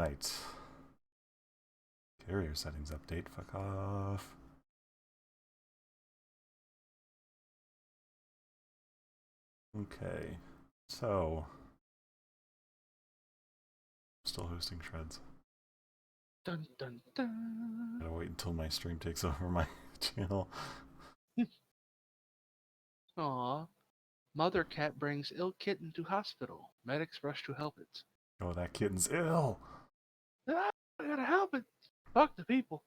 Alright. Carrier settings update. Fuck off. Okay. So. Still hosting shreds. Dun dun dun. Gotta wait until my stream takes over my channel. Aw. Mother cat brings ill kitten to hospital. Medics rush to help it. Oh, that kitten's ill! Ah, I gotta help it. Fuck the people.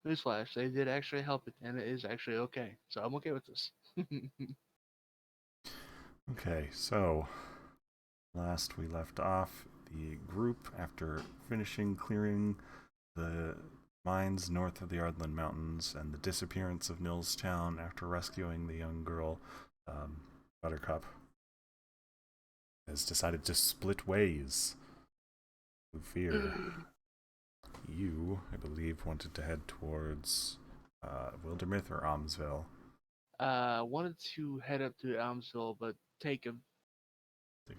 Newsflash, they did actually help it, and it is actually okay. So I'm okay with this. Okay, so. Last we left off, the group, after finishing clearing the mines north of the Ardland Mountains and the disappearance of Nilstown after rescuing the young girl, Buttercup, has decided to split ways. Fear. You, I believe, wanted to head towards Wildermyth or Almsville. Wanted to head up to Amsville, but take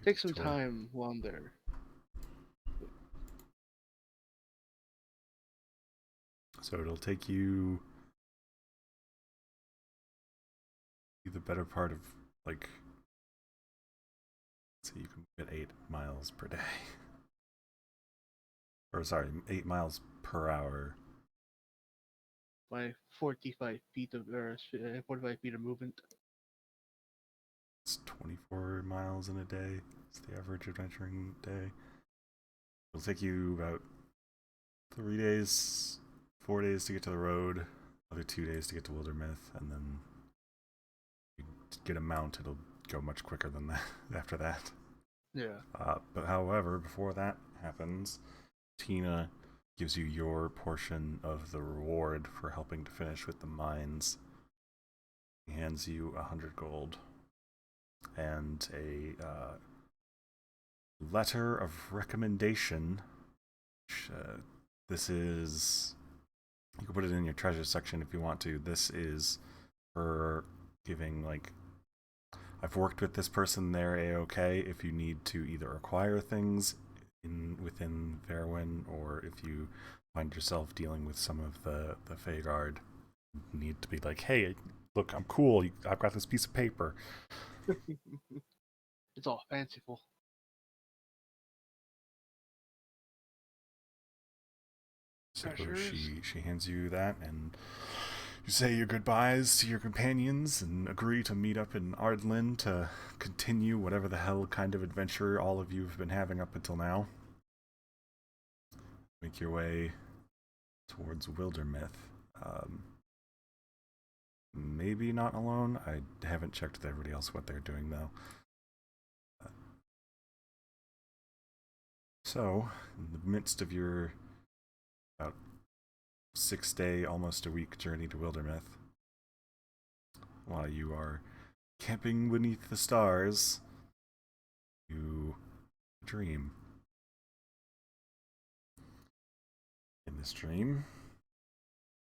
Take a some tour. time while I'm there. So it'll take you the better part of, like, so you can get 8 miles per day. Or sorry, 8 miles per hour. My 45 feet of 45 feet of movement. It's 24 miles in a day. It's the average adventuring day. It'll take you about 3 days, 4 days to get to the road, other 2 days to get to Wildermyth, and then you get a mount, it'll go much quicker than that after that. Yeah. But however, before that happens, Tina gives you your portion of the reward for helping to finish with the mines. He hands you 100 gold and a letter of recommendation. Which, this is, you can put it in your treasure section if you want to. This is for giving, like, I've worked with this person, they're a-okay if you need to either acquire things within Verwyn, or if you find yourself dealing with some of the Fagard, need to be like, hey, look, I'm cool, I've got this piece of paper. It's all fanciful. So she hands you that, and you say your goodbyes to your companions and agree to meet up in Ardlin to continue whatever the hell kind of adventure all of you have been having up until now. Make your way towards Wildermyth. Maybe not alone. I haven't checked with everybody else what they're doing, though. So, in the midst of your about 6-day, almost a week journey to Wildermyth, while you are camping beneath the stars, you dream. In this dream,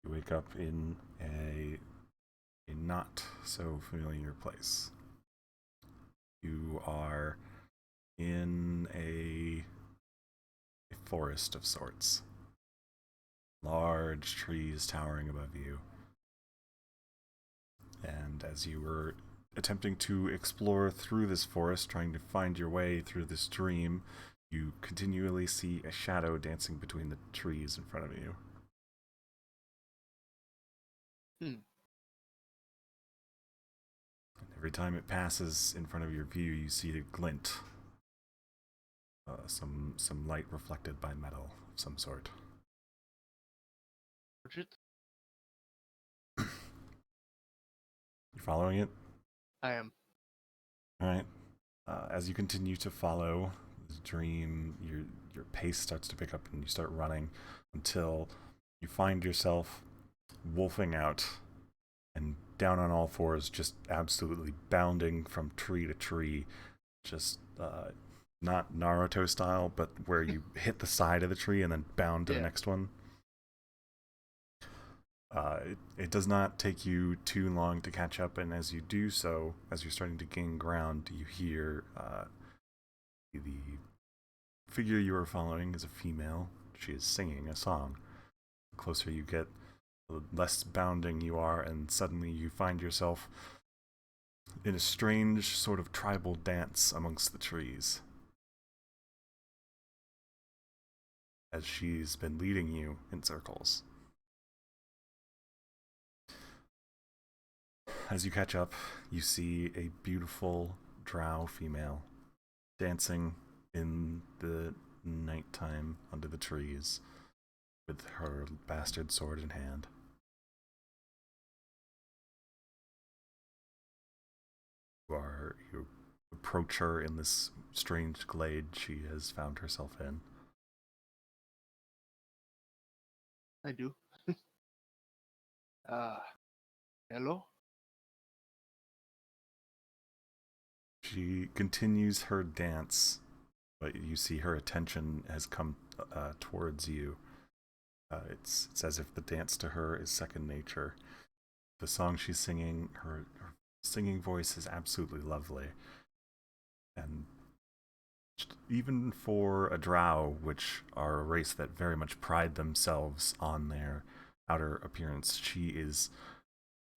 you wake up in a not so familiar place. You are in a forest of sorts. Large trees towering above you. And as you were attempting to explore through this forest, trying to find your way through this dream, you continually see a shadow dancing between the trees in front of you. Hmm. And every time it passes in front of your view, you see a glint. Some light reflected by metal of some sort. You following it? I am. Alright. As you continue to follow the dream, your pace starts to pick up and you start running until you find yourself wolfing out and down on all fours, just absolutely bounding from tree to tree. Just not Naruto style, but where you hit the side of the tree and then bound to the next one. It does not take you too long to catch up, and as you do so, as you're starting to gain ground, you hear The figure you are following is a female. She is singing a song. The closer you get, the less bounding you are, and suddenly you find yourself in a strange sort of tribal dance amongst the trees. As she's been leading you in circles. As you catch up, you see a beautiful drow female dancing in the nighttime under the trees with her bastard sword in hand. You approach her in this strange glade she has found herself in. I do. uh, Hello? She continues her dance, but you see her attention has come towards you. It's as if the dance to her is second nature. The song she's singing, her singing voice is absolutely lovely. And even for a drow, which are a race that very much pride themselves on their outer appearance, she is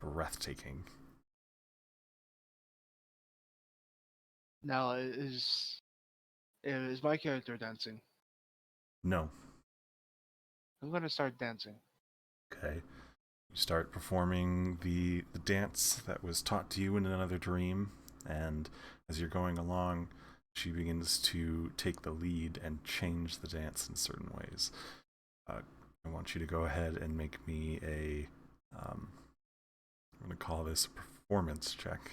breathtaking. Now, is my character dancing? No. I'm gonna start dancing. Okay. You start performing the dance that was taught to you in another dream, and as you're going along, she begins to take the lead and change the dance in certain ways. I want you to go ahead and make me I'm going to call this a performance check.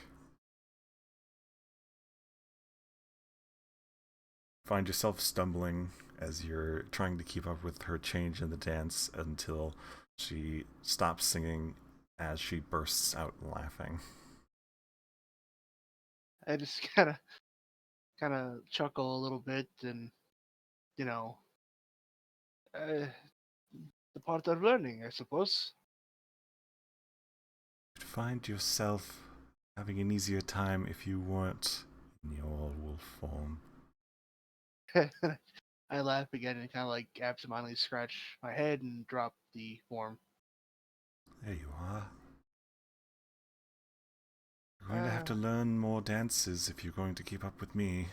Find yourself stumbling as you're trying to keep up with her change in the dance until she stops singing as she bursts out laughing. I just kind of chuckle a little bit, and you know, uh, the part of learning, I suppose. You'd find yourself having an easier time if you weren't in your wolf form. I laugh again and kind of like absentmindedly scratch my head and drop the form. There you are. You're going to have Uh, to learn more dances if you're going to keep up with me.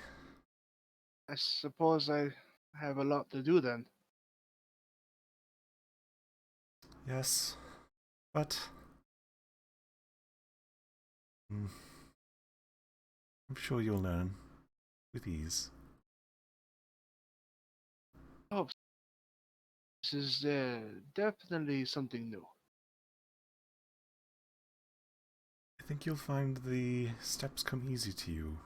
I suppose I have a lot to do then. Yes, but I'm sure you'll learn with ease. Oh, this is definitely something new. I think you'll find the steps come easy to you.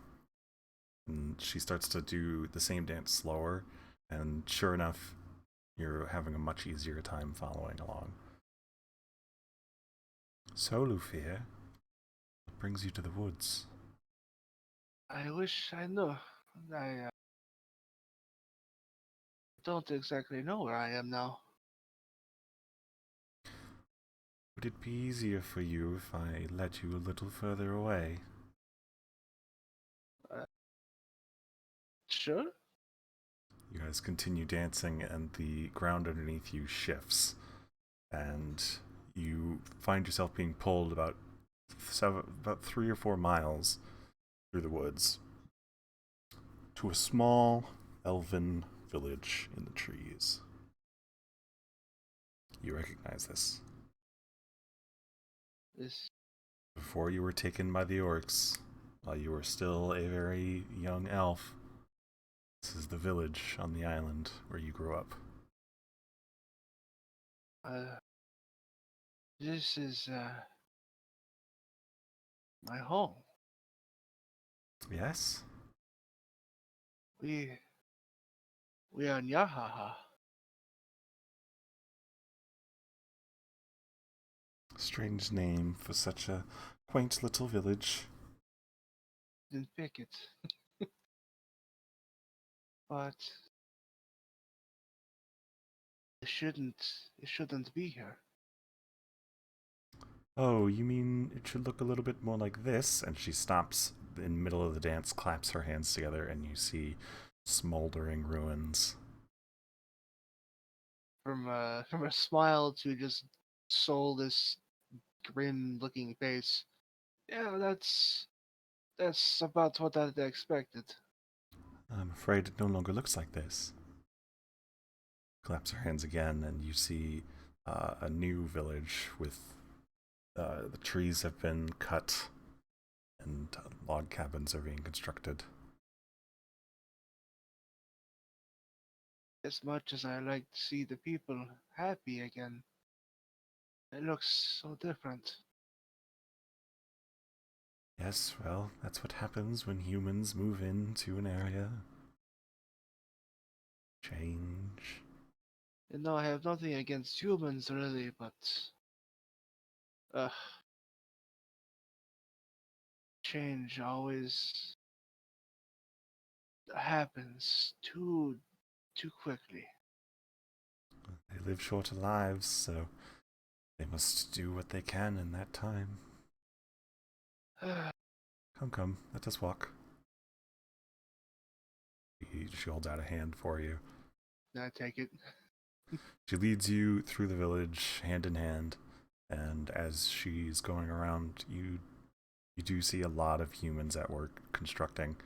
And she starts to do the same dance slower, and sure enough, you're having a much easier time following along. So, Lufia, what brings you to the woods? I wish I knew. I don't exactly know where I am now. Would it be easier for you if I led you a little further away? Uh, sure? You guys continue dancing, and the ground underneath you shifts, and you find yourself being pulled about 3 or 4 miles through the woods to a small elven village in the trees. You recognize this. This Before you were taken by the orcs, while you were still a very young elf, this is the village on the island where you grew up. uh this is my home. Yes? We we are in Yahaha. Strange name for such a quaint little village. Didn't pick it. But it shouldn't be here. Oh, you mean it should look a little bit more like this? And she stops in the middle of the dance, claps her hands together, and you see smoldering ruins. From a smile to just soulless, grim-looking face. Yeah, that's about what I expected. I'm afraid it no longer looks like this. Claps her hands again, and you see a new village with the trees have been cut and log cabins are being constructed. As much as I like to see the people happy again, it looks so different. Yes, well, that's what happens when humans move into an area. Change. You know, I have nothing against humans really, but uh, change always happens too quickly. They live shorter lives, so they must do what they can in that time. Come, come, let us walk. She holds out a hand for you. I take it. She leads you through the village, hand in hand, and as she's going around, you do see a lot of humans at work constructing.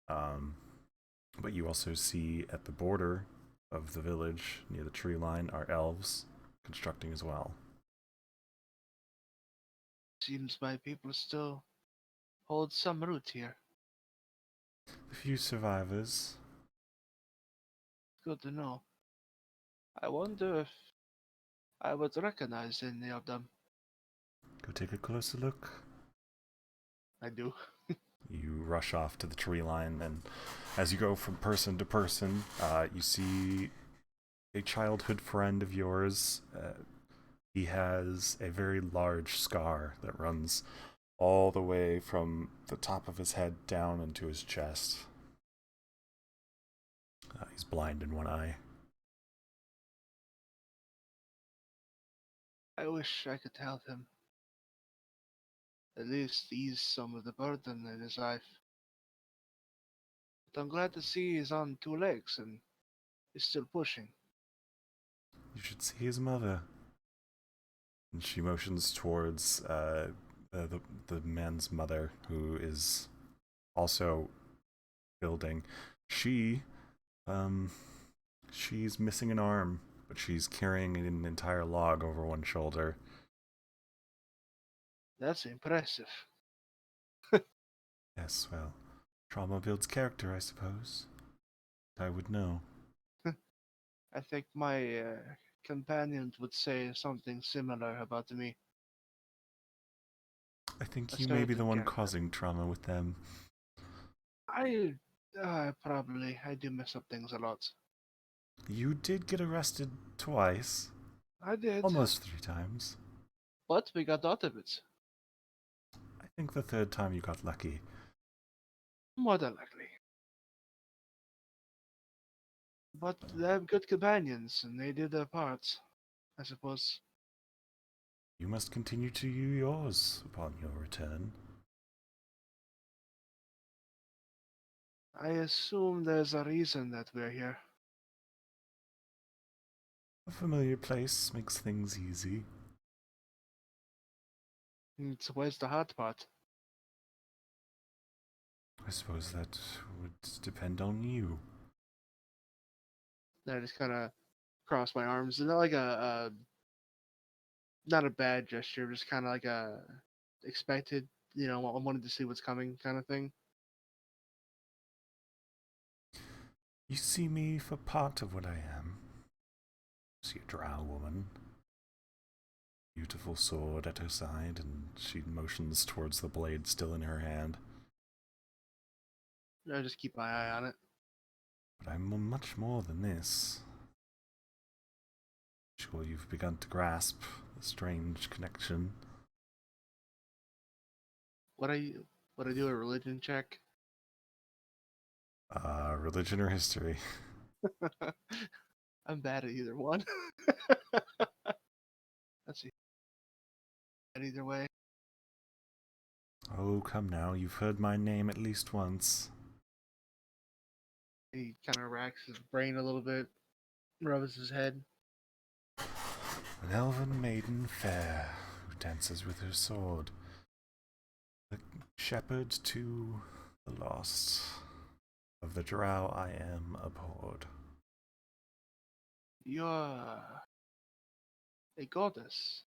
Um, but you also see at the border of the village, near the tree line, are elves constructing as well. Seems my people still hold some root here. The few survivors. Good to know. I wonder if I would recognize any of them. Go take a closer look. I do. You rush off to the tree line, and as you go from person to person, you see a childhood friend of yours. He has a very large scar that runs all the way from the top of his head down into his chest. He's blind in one eye. I wish I could help him. At least ease some of the burden in his life. But I'm glad to see he's on two legs and is still pushing. You should see his mother. And she motions towards the man's mother, who is also building. She, um, she's missing an arm, but she's carrying an entire log over one shoulder. That's impressive. Yes, well, trauma builds character, I suppose. I would know. I think my companions would say something similar about me. I think A you may be the certain one character. causing trauma with them. I probably I do mess up things a lot. You did get arrested twice. I did, Almost 3 times. but we got out of it. I think the third time you got lucky. More than likely. But they have good companions, and they did their part, I suppose. You must continue to do yours upon your return. I assume there's a reason that we're here. A familiar place makes things easy. So where's the hard part? I suppose that would depend on you. I just kind of cross my arms, and not like not a bad gesture, just kind of like a expected. You know, I wanted to see what's coming, kind of thing. You see me for part of what I am. See a drow woman. Beautiful sword at her side, and she motions towards the blade still in her hand. I just keep my eye on it. But I'm much more than this. Sure, you've begun to grasp the strange connection. What I What I do a religion check? Religion or history? I'm bad at either one. Let's see. But either way, Oh, come now, you've heard my name at least once. He kind of racks his brain a little bit, rubs his head. An elven maiden fair who dances with her sword. The shepherd to the lost. Of the drow I am abhorred. You're a goddess.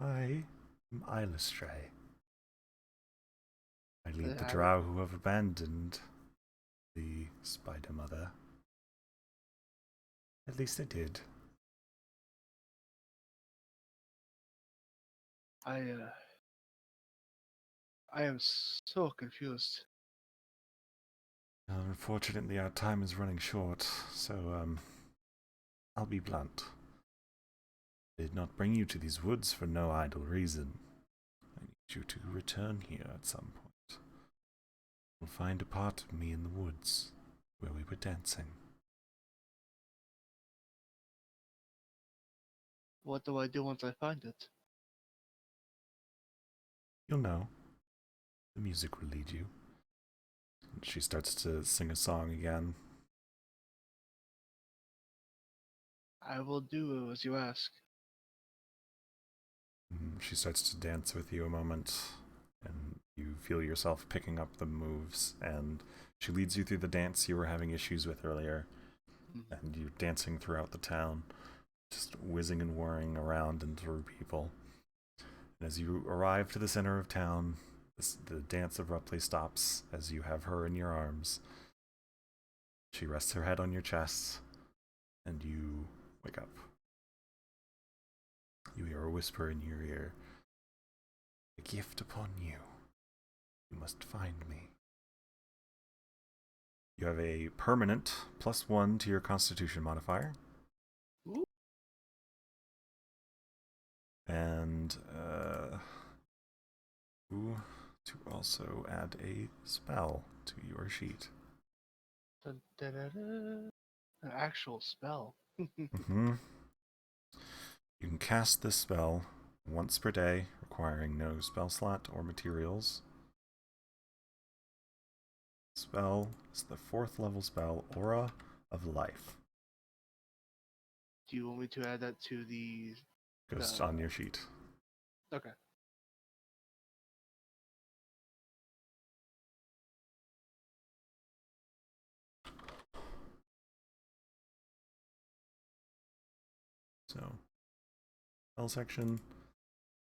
I am Ilustray. I lead the I, drow who have abandoned the Spider Mother. At least I did. I am so confused. Unfortunately, our time is running short, so, I'll be blunt. I did not bring you to these woods for no idle reason. I need you to return here at some point. You'll find a part of me in the woods, where we were dancing. What do I do once I find it? You'll know. The music will lead you. She starts to sing a song again. I will do as you ask. She starts to dance with you a moment, and you feel yourself picking up the moves, and she leads you through the dance you were having issues with earlier, and you're dancing throughout the town, just whizzing and whirring around and through people. And as you arrive to the center of town, the dance abruptly stops as you have her in your arms. She rests her head on your chest, and you wake up. You hear a whisper in your ear. A gift upon you. You must find me. You have a permanent +1 to your Constitution modifier. Ooh. And, to also add a spell to your sheet. Dun, dun, dun, dun. An actual spell. You can cast this spell once per day, requiring no spell slot or materials. Spell is the 4th level spell, Aura of Life. Do you want me to add that to the... Goes on your sheet. Okay. So, spell section,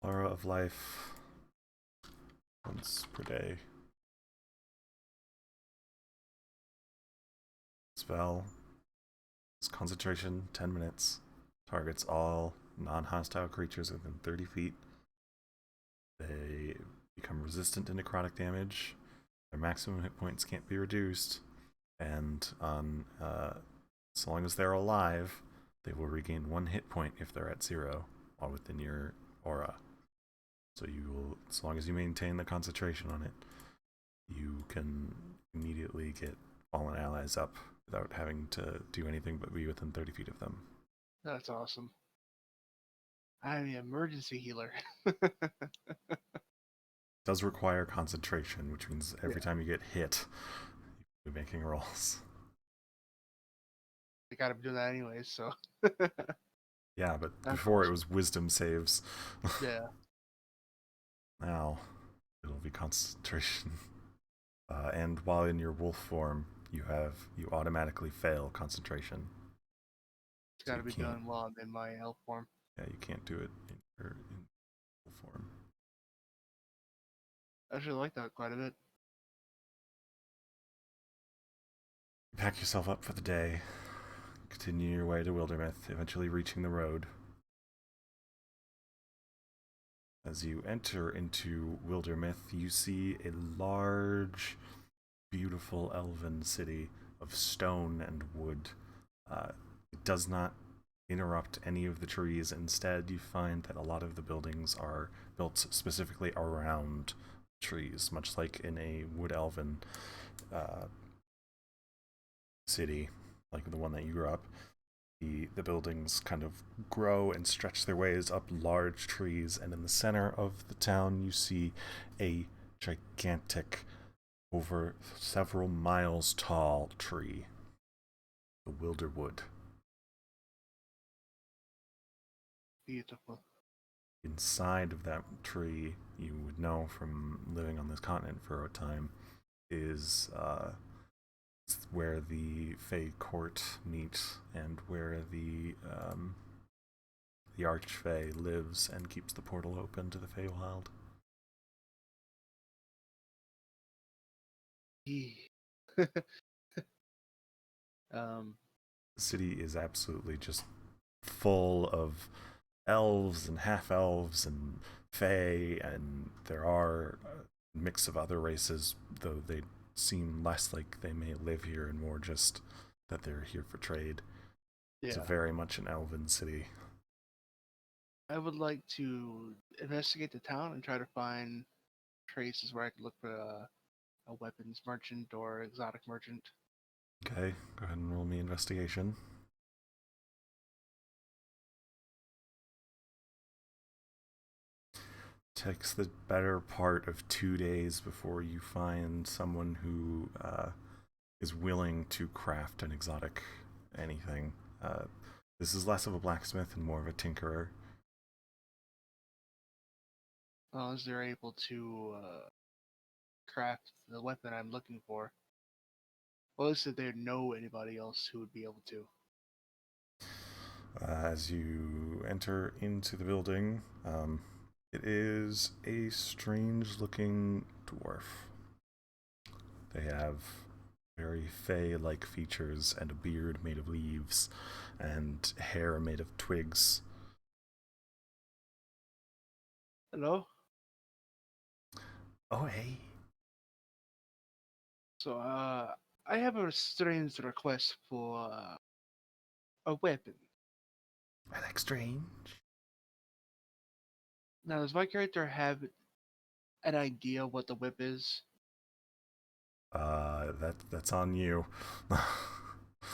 Aura of Life, once per day. Spell is concentration, 10 minutes. Targets all non-hostile creatures within 30 feet. They become resistant to necrotic damage. Their maximum hit points can't be reduced. And on, so long as they're alive, they will regain 1 hit point if they're at 0 while within your aura. So you will, as long as you maintain the concentration on it, you can immediately get fallen allies up without having to do anything but be within 30 feet of them. That's awesome. I'm the emergency healer. Does require concentration, which means every time you get hit, you'll be making rolls. I gotta do that anyway, so. Yeah, but That's before awesome. it was wisdom saves. Yeah. Now it'll be concentration. And while in your wolf form, you automatically fail concentration. It's gotta be done while I'm in my elf form. Yeah, you can't do it in wolf form. I actually like that quite a bit. Pack yourself up for the day. Continue your way to Wildermyth, eventually reaching the road. As you enter into Wildermyth, you see a large, beautiful elven city of stone and wood. It does not interrupt any of the trees. Instead, you find that a lot of the buildings are built specifically around trees, much like in a wood elven city, like the one that you grew up. The buildings kind of grow and stretch their ways up large trees, and in the center of the town you see a gigantic over several miles tall tree, the Wilderwood. Beautiful. Inside of that tree, you would know from living on this continent for a time, is where the Fey court meet and where the Archfey lives and keeps the portal open to the Feywild. um, The city is absolutely just full of elves and half elves and Fey, and there are a mix of other races, though they seem less like they may live here and more just that they're here for trade. It's yeah. very much an elven city. I would like to investigate the town and try to find traces where I could look for a weapons merchant or exotic merchant. Okay, go ahead and roll me investigation. Takes the better part of 2 days before you find someone who is willing to craft an exotic anything. This is less of a blacksmith and more of a tinkerer. As they're able to craft the weapon I'm looking for. Well, is that they know anybody else who would be able to. As you enter into the building, it is a strange looking dwarf. They have very fey like features and a beard made of leaves and hair made of twigs. Hello? Oh, hey. So, I have a strange request for a weapon. I like strange. Now, does my character have an idea what the whip is? That's on you. I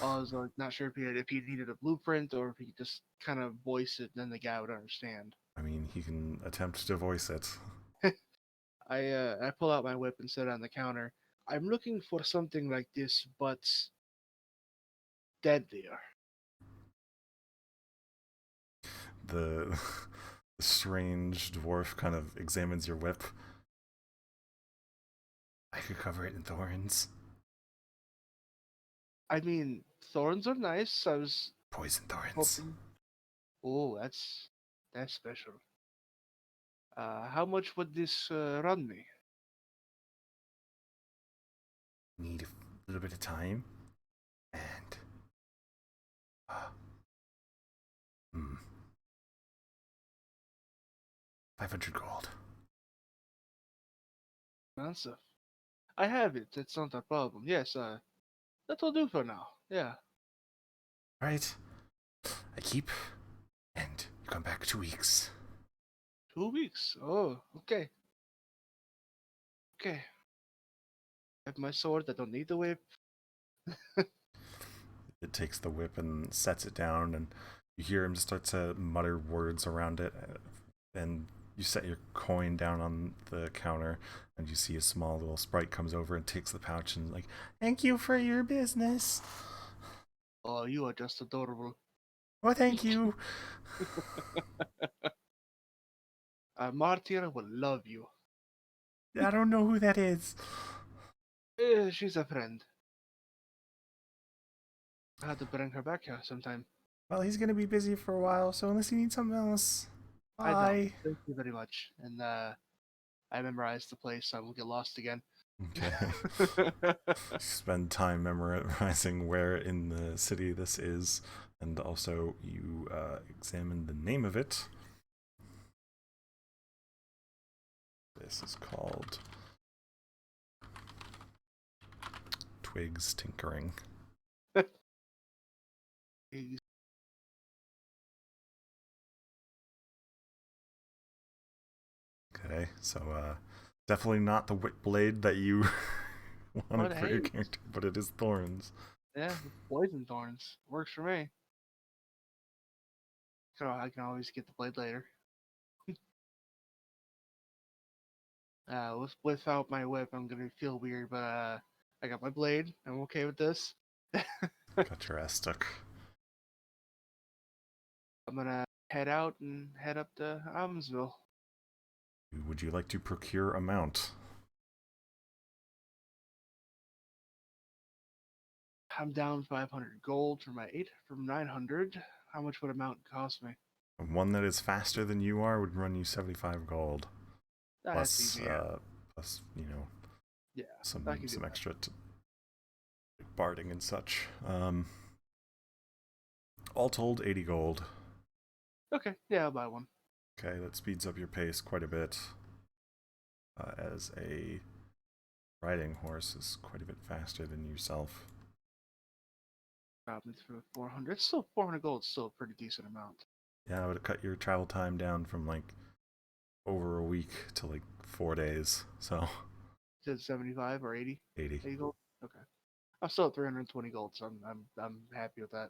was not sure if he needed a blueprint or if he could just kind of voice it and then the guy would understand. I mean, he can attempt to voice it. I pull out my whip and set it on the counter. I'm looking for something like this, but deadlier. The, the strange dwarf kind of examines your whip. I could cover it in thorns. I mean, thorns are nice. I was Poison thorns. hoping. Oh, that's special. How much would this run me? Need a little bit of time. And. Uh, hmm. 500 gold. Answer. I have it. It's not a problem. Yes, that'll do for now. Yeah. Alright. I keep. And you come back 2 weeks. 2 weeks. Oh, okay. Okay. I have my sword. I don't need the whip. It takes the whip and sets it down, and you hear him start to mutter words around it. And you set your coin down on the counter, and you see a small little sprite comes over and takes the pouch and like, thank you for your business. Oh, you are just adorable. Well, thank you. Martyr will love you. I don't know who that is. She's a friend. I had to bring her back here sometime. Well, he's gonna be busy for a while, so unless you need something else, I don't. bye. Thank you very much. And I memorized the place, so I won't get lost again. Okay. Spend time memorizing where in the city this is, and also you examine the name of it. This is called Twigs Tinkering. Okay, so definitely not the whip blade that you wanted for your character, but it is thorns. Yeah, poison thorns. Works for me. So I can always get the blade later. Without my whip, I'm gonna feel weird, but I got my blade. I'm okay with this. Got your ass stuck. I'm gonna head out and head up to Amsville. Would you like to procure a mount? I'm down 500 gold for my 8 from 900. How much would a mount cost me? One that is faster than you are would run you 75 gold. That's Plus, easy. Yeah, plus, you know, yeah, I some can do some that. extra barding and such. All told, 80 gold. Okay, yeah, I'll buy one. Okay, that speeds up your pace quite a bit. As a riding horse is quite a bit faster than yourself. Probably for 400. It's still 400 gold. It's still a pretty decent amount. Yeah, I would have cut your travel time down from like over a week to like 4 days. So Is it 75 or 80? 80. 80 gold. Okay. I'm still at 320 gold, so I'm happy with that.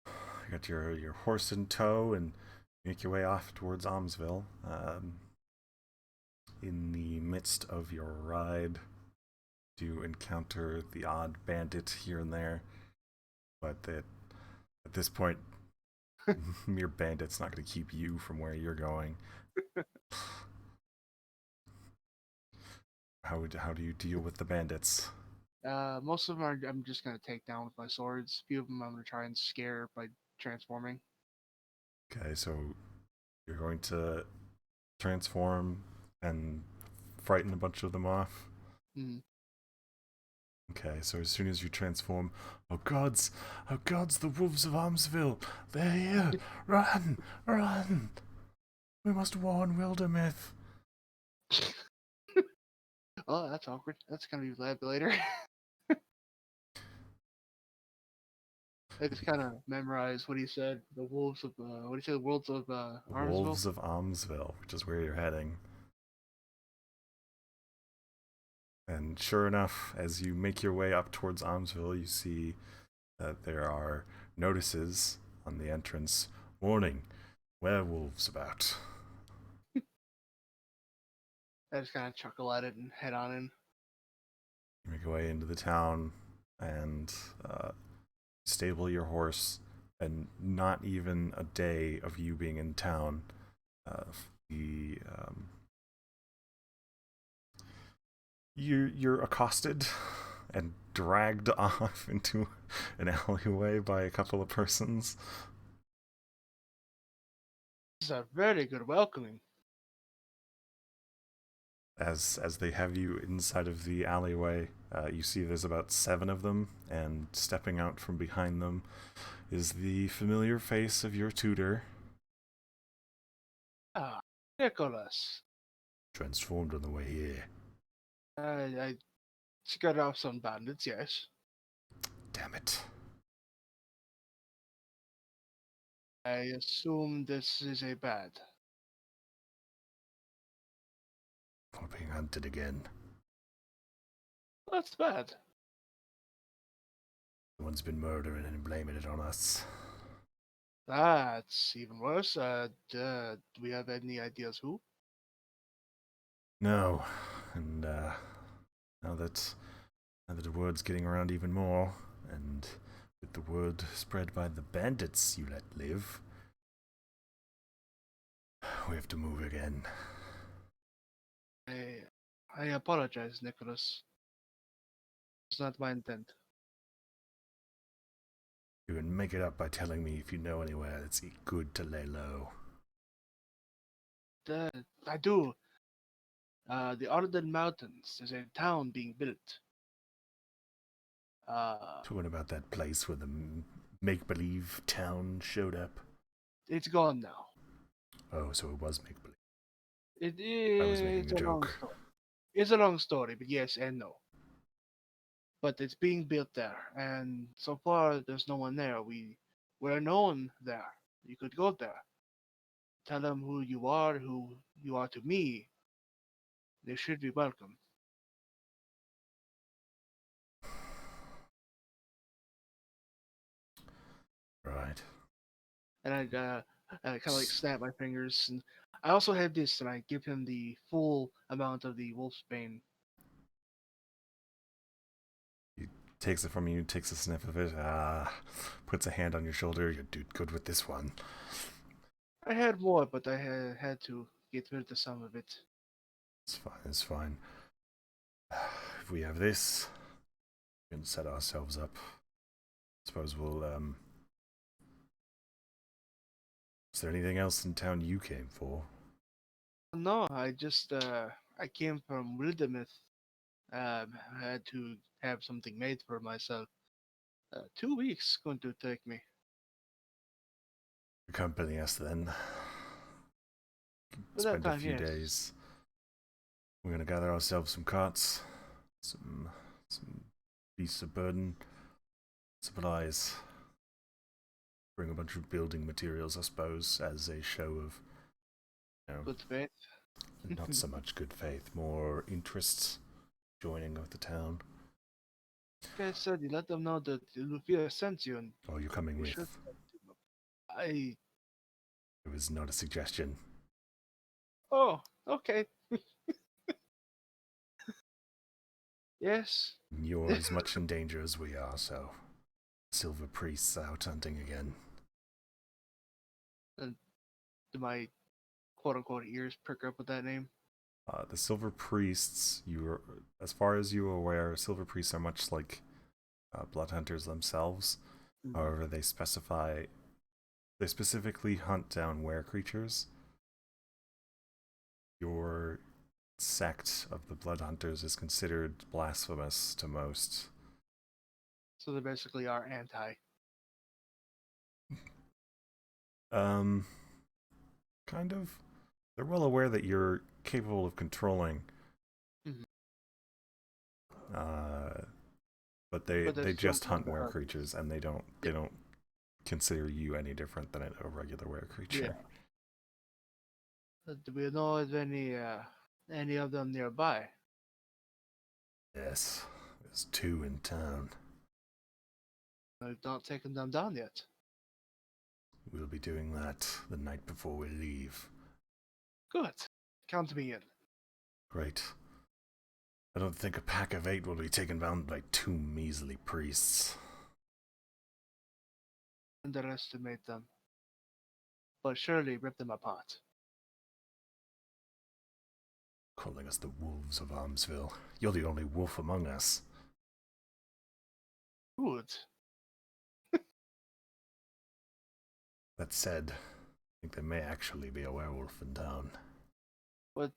You got your horse in tow and make your way off towards Almsville. In the midst of your ride, you encounter the odd bandit here and there, but at this point, mere bandit's not going to keep you from where you're going. How do you deal with the bandits? Most of them are I'm just gonna take down with my swords. A few of them I'm gonna try and scare by transforming. Okay, so you're going to transform and frighten a bunch of them off. Mm. Okay, so as soon as you transform, oh gods, the wolves of Armsville, they're here! Run, run! We must warn Wildermyth. Oh, that's awkward. That's gonna be lab later. I just kind of memorized what he said. The wolves of what he said. The wolves of Armsville. Wolves of Armsville, which is where you're heading. And sure enough, as you make your way up towards Armsville, you see that there are notices on the entrance. Warning, werewolves about. I just kind of chuckle at it and head on in. You make your way into the town and stable your horse, and not even a day of you being in town, the you're accosted and dragged off into an alleyway by a couple of persons. This is a very good welcoming. As they have you inside of the alleyway, you see there's about 7 of them, and stepping out from behind them is the familiar face of your tutor. Ah, Nicholas. Transformed on the way here. I scared off some bandits. Yes. Damn it. I assume this is a bad. We're being hunted again. That's bad. Someone's been murdering and blaming it on us. That's even worse. Do we have any ideas who? No, and now that the word's getting around even more, and with the word spread by the bandits you let live, we have to move again. I apologize, Nicholas. It's not my intent. You can make it up by telling me if you know anywhere that's good to lay low. I do. The Arden Mountains. There's a town being built. Talking about that place where the make-believe town showed up. It's gone now. Oh, so it was make-believe. It I was making is a a long joke. story. It's a long story, but yes and no. But it's being built there, and so far there's no one there. We're known there. You could go there. Tell them who you are to me. They should be welcome. Right. And I kind of like snap my fingers, and I also have this, and I give him the full amount of the wolf's bane. He takes it from you, takes a sniff of it, puts a hand on your shoulder. You're dude good with this one. I had more, but I had to get rid of some of it. It's fine, it's fine. If we have this, we can set ourselves up. Suppose we'll, Is there anything else in town you came for? No, I came from Wilderness. I had to have something made for myself. 2 weeks going to take me. Accompany us then. But that Spend a time, few yes. days. We're gonna gather ourselves some carts, some beasts of burden, supplies. Bring a bunch of building materials, I suppose, as a show of, Good faith. not so much good faith, more interests joining with the town. Like I said, you let them know that Luffy sent you, and Oh, you're coming you with. should. I. It was not a suggestion. Oh, okay. Yes. You're as much in danger as we are, so. Silver Priests out hunting again. And do my quote unquote ears perk up with that name? The Silver Priests, as far as you are aware, Silver Priests are much like Blood Hunters themselves. Mm-hmm. However, they specifically hunt down were creatures. Your sect of the Blood Hunters is considered blasphemous to most. So they basically are anti. Kind of. They're well aware that you're capable of controlling. Mm-hmm. But they just hunt were hurt. creatures, and they don't consider you any different than a regular were creature. Yeah. Do we know of any of them nearby? Yes, there's 2 in town. I've not taken them down yet. We'll be doing that the night before we leave. Good. Count me in. Great. I don't think a pack of 8 will be taken down by 2 measly priests. Underestimate them. But surely rip them apart. Calling us the wolves of Armsville. You're the only wolf among us. Good. That said, I think there may actually be a werewolf in town. What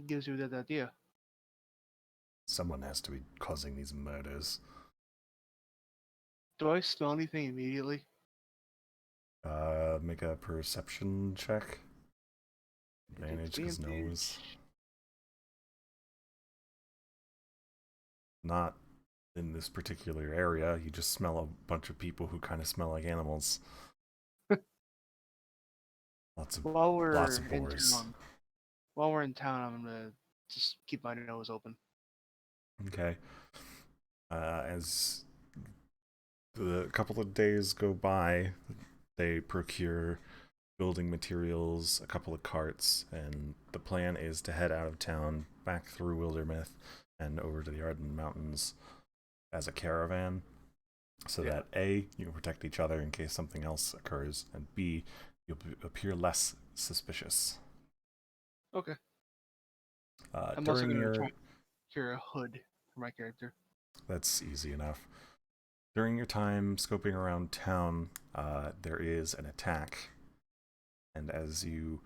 gives you that idea? Someone has to be causing these murders. Do I smell anything immediately? Make a perception check. Advantage because nose. Not in this particular area. You just smell a bunch of people who kind of smell like animals. Lots of boars. While we're in town, I'm gonna just keep my nose open. Okay. As the couple of days go by, they procure building materials, a couple of carts, and the plan is to head out of town, back through Wildermyth, and over to the Arden Mountains as a caravan, so that A, you can protect each other in case something else occurs, and B, you'll appear less suspicious. Okay. I'm also going to try to secure a hood for my character. That's easy enough. During your time scoping around town, there is an attack, and as you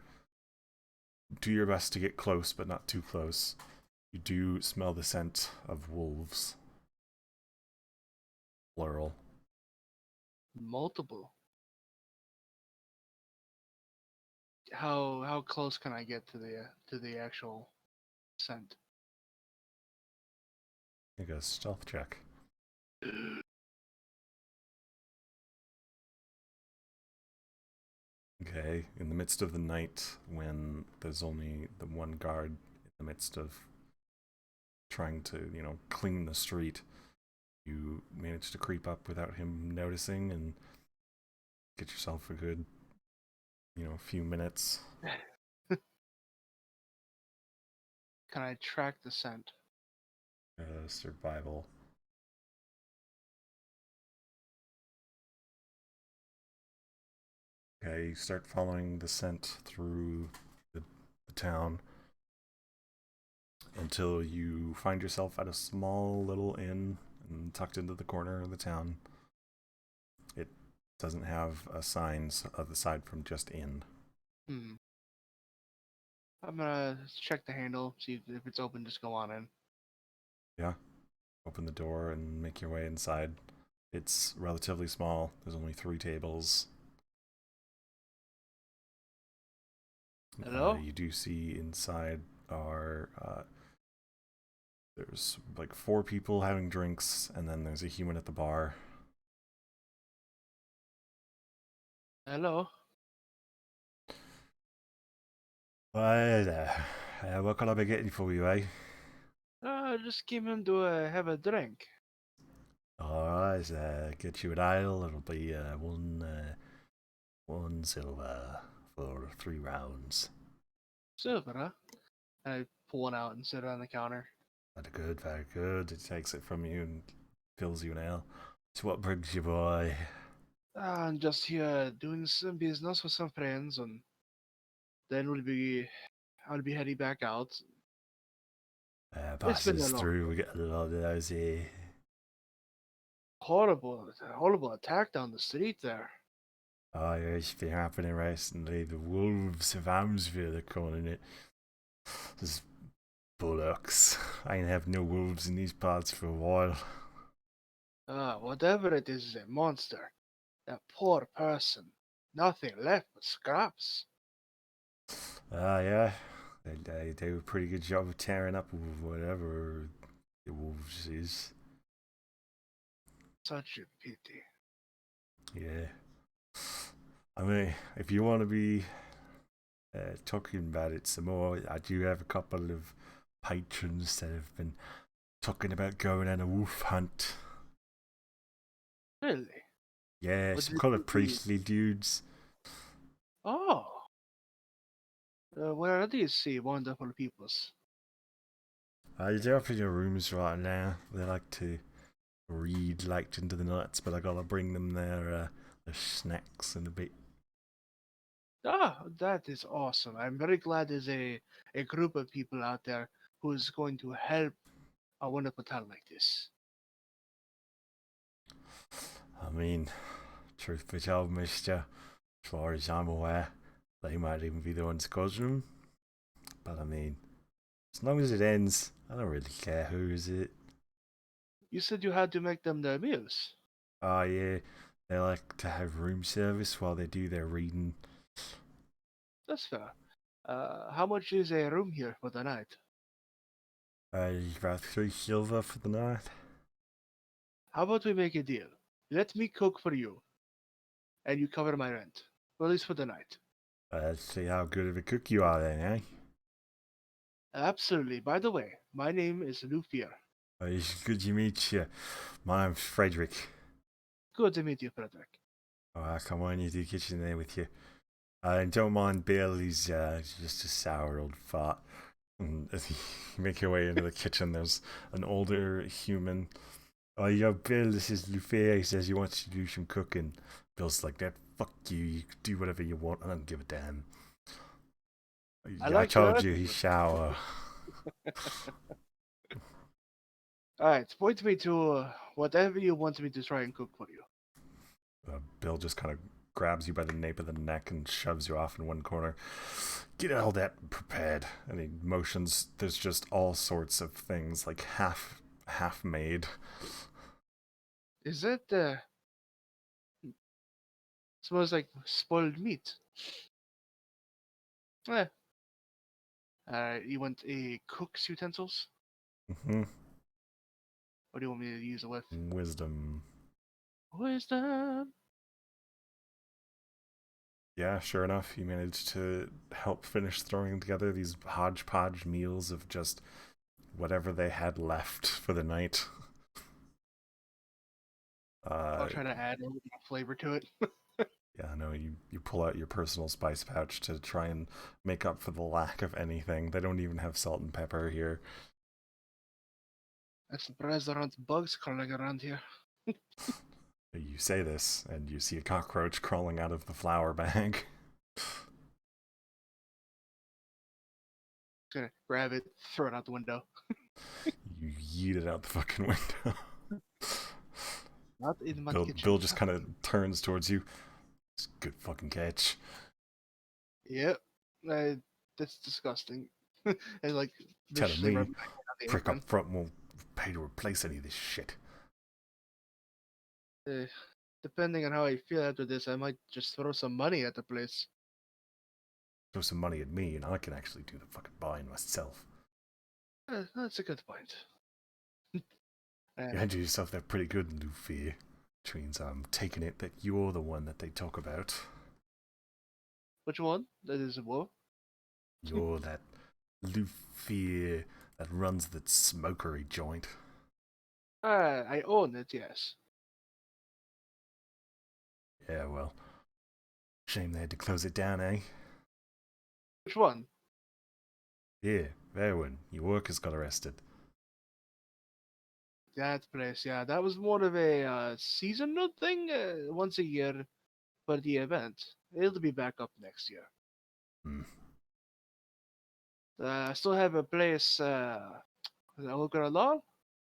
do your best to get close, but not too close, you do smell the scent of wolves. Plural. Multiple. How close can I get to the actual scent? Make a stealth check. Okay, in the midst of the night, when there's only the one guard in the midst of trying to, clean the street, you manage to creep up without him noticing and get yourself a good, few minutes can I track the scent? Survival. Okay, you start following the scent through the town until you find yourself at a small little inn tucked into the corner of the town. It doesn't have a sign aside from just inn. Hmm. I'm gonna check the handle, see if it's open. Just go on in. Yeah, open the door and make your way inside. It's relatively small. There's only 3 tables. Hello? You do see inside are there's like 4 people having drinks, and then there's a human at the bar. Hello? Hi there. What can I be getting for you, eh? Just came in to have a drink. Alright, get you an ale. It'll be one silver for 3 rounds. Silver, huh? I pull one out and sit it on the counter. Very good, very good. It takes it from you and fills you an ale. So what brings you, boy? I'm just here doing some business with some friends, and then I'll be heading back out. It's been a Passes long, through. We get a lot of those here. horrible attack down the street there. Oh, yeah, it's been happening recently. The wolves of Amsville are calling it. There's bullocks. I ain't have no wolves in these parts for a while. Whatever it is a monster. That poor person. Nothing left but scraps. Yeah. They do a pretty good job of tearing up whatever the wolves is. Such a pity. Yeah. I mean, if you want to be talking about it some more, I do have a couple of patrons that have been talking about going on a wolf hunt. Really? Yeah, What some did kind they of do? priestly dudes. Oh. Where are these wonderful peoples? They're up in your rooms right now. They like to read like into the nights, but I gotta bring them their snacks in a bit. That is awesome. I'm very glad there's a group of people out there who's going to help a wonderful town like this. I mean, truth be told, mister, as far as I'm aware, they might even be the ones causing them. But I mean, as long as it ends, I don't really care who is it. You said you had to make them their meals. Oh yeah, they like to have room service while they do their reading. That's fair. How much is a room here for the night? About 3 silver for the night. How about we make a deal? Let me cook for you, and you cover my rent. Well, at least for the night. Let's see how good of a cook you are then, eh? Absolutely. By the way, my name is Lufier. It's good to meet you. My name's Frederick. Good to meet you, Frederick. I'll come on into the kitchen there with you. Don't mind Bill, he's just a sour old fart. And as you make your way into the kitchen, there's an older human. Oh, yo, Bill, this is Lufier. He says he wants you to do some cooking. Bill's like, that, fuck you, you can do whatever you want, I don't give a damn. I I like your told you, he's attitude. sour. Alright, point me to whatever you want me to try and cook for you. Bill just kind of grabs you by the nape of the neck and shoves you off in one corner. Get all that prepared. And he motions. There's just all sorts of things, like half made. Is it, smells like spoiled meat. Eh. You want a cook's utensils? Mm-hmm. What do you want me to use it with? Wisdom. Wisdom. Yeah, sure enough, you managed to help finish throwing together these hodgepodge meals of just whatever they had left for the night. I'll try to add a little bit of flavor to it. Yeah, no, you pull out your personal spice pouch to try and make up for the lack of anything. They don't even have salt and pepper here. I'm surprised there aren't bugs crawling around here. You say this, and you see a cockroach crawling out of the flour bag. Gonna grab it, throw it out the window. You yeet it out the fucking window. Not in my Bill kitchen. just kind of turns towards you. It's a good fucking catch. Yep. That's disgusting. And like Telling viciously me, rubbing my hand on the prick apron. up front won't pay to replace any of this shit. Uh, Depending on how I feel after this, I might just throw some money at the place. Throw some money at me, and I can actually do the fucking buying myself. That's a good point. You And handle yourself that pretty good, Luffy. Which means I'm taking it that you're the one that they talk about. which one? That is what? You're that Luffy that runs that smokery joint. I own it, yes. Yeah, well, shame they had to close it down, eh? Which one? Yeah, there one. Your workers got arrested. That place, yeah. That was more of a seasonal thing, once a year for the event. It'll be back up next year. Hmm. I still have a place, Law.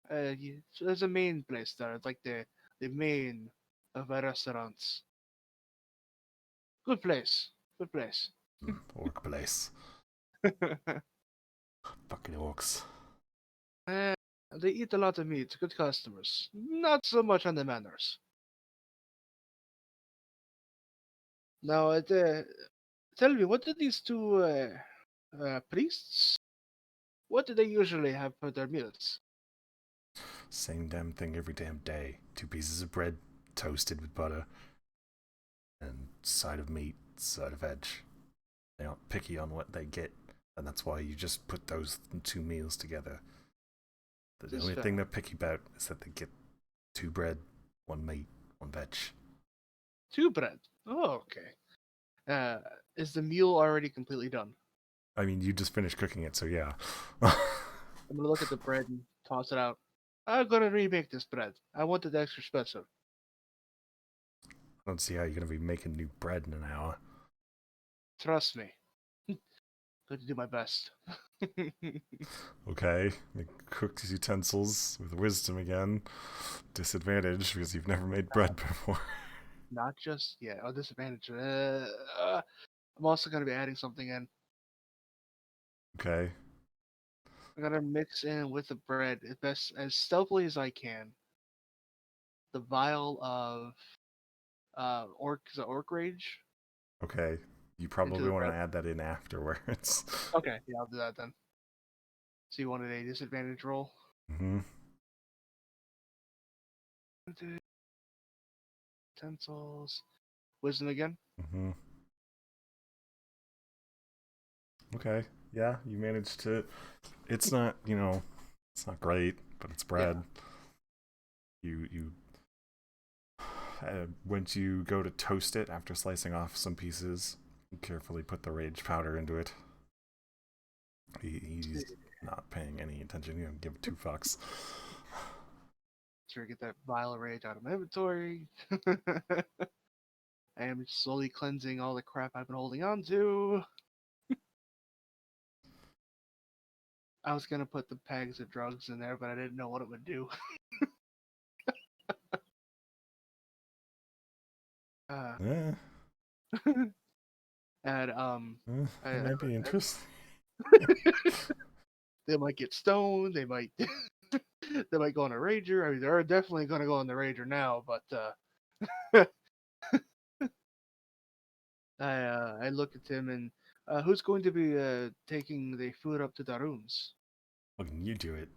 So there's a main place there. It's like the main of my restaurants. Good place. Good place. Orc place. Fucking orcs. Eh, they eat a lot of meat. Good customers. Not so much on the manners. Now, tell me, what do these two priests? What do they usually have for their meals? Same damn thing every damn day. 2 pieces of bread, toasted with butter, and side of meat, side of veg. They aren't picky on what they get, and that's why you just put those 2 meals together. The This is only fair. thing they're picky about is that they get 2 bread, 1 meat, 1 veg. Two bread. Oh, okay. Uh, is the meal already completely done? I mean, you just finished cooking it, so yeah. I'm gonna look at the bread and toss it out. I'm gonna remake this bread. I want it extra special. I don't see how you're going to be making new bread in an hour. Trust me. Going to do my best. Okay, make cooked utensils with wisdom again. Disadvantage because you've never made bread before. Not just yeah. Oh, disadvantage. I'm also gonna be adding something in. Okay, I'm gonna mix in with the bread as best as stealthily as I can. The vial of orc rage okay. You into probably the want bread. to add that in afterwards. Okay, yeah, I'll do that then. So you wanted a disadvantage roll? Mm-hmm. Utensils. Wisdom again? Mm-hmm. Okay. Yeah, you managed to. It's not, it's not great, but it's Yeah. bread. You once you go to toast it after slicing off some pieces, you carefully put the rage powder into it. He's not paying any attention. You don't give 2 fucks. Sure, get that vial of rage out of my inventory. I am slowly cleansing all the crap I've been holding on to. I was gonna put the bags of drugs in there, but I didn't know what it would do. Uh, Eh, and it might be interesting. they might get stoned. They might they might go on a rager. I mean, they're definitely gonna go on the rager now. But I look at him and who's going to be taking the food up to the rooms? Fucking you do it.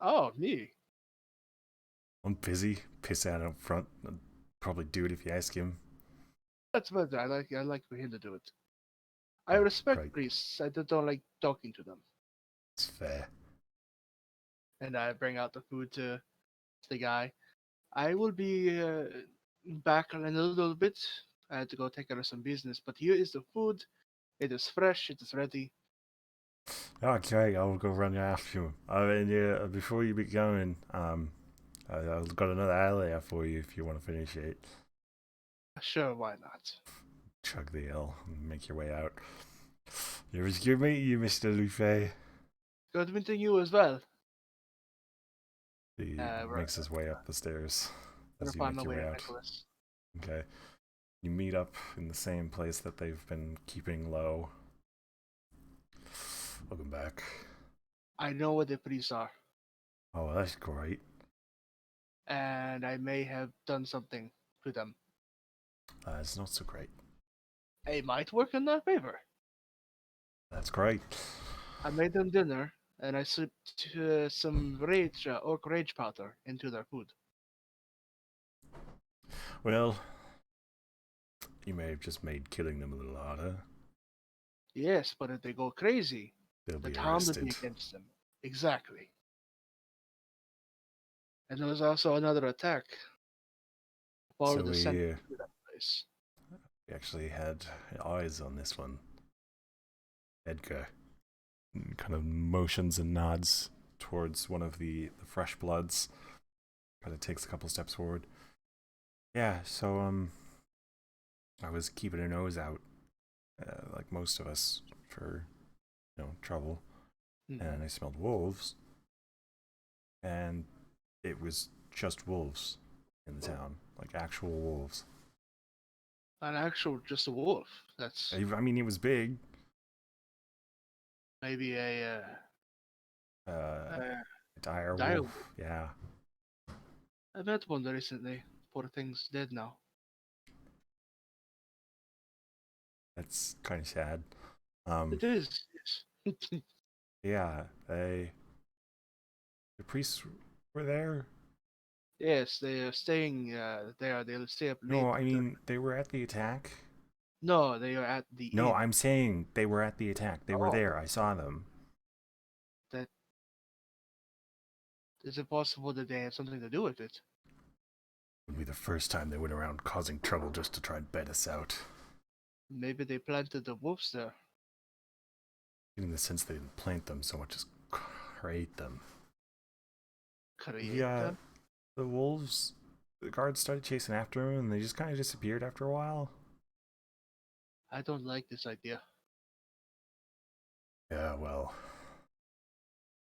Oh, me. I'm busy. Piss out up front. I'd probably do it if you ask him. That's what I like for him to do it. I Oh, respect right. priests. I just don't like talking to them. It's fair. And I bring out the food to the guy. I will be back in a little bit. I had to go take care of some business, but here is the food. It is fresh. It is ready. Okay, I'll go run after you. And yeah, before you get going, I've got another ale for you if you want to finish it. Sure, why not? Chug the ale and make your way out. It was good meeting you, Mr. Luffy. Good meeting you as well. He makes his way up the stairs We're as you on make my your way way to out. Nicholas. Okay. You meet up in the same place that they've been keeping low. Welcome back. I know what the priests are, Oh, that's great. and I may have done something to them. It's not so great. It might work in their favor. That's great. I made them dinner, and I slipped some orc rage powder into their food. Well, you may have just made killing them a little harder. Yes, but if they go crazy, They'll the be town would be arrested. against them. Exactly. And there was also another attack. Follow So the we, scent uh, to that place. we actually had eyes on this one. Edgar kind of motions and nods towards one of the fresh bloods. Kind of takes a couple steps forward. Yeah, so I was keeping a nose out, like most of us, for trouble, and I smelled wolves, and it was just wolves in the town, like actual wolves. An actual, just a wolf. That's I mean, it was big. maybe a Dire dire wolf. wolf. Yeah, I met one recently. Poor thing's dead now. that's kind of sad. Um, It is. Yes. yeah, the priests were there. Yes, they are staying there. They'll stay up late. No, I mean they were at the attack. No, they are at the No, inn. I'm saying they were at the attack. They were Oh, there. I saw them. that is it possible that they have something to do with it? It would be the first time they went around causing trouble just to try and bet us out. Maybe they planted the wolves there. In the sense they didn't plant them so much as create them. Create Yeah, them? the wolves, the guards started chasing after them and they just kind of disappeared after a while. I don't like this idea. Yeah, well,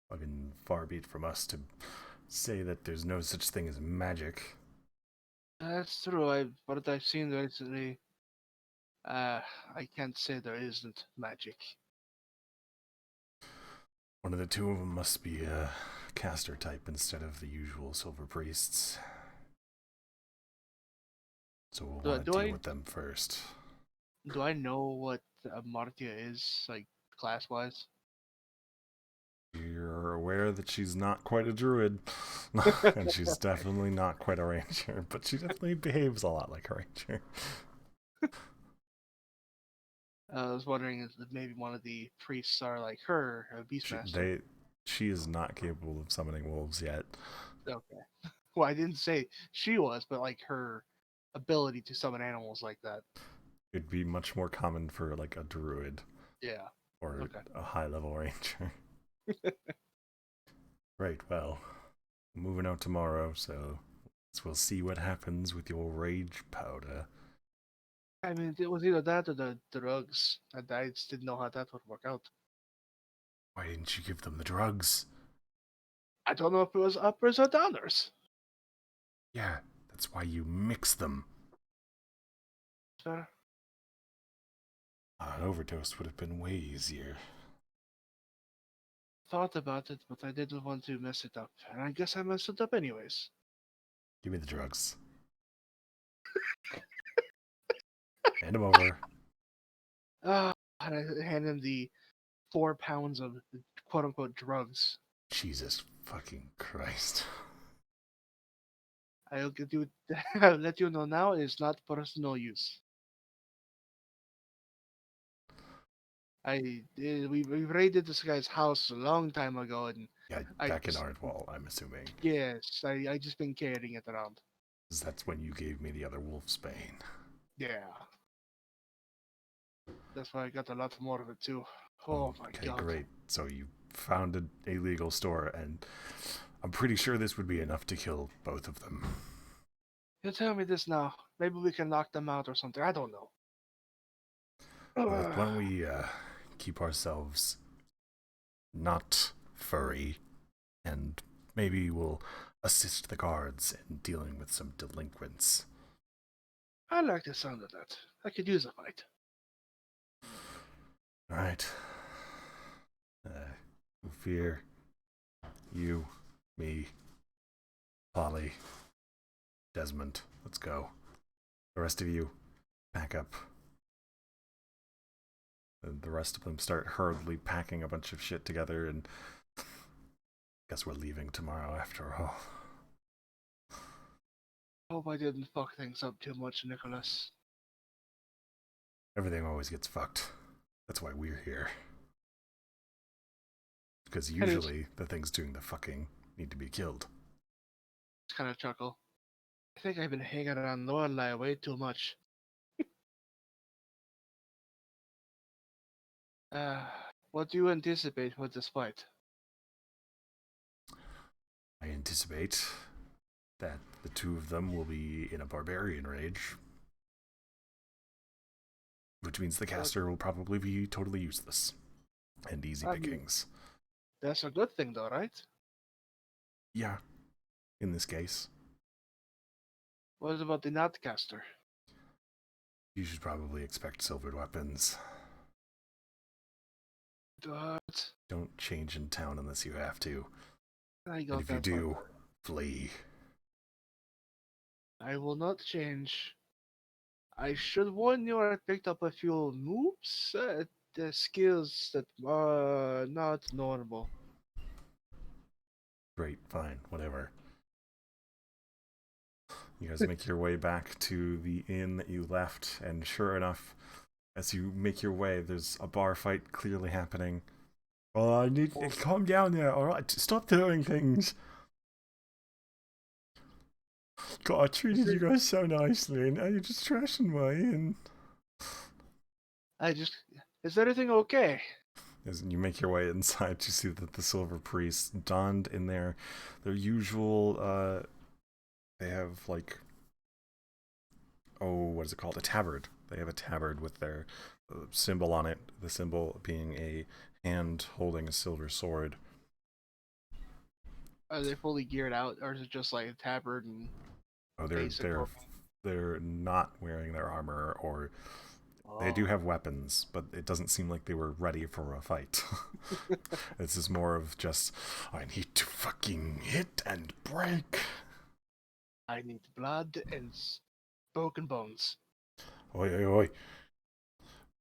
fucking far be it from us to say that there's no such thing as magic. That's true. What I've seen recently, I can't say there isn't magic. One of the two of them must be a caster type instead of the usual silver priests. So we'll want to Do deal I with them first. do I know what a martia is, like class wise? You're aware that she's not quite a druid, and she's definitely not quite a ranger, but she definitely behaves a lot like a ranger. I was wondering if maybe one of the priests are like her, a She, beastmaster. they, she is not capable of summoning wolves yet. Okay. Well, I didn't say she was, but like her ability to summon animals like that. It'd be much more common for like a druid Yeah. or Okay. a high level ranger. Right, well, moving out tomorrow, so we'll see what happens with your rage powder. I mean, it was either that or the drugs, and I just didn't know how that would work out. Why didn't you give them the drugs? I don't know if it was uppers or downers. Yeah, that's why you mix them. Fair. An overdose would have been way easier. Thought about it, but I didn't want to mess it up, and I guess I messed it up anyways. Give me the drugs. Hand them over. And I hand him the 4 pounds of quote unquote drugs. Jesus fucking Christ. I'll get you. I'll let you know now. It's not personal use. We raided this guy's house a long time ago, and Yeah, I back in just Ardwall, I'm assuming. yes, I just been carrying it around. 'Cause that's when you gave me the other wolf's bane. Yeah. That's why I got a lot more of it too. Oh my Okay, god. great. So you founded a legal store, and I'm pretty sure this would be enough to kill both of them. You tell me this now. Maybe we can knock them out or something. I don't know. Why don't we keep ourselves not furry, and maybe we'll assist the guards in dealing with some delinquents. I like the sound of that. I could use a fight. Alright. Fear, you, me, Polly, Desmond. Let's go. The rest of you, pack up. And the rest of them start hurriedly packing a bunch of shit together, and guess we're leaving tomorrow after all. Hope I didn't fuck things up too much, Nicholas. Everything always gets fucked. That's why we're here. Because I just usually the things doing the fucking need to be killed. kind of chuckle. I think I've been hanging around Lorelei way too much. Uh, what do you anticipate with this fight? I anticipate that the two of them will be in a barbarian rage, which means the caster will probably be totally useless and easy I mean, pickings. that's a good thing, though, right? Yeah, in this case. What about the Notcaster? You should probably expect silvered weapons. But Don't change in town unless you have to. I And got if you that do, one. flee. I will not change. I should warn you, I picked up a few moves, the skills that are not normal. Great, fine, whatever. You guys make your way back to the inn that you left, and sure enough, as you make your way, there's a bar fight clearly happening. Oh, I need to calm down there, alright? Stop throwing things. God, I treated you guys so nicely, and now you're just trashing my inn. I just. Is everything okay? As you make your way inside, you see that the silver priests, donned in their usual, they have like, oh, what is it called? A tabard. They have a tabard with their symbol on it. The symbol being a hand holding a silver sword. Are they fully geared out, or is it just like a tabard and Oh, basic? they're not wearing their armor, or they Oh, do have weapons, but it doesn't seem like they were ready for a fight. This is more of just, I need to fucking hit and break. I need blood and broken bones. Oi, oi, oi.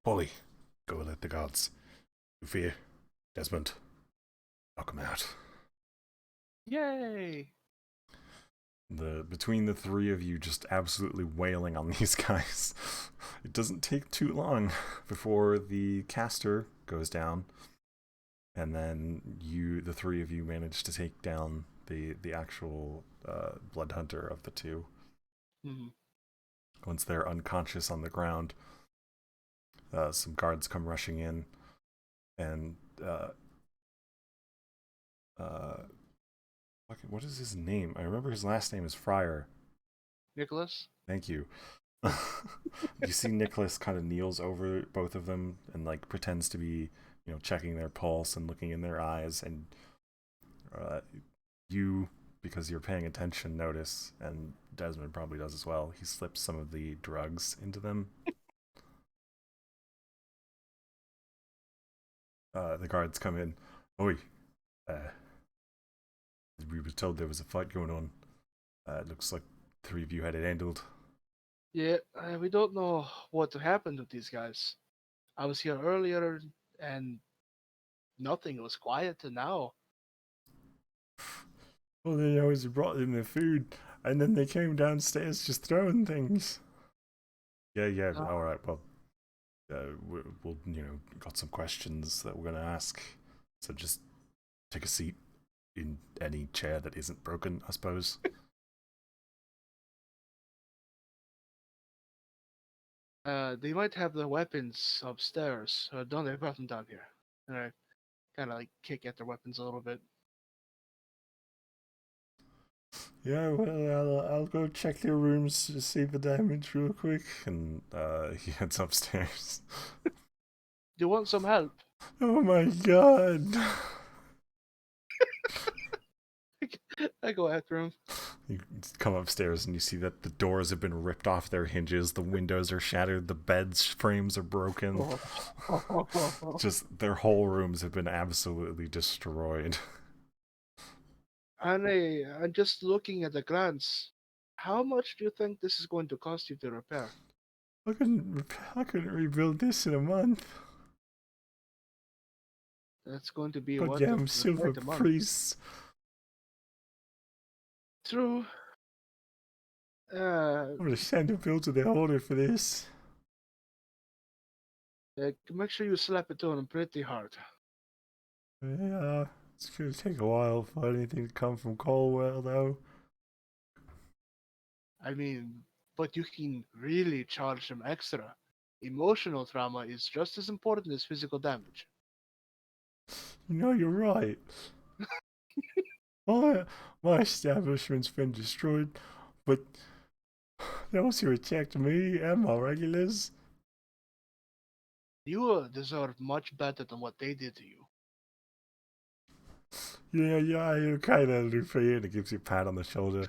Polly, go let the gods. Fear, Desmond, knock him out. Yay! Between the three of you just absolutely wailing on these guys. It doesn't take too long before the caster goes down, and then the three of you manage to take down the actual blood hunter of the two. Mm-hmm. Once they're unconscious on the ground, some guards come rushing in, and what is his name? I remember his last name is Fryer. Nicholas? Thank you. You see Nicholas kind of kneels over both of them and like pretends to be, checking their pulse and looking in their eyes, and you, because you're paying attention, notice, and Desmond probably does as well. He slips some of the drugs into them. The guards come in. Oi, we were told there was a fight going on. It looks like three of you had it handled. Yeah, we don't know what happened to these guys. I was here earlier and nothing. It was quiet, and now. Well, they always brought in their food, and then they came downstairs just throwing things. Yeah, yeah. Uh, All right. Well, we'll got some questions that we're gonna ask. So just take a seat in any chair that isn't broken, I suppose. They might have the weapons upstairs. Don't they brought them down here? And I kind of like kick at their weapons a little bit. Yeah, well, I'll go check their rooms to see the damage real quick. And he heads upstairs. Do you want some help? Oh my god! I go after him. You come upstairs and you see that the doors have been ripped off their hinges, the windows are shattered, the bed's frames are broken. Just their whole rooms have been absolutely destroyed. And I'm just looking at the glance. How much do you think this is going to cost you to repair? I couldn't rebuild this in a month. That's going to be what, Goddamn silver quite a month. priests. True. I'm gonna send a bill to the order for this. Make sure you slap it on him pretty hard. Yeah, it's gonna take a while for anything to come from Colwell, though. I mean, but you can really charge them extra. Emotional trauma is just as important as physical damage. You know, you're right. My, my establishment's been destroyed, but those who attacked me and my regulars, You deserve much better than what they did to you. yeah, you're kind of for you, and it gives you a pat on the shoulder.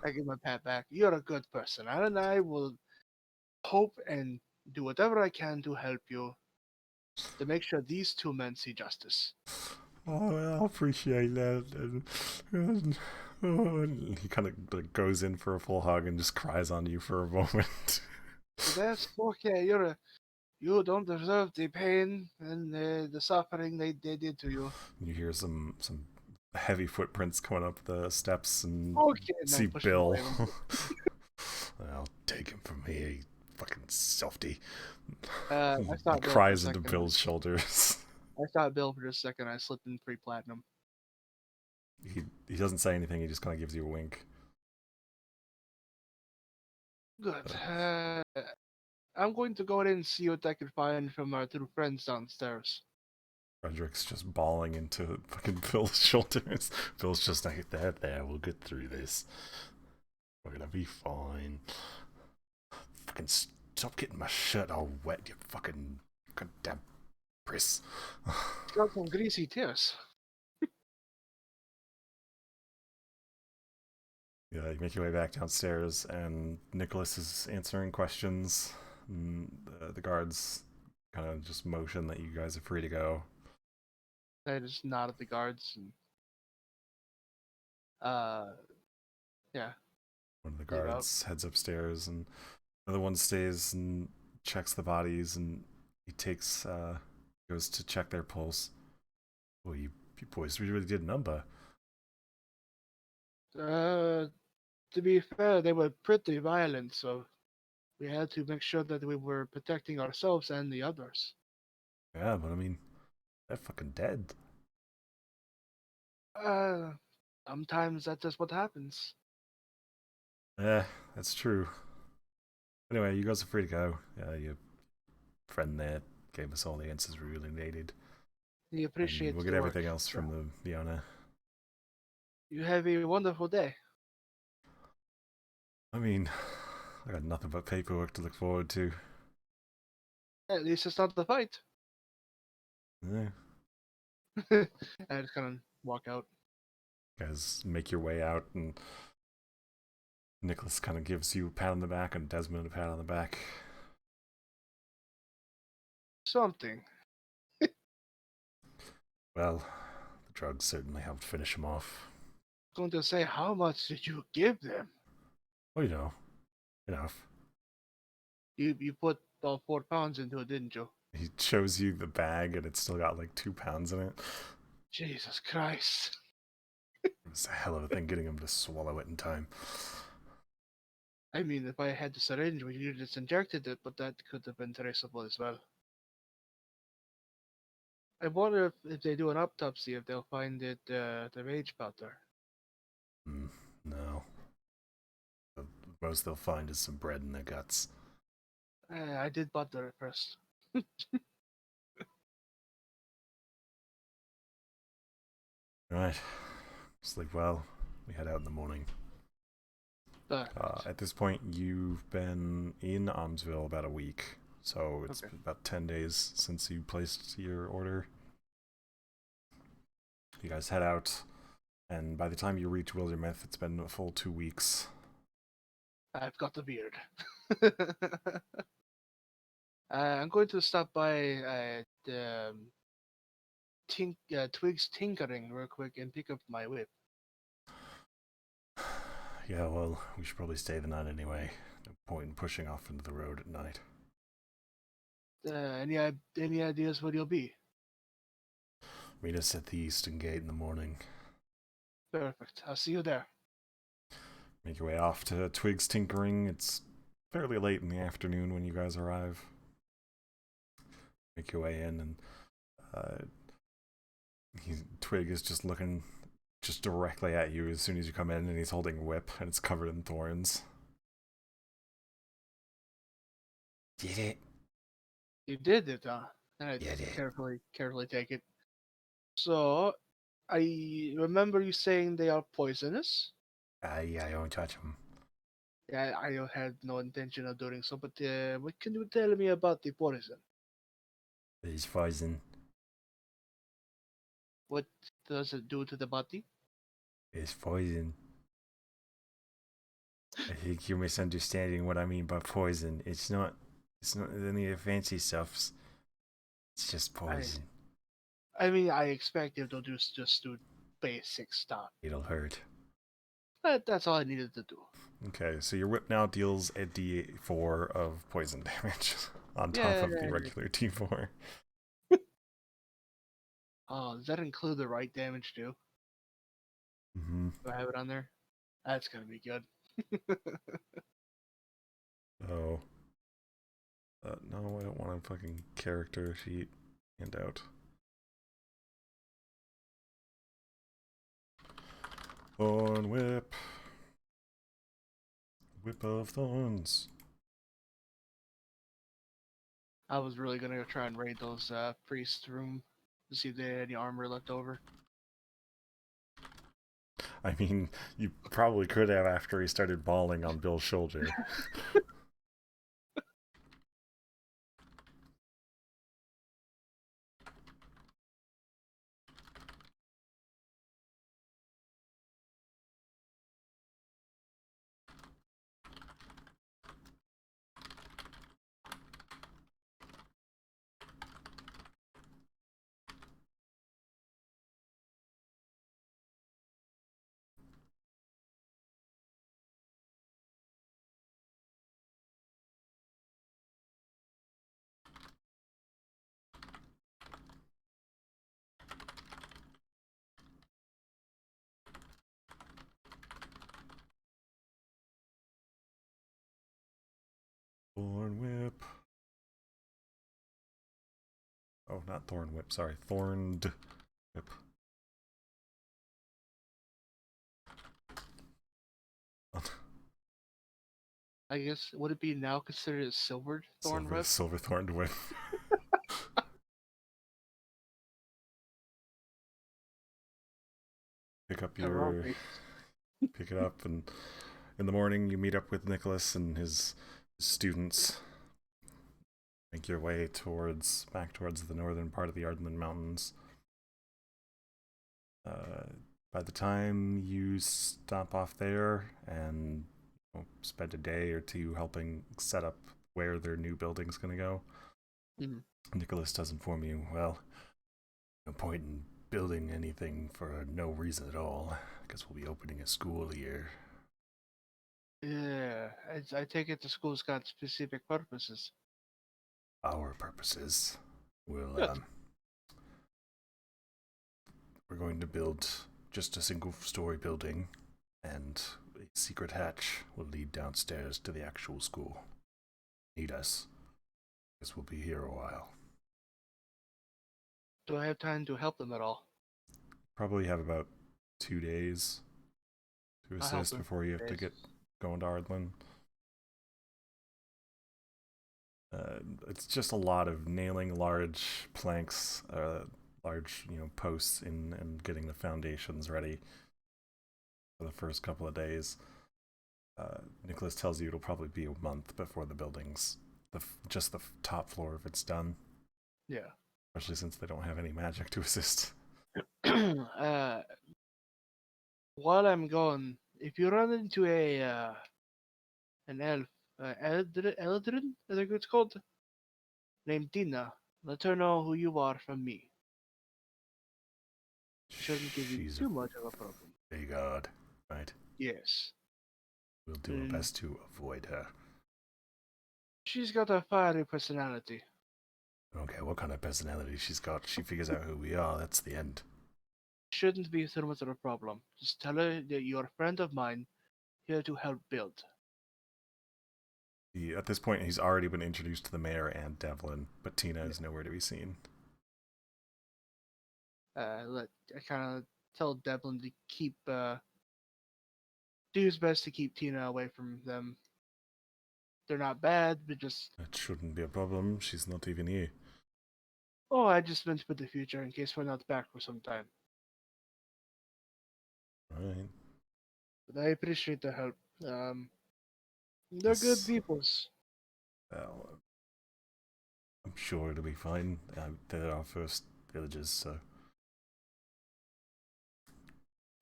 I give my pat back. You're a good person, and I will hope and do whatever I can to help you to make sure these two men see justice. Oh, I appreciate that. And he kind of like goes in for a full hug and just cries on you for a moment. That's okay. You don't deserve the pain and the suffering they did to you. You hear some heavy footprints coming up the steps and Okay, and I see push him away. Bill. I'll take him from here, you fucking softy. I He thought Bill for a cries into second. Bill's shoulders. I thought Bill for just a second. I slipped in 3 platinum. He doesn't say anything. He just kind of gives you a wink. Good. I'm going to go in and see what I can find from our two friends downstairs. Frederick's just bawling into fucking Bill's shoulders. Bill's just like, there, we'll get through this. We're gonna be fine. Fucking stop getting my shirt all wet, you fucking goddamn priss. Got some greasy tears. Yeah, you make your way back downstairs, and Nicholas is answering questions. And the guards kind of just motion that you guys are free to go. I just nod at the guards and yeah. One of the Leave out. guards heads upstairs, and the other one stays and checks the bodies, and he goes to check their pulse. Well, you boys really did a number. To be fair, they were pretty violent, so we had to make sure that we were protecting ourselves and the others. Yeah, but I mean, they're fucking dead. Uh, Sometimes that's just what happens. Yeah, that's true. Anyway, you guys are free to go. Your friend there gave us all the answers we really needed. We appreciate And we'll get the everything work, else so. from the owner. You have a wonderful day. I mean, I got nothing but paperwork to look forward to. At least it's not the fight. Yeah. I just kind of walk out. You guys make your way out, and Nicholas kind of gives you a pat on the back, and Desmond a pat on the back. Something. Well, the drugs certainly helped finish him off. Going to say, how much did you give them? Well, you know, enough. You put all 4 pounds into it, didn't you? He shows you the bag, and it's still got like 2 pounds in it. Jesus Christ. It was a hell of a thing getting him to swallow it in time. I mean, if I had the syringe, we you just injected it, but that could have been traceable as well. I wonder if they do an autopsy, if they'll find it the rage powder. No. The most they'll find is some bread in their guts. I did butter it first. Right. It's like, well, we head out in the morning. Perfect. At this point, you've been in Almsville about a week, so it's Okay. about 10 days since you placed your order. You guys head out, and by the time you reach Wildermouth, it's been a full 2 weeks. I've got the beard. I'm going to stop by Twig's Tinkering real quick and pick up my whip. Yeah, well, we should probably stay the night anyway. No point in pushing off into the road at night. Any ideas what you'll be? Meet us at the Eastern Gate in the morning. Perfect. I'll see you there. Make your way off to Twig's Tinkering. It's fairly late in the afternoon when you guys arrive. Make your way in, and uh, Twig is just looking just directly at you as soon as you come in, and he's holding a whip, and it's covered in thorns. Did it? You did it, huh? And I Did it? carefully take it. So, I remember you saying they are poisonous. I don't touch him. Yeah, I had no intention of doing so, but what can you tell me about the poison? He's poison. What does it do to the body? It's poison. I think you're misunderstanding what I mean by poison. It's not. It's not any of the fancy stuffs. It's just I poison. I mean, I expect him to just do basic stuff. It'll hurt. But that's all I needed to do. Okay, so your whip now deals a D4 of poison damage on top Yeah. of the regular D4. Oh, does that include the right damage too? Mm-hmm. Do I have it on there? That's gonna be good. Oh. No, I don't want a fucking character sheet handout. Thorn whip. Whip of thorns. I was really gonna go try and raid those priest room to see if they had any armor left over. I mean, you probably could have after he started bawling on Bill's shoulder. Thorn whip. Oh, not thorn whip, sorry. Thorned whip. I guess would it be now considered a silvered thorn whip? Silver thorned whip. Pick up Hello, your. priest. Pick it up, and in the morning you meet up with Nicholas and his students. Make your way back towards the northern part of the Ardland Mountains. By the time you stop off there and spend a day or two helping set up where their new building's going to go, Nicholas does inform you, well, no point in building anything for no reason at all, because we'll be opening a school here. Yeah, I take it the school's got specific purposes. Our purposes. Good. We're going to build just a single story building, and a secret hatch will lead downstairs to the actual school. Need us, because we'll be here a while. Do I have time to help them at all? Probably have about 2 days to I'll help assist them before you have to days. get going to Ardland. It's just a lot of nailing large planks, large posts in and getting the foundations ready for the first couple of days. Nicholas tells you it'll probably be a month before the building's just the top floor if it's done. Yeah. Especially since they don't have any magic to assist. uh, while I'm gone, if you run into an elf, Eldrin, I think it's called, named Tina, let her know who you are from me. Shouldn't give you She's a too much of a problem. big god, right? Yes. We'll do our And best to avoid her. she's got a fiery personality. Okay, what kind of personality she's got? She figures out who we are. That's the end. Shouldn't be too much of a problem. Just tell her that you're a friend of mine, here to help build. At this point, he's already been introduced to the mayor and Devlin, but Tina Yeah. is nowhere to be seen. I kind of tell Devlin to do his best to keep Tina away from them. They're not bad, but just, That shouldn't be a problem. She's not even here. oh, I just meant for the future in case we're not back for some time. Right. But I appreciate the help. They're good This, peoples. well, I'm sure it'll be fine. They're our first villagers, so.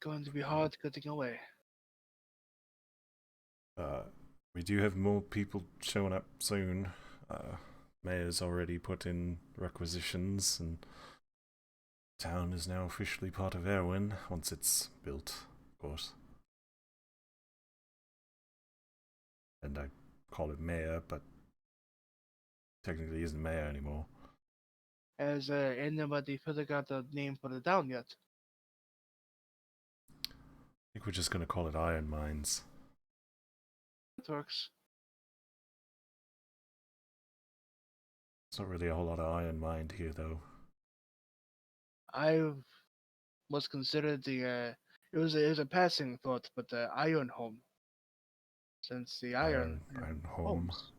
Going to be hard getting away. Uh, we do have more people showing up soon. Mayor's already put in requisitions, and town is now officially part of Erwin once it's built, of course. And I call it mayor, but technically isn't mayor anymore. Has anybody figured out a name for the town yet? I think we're just gonna call it Iron Mines. It works. It's not really a whole lot of iron mined here, though. I was considered it was a passing thought, but the Iron Home, since the iron Iron and Home. homes.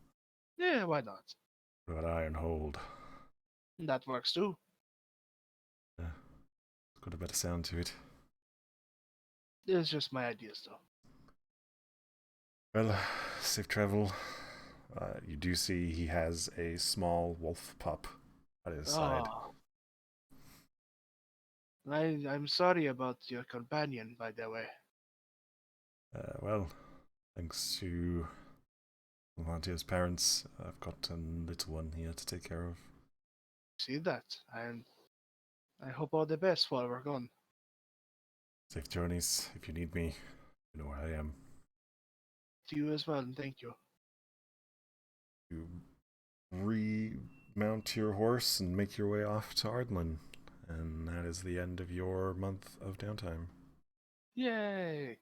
Yeah, why not? What about Iron Hold? That works too. Yeah, it's got a better sound to it. It's just my ideas, though. Well, safe travel. You do see he has a small wolf pup at his side. Oh, I'm sorry about your companion, by the way. Well, thanks to Lamantia's parents, I've got a little one here to take care of. See that, and I hope all the best while we're gone. Safe journeys. If you need me, you know where I am. To you as well, and thank you. You remount your horse and make your way off to Ardlin. And that is the end of your month of downtime. Yay!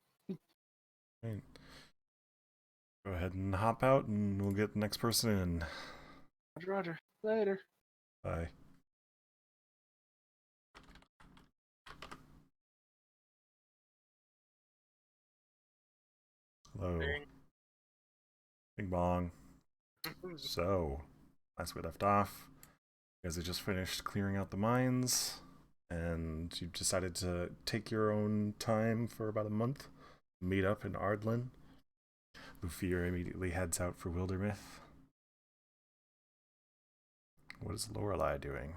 Right. Go ahead and hop out, and we'll get the next person in. Roger, Roger. Later. Bye. Hello. Bing. Bing bong. So, as we left off, you guys have just finished clearing out the mines, and you've decided to take your own time for about a month, meet up in Ardlin. Lufir immediately heads out for Wildermyth. What is Lorelei doing?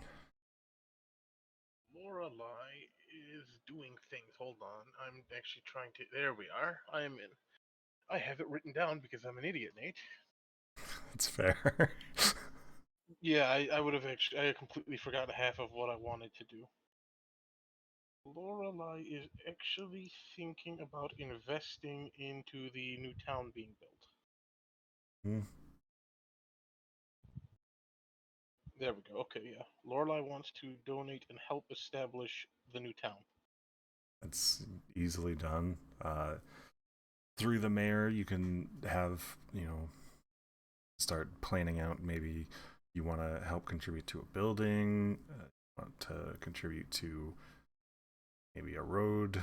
Lorelei is doing things. Hold on. I'm actually trying to. There we are. I am in. I have it written down because I'm an idiot, Nate. That's fair. Yeah, I would have actually. I completely forgot half of what I wanted to do. Lorelei is actually thinking about investing into the new town being built. Hmm. There we go. Okay, yeah. Lorelei wants to donate and help establish the new town. That's easily done. Through the mayor, you can have, start planning out maybe you want to help contribute to a building, want to contribute to maybe a road.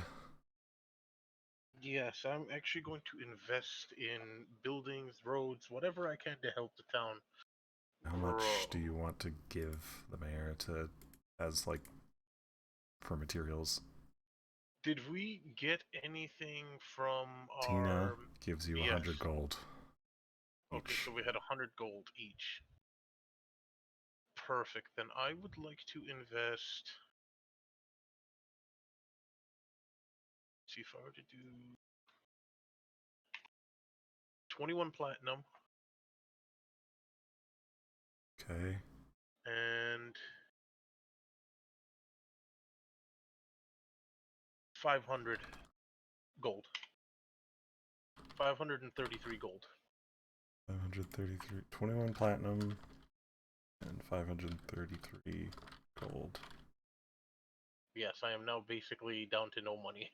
Yes, I'm actually going to invest in buildings, roads, whatever I can to help the town How much do you want to give the mayor to, as like, for materials? Did we get anything from Tina our... gives you Yes. 100 gold Okay, each. so we had 100 gold each. Perfect. Then I would like to invest... See if I were to do 21 platinum Okay. and 500 gold. 533 gold. 533, 21 platinum, and 533 gold. Yes, I am now basically down to no money.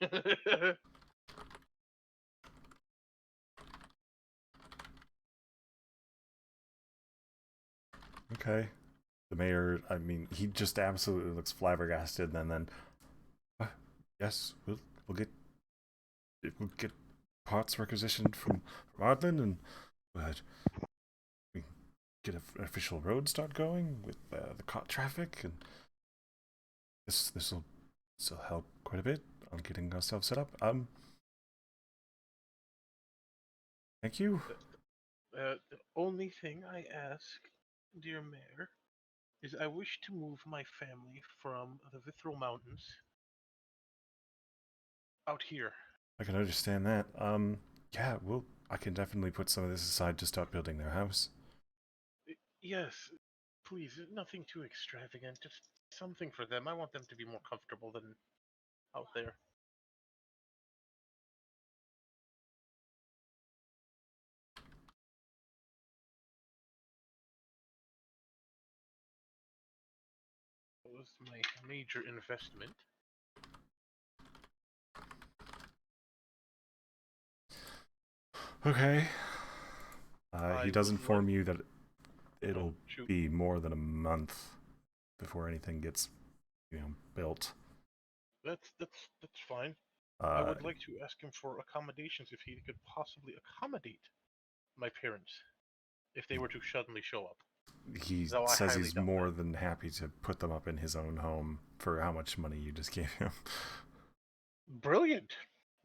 Okay. The mayor, I mean, he just absolutely looks flabbergasted, and then, yes, we'll get parts requisitioned from Ardlin, and we get an official road start going with the cart traffic, and this'll help quite a bit on getting ourselves set up. Thank you. The only thing I ask, dear Mayor, is I wish to move my family from the Vithril Mountains out here. I can understand that. Yeah, I can definitely put some of this aside to start building their house. Yes, please, nothing too extravagant, just something for them. I want them to be more comfortable than out there. That was my major investment. Okay. He I does would inform like... you that it'll Shoot. be more than a month before anything gets, built. That's fine. I Uh, would like to ask him for accommodations if he could possibly accommodate my parents if they were to suddenly show up. he Though I says highly he's doubt more that. than happy to put them up in his own home for how much money you just gave him. Brilliant.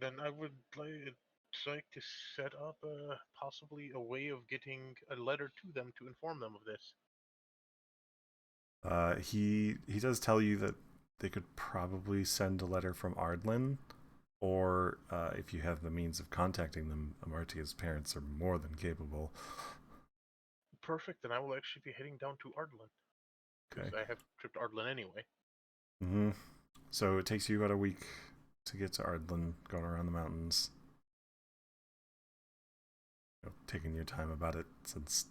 Then I would like to set up possibly a way of getting a letter to them to inform them of this. He does tell you that they could probably send a letter from Ardlin, or if you have the means of contacting them, Amartia's parents are more than capable. Perfect. Then I will actually be heading down to Ardlin because Okay. I have a trip to Ardlin anyway. So it takes you about a week to get to Ardlin, going around the mountains. Taking your time about it since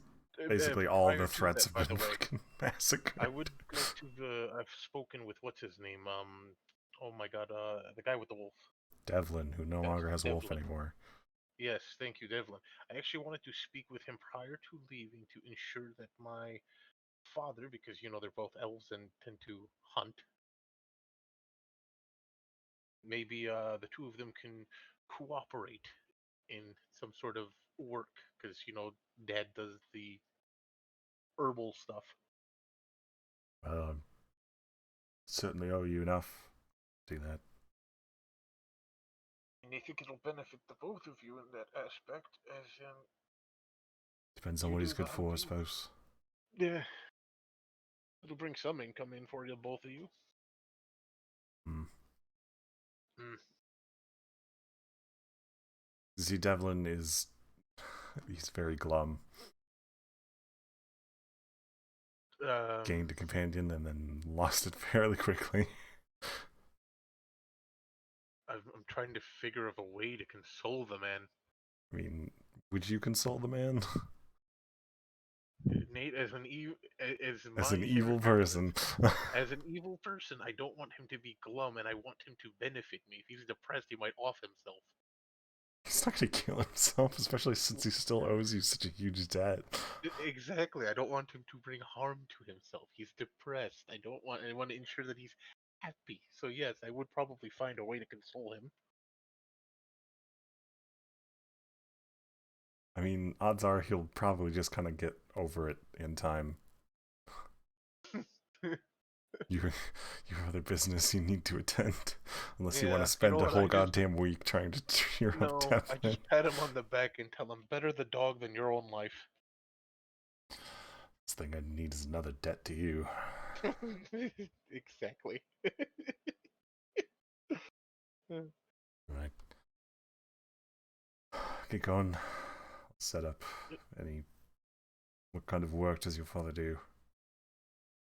basically all Prior the to threats that, have by been the way, fucking massacred. I would like to. I've spoken with what's his name. Oh my God. The guy with the wolf. Devlin, who no longer has a wolf Devlin. anymore. Yes, thank you, Devlin. I actually wanted to speak with him prior to leaving to ensure that my father, because they're both elves and tend to hunt, maybe the two of them can cooperate in some sort of work, because Dad does the herbal stuff. Certainly owe you enough to do that. And I think it'll benefit the both of you in that aspect, as Depends on you what he's do the good for, I hunting. suppose. Yeah, it'll bring some income in for you, both of you. Hmm. Mm. See, Devlin he's very glum. Gained a companion and then lost it fairly quickly. I'm trying to figure of a way to console the man. I mean, would you console the man? Nate, as As my an evil character person. as an evil person, I don't want him to be glum, and I want him to benefit me. If he's depressed, he might off himself. He's not gonna kill himself, especially since he still owes you such a huge debt. Exactly. I don't want him to bring harm to himself. He's depressed. I want to ensure that he's happy. So yes, I would probably find a way to console him. I mean, odds are he'll probably just kind of get over it in time. You have other business you need to attend, unless you want Yeah, to you know spend a what? whole goddamn week trying to cheer up No, I Devlin. just pat him on the back and tell him, better the dog than your own life. This thing I need is another debt to you. Exactly. Right. Get going. Set up. What kind of work does your father do?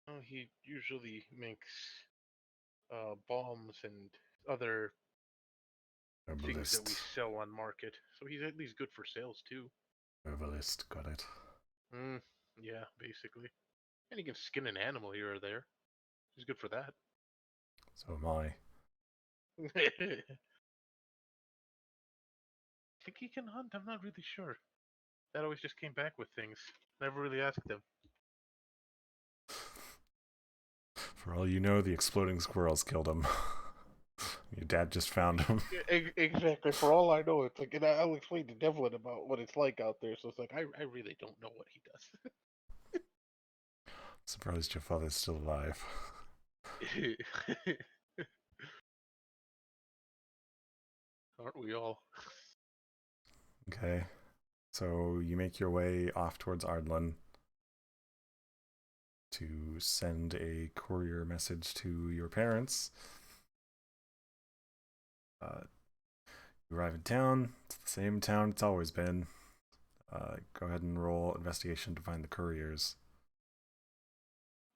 Oh, he usually makes bombs and other things that we Herbalist. sell on market. So he's at least good for sales too. Herbalist, got it. Yeah, basically. And he can skin an animal here or there. He's good for that. So am I. I think he can hunt. I'm not really sure. That always just came back with things. Never really asked him. For all you know, the exploding squirrels killed him. Your dad just found him. Yeah, exactly. For all I know, it's like, and I'll explain to Devlin about what it's like out there. So it's like, I really don't know what he does. Surprised your father's still alive. Aren't we all? Okay. So you make your way off towards Ardlin to send a courier message to your parents. You arrive in town. It's the same town it's always been. Go ahead and roll investigation to find the couriers.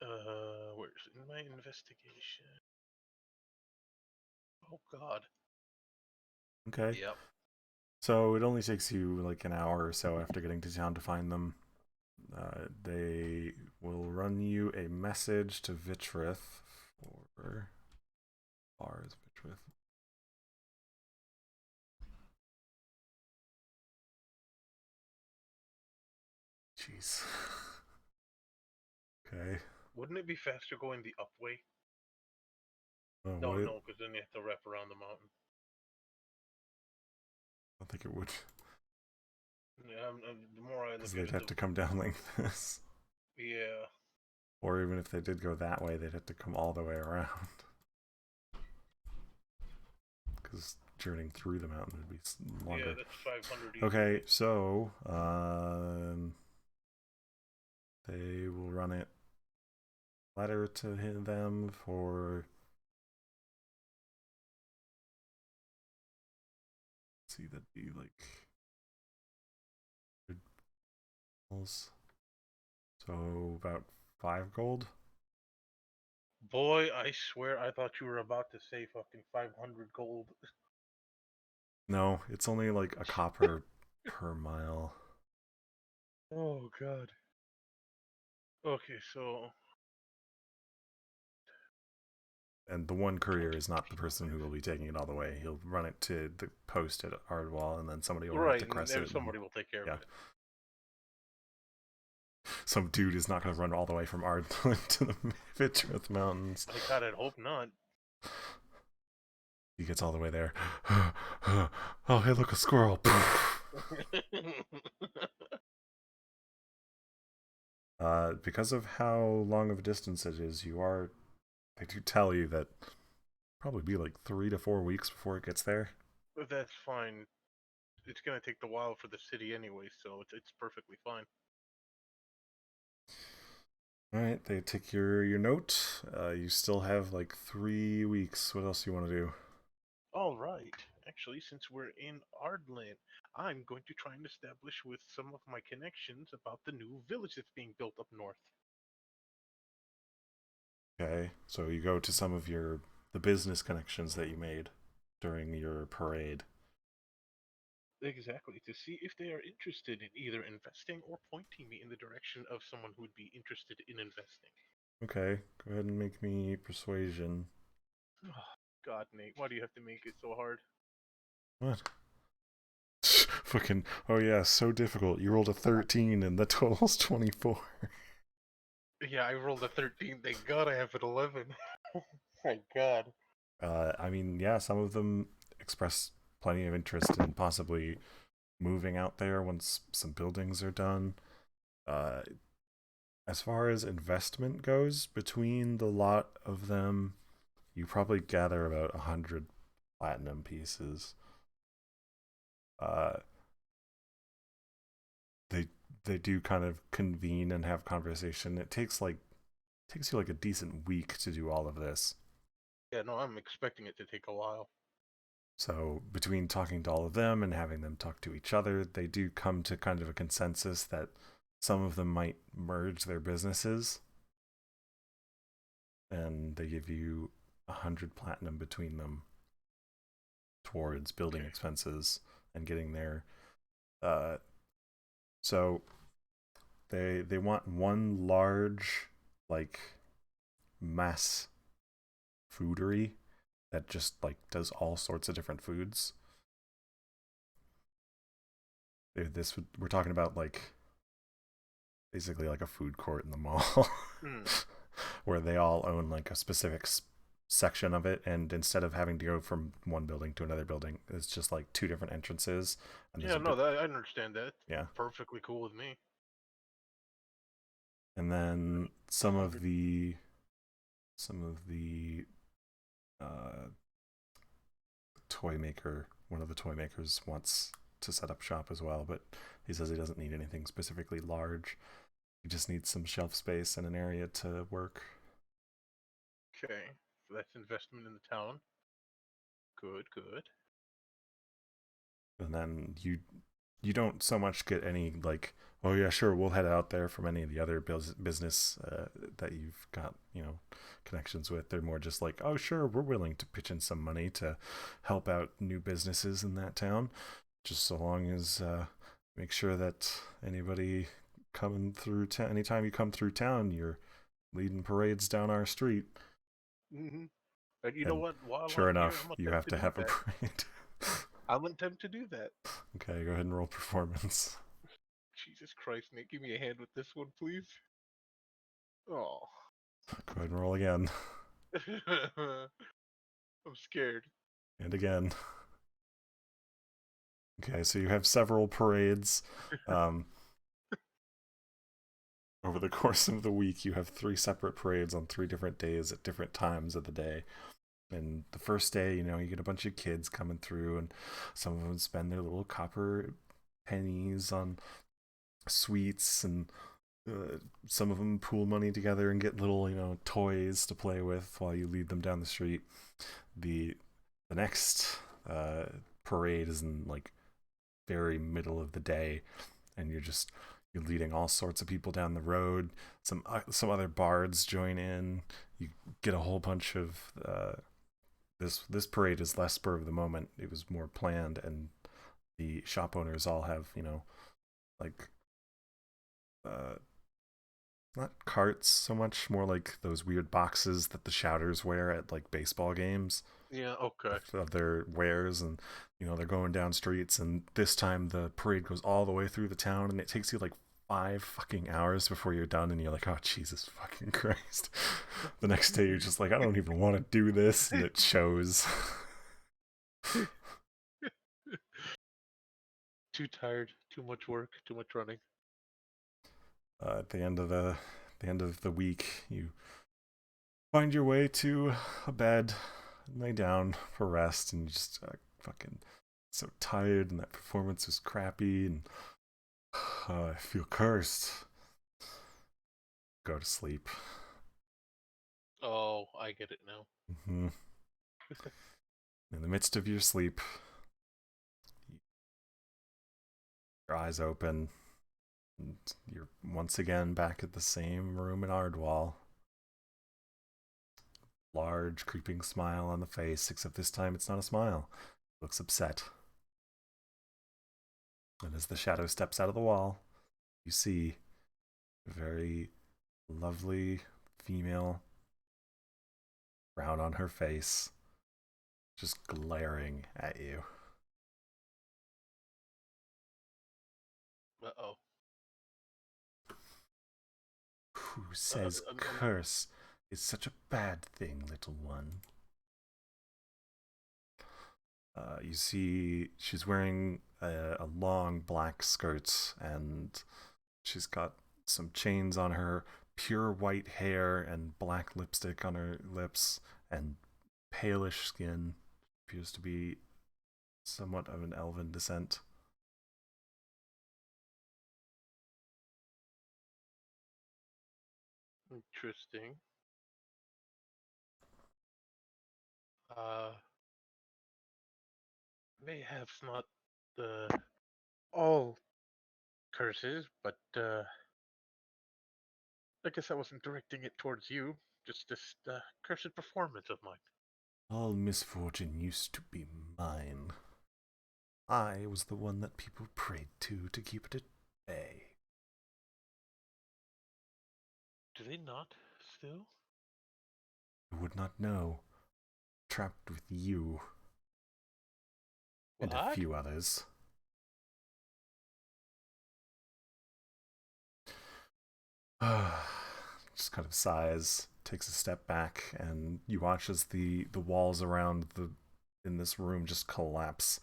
Where's in my investigation? Oh God. Okay. Yep. So it only takes you like an hour or so after getting to town to find them. They will run you a message to Vitrith for bars Vitrith. Jeez. Okay. Wouldn't it be faster going the up way? No, I No, because then you have to wrap around the mountain. don't think it would. Yeah, the more I Because look at they'd it, have to come down like this. yeah. Or even if they did go that way, they'd have to come all the way around. Because journeying through the mountain would be longer. Yeah, that's 500 each. Okay, so they will run it letter to them for. Let's see, that'd be like. So about 5 gold. Boy, I swear I thought you were about to say fucking 500 gold. No, it's only like a copper per mile. Oh God. Okay, so And the one courier is not the person who will be taking it all the way. He'll run it to the post at Ardwall, and then somebody will have right, to crest and it. somebody will take care Yeah. of it. Some dude is not going to run all the way from Ardwall to the Vitrith Mountains. I God, I'd hope not. He gets all the way there. Oh, hey, look, a squirrel. Because of how long of a distance it is, they do tell you that probably be like 3 to 4 weeks before it gets there. But that's fine. It's gonna take the while for the city anyway, so it's perfectly fine. All right, they take your note. You still have like 3 weeks. What else do you want to do? All right. Actually, since we're in Ardland, I'm going to try and establish with some of my connections about the new village that's being built up north. Okay, so you go to some of the business connections that you made during your parade. Exactly, to see if they are interested in either investing or pointing me in the direction of someone who would be interested in investing. Okay, go ahead and make me persuasion. Oh, God, Nate, why do you have to make it so hard? What? Fucking, oh yeah, so difficult. You rolled a 13 and the total's 24. Yeah, I rolled a 13. Thank God I have an 11. Oh my God. I mean, yeah, some of them express plenty of interest in possibly moving out there once some buildings are done. Uh, as far as investment goes, between the lot of them, you probably gather about 100 platinum pieces. Uh, they they do kind of convene and have conversation. It takes you like a decent week to do all of this. Yeah, no, I'm expecting it to take a while. So between talking to all of them and having them talk to each other, they do come to kind of a consensus that some of them might merge their businesses, and they give you 100 platinum between them towards building expenses and getting there. So they want one large like mass foodery that just like does all sorts of different foods. We're talking about like basically like a food court in the mall where they all own like a specific section of it, and instead of having to go from one building to another building, it's just like two different entrances. And yeah, no, I understand that. Yeah, perfectly cool with me. And then some of the toy maker, one of the toy makers wants to set up shop as well, but he says he doesn't need anything specifically large. He just needs some shelf space and an area to work. Okay, so that's investment in the town. Good. And then you don't so much get any like, oh yeah, sure, we'll head out there from any of the other business that you've got, connections with. They're more just like, oh sure, we're willing to pitch in some money to help out new businesses in that town, just so long as make sure that anybody coming through town, anytime you come through town, you're leading parades down our street. Mm-hmm. And you know what? While sure I'm enough, here, you have to have a parade. I'm attempt to do that. Okay, go ahead and roll performance. Jesus Christ, Nick, give me a hand with this one, please. Oh. Go ahead and roll again. I'm scared. And again. Okay, so you have several parades. Over the course of the week, you have 3 separate parades on 3 different days at different times of the day. And the first day, you get a bunch of kids coming through, and some of them spend their little copper pennies on sweets, and some of them pool money together and get little, toys to play with while you lead them down the street. The next parade is in like very middle of the day, and you're leading all sorts of people down the road. Some other bards join in. You get a whole bunch of this parade is less spur of the moment. It was more planned, and the shop owners all have like not carts so much, more like those weird boxes that the shouters wear at like baseball games. Yeah, okay. Of their wares, and they're going down streets, and this time the parade goes all the way through the town, and it takes you like 5 fucking hours before you're done, and you're like, oh Jesus fucking Christ. The next day you're just like, I don't even want to do this, and it shows. Too tired, too much work, too much running. At the end of the week, you find your way to a bed, lay down for rest, and you just fucking so tired, and that performance was crappy, and I feel cursed. Go to sleep. Oh, I get it now. Mm-hmm. In the midst of your sleep, your eyes open, and you're once again back at the same room in Ardwall. Large, creeping smile on the face, except this time it's not a smile. It looks upset. And as the shadow steps out of the wall, you see a very lovely female, frown on her face, just glaring at you. Uh-oh. Who says curse is such a bad thing, little one? You see she's wearing a long black skirt, and she's got some chains on her, pure white hair, and black lipstick on her lips, and palish skin. Appears to be somewhat of an elven descent. Interesting. Uh, may have not all curses, but I guess I wasn't directing it towards you. Just this cursed performance of mine. All misfortune used to be mine. I was the one that people prayed to keep it at bay. Do they not still? I would not know. Trapped with you. What? And a few others. Just kind of sighs, takes a step back, and you watch as the walls around in this room just collapse,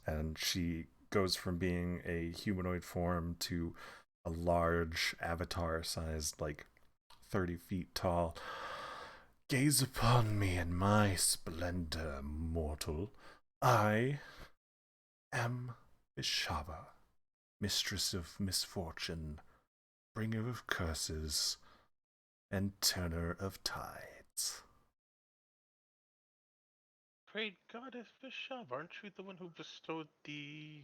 and she goes from being a humanoid form to a large avatar-sized, like 30 feet tall. Gaze upon me in my splendor, mortal. I am Vishava, mistress of misfortune, bringer of curses, and turner of tides. Great goddess Vishav, aren't you the one who bestowed the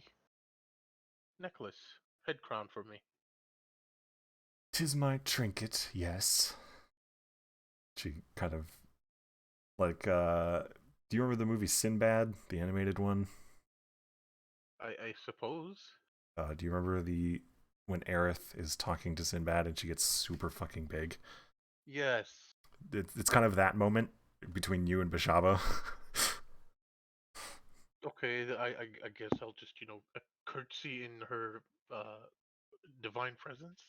necklace, head crown for me? 'Tis my trinket, yes. She kind of like do you remember the movie Sinbad, the animated one? I suppose. Do you remember when Aerith is talking to Sinbad and she gets super fucking big? Yes. It's kind of that moment between you and Bashaba. Okay, I guess I'll just, curtsy in her divine presence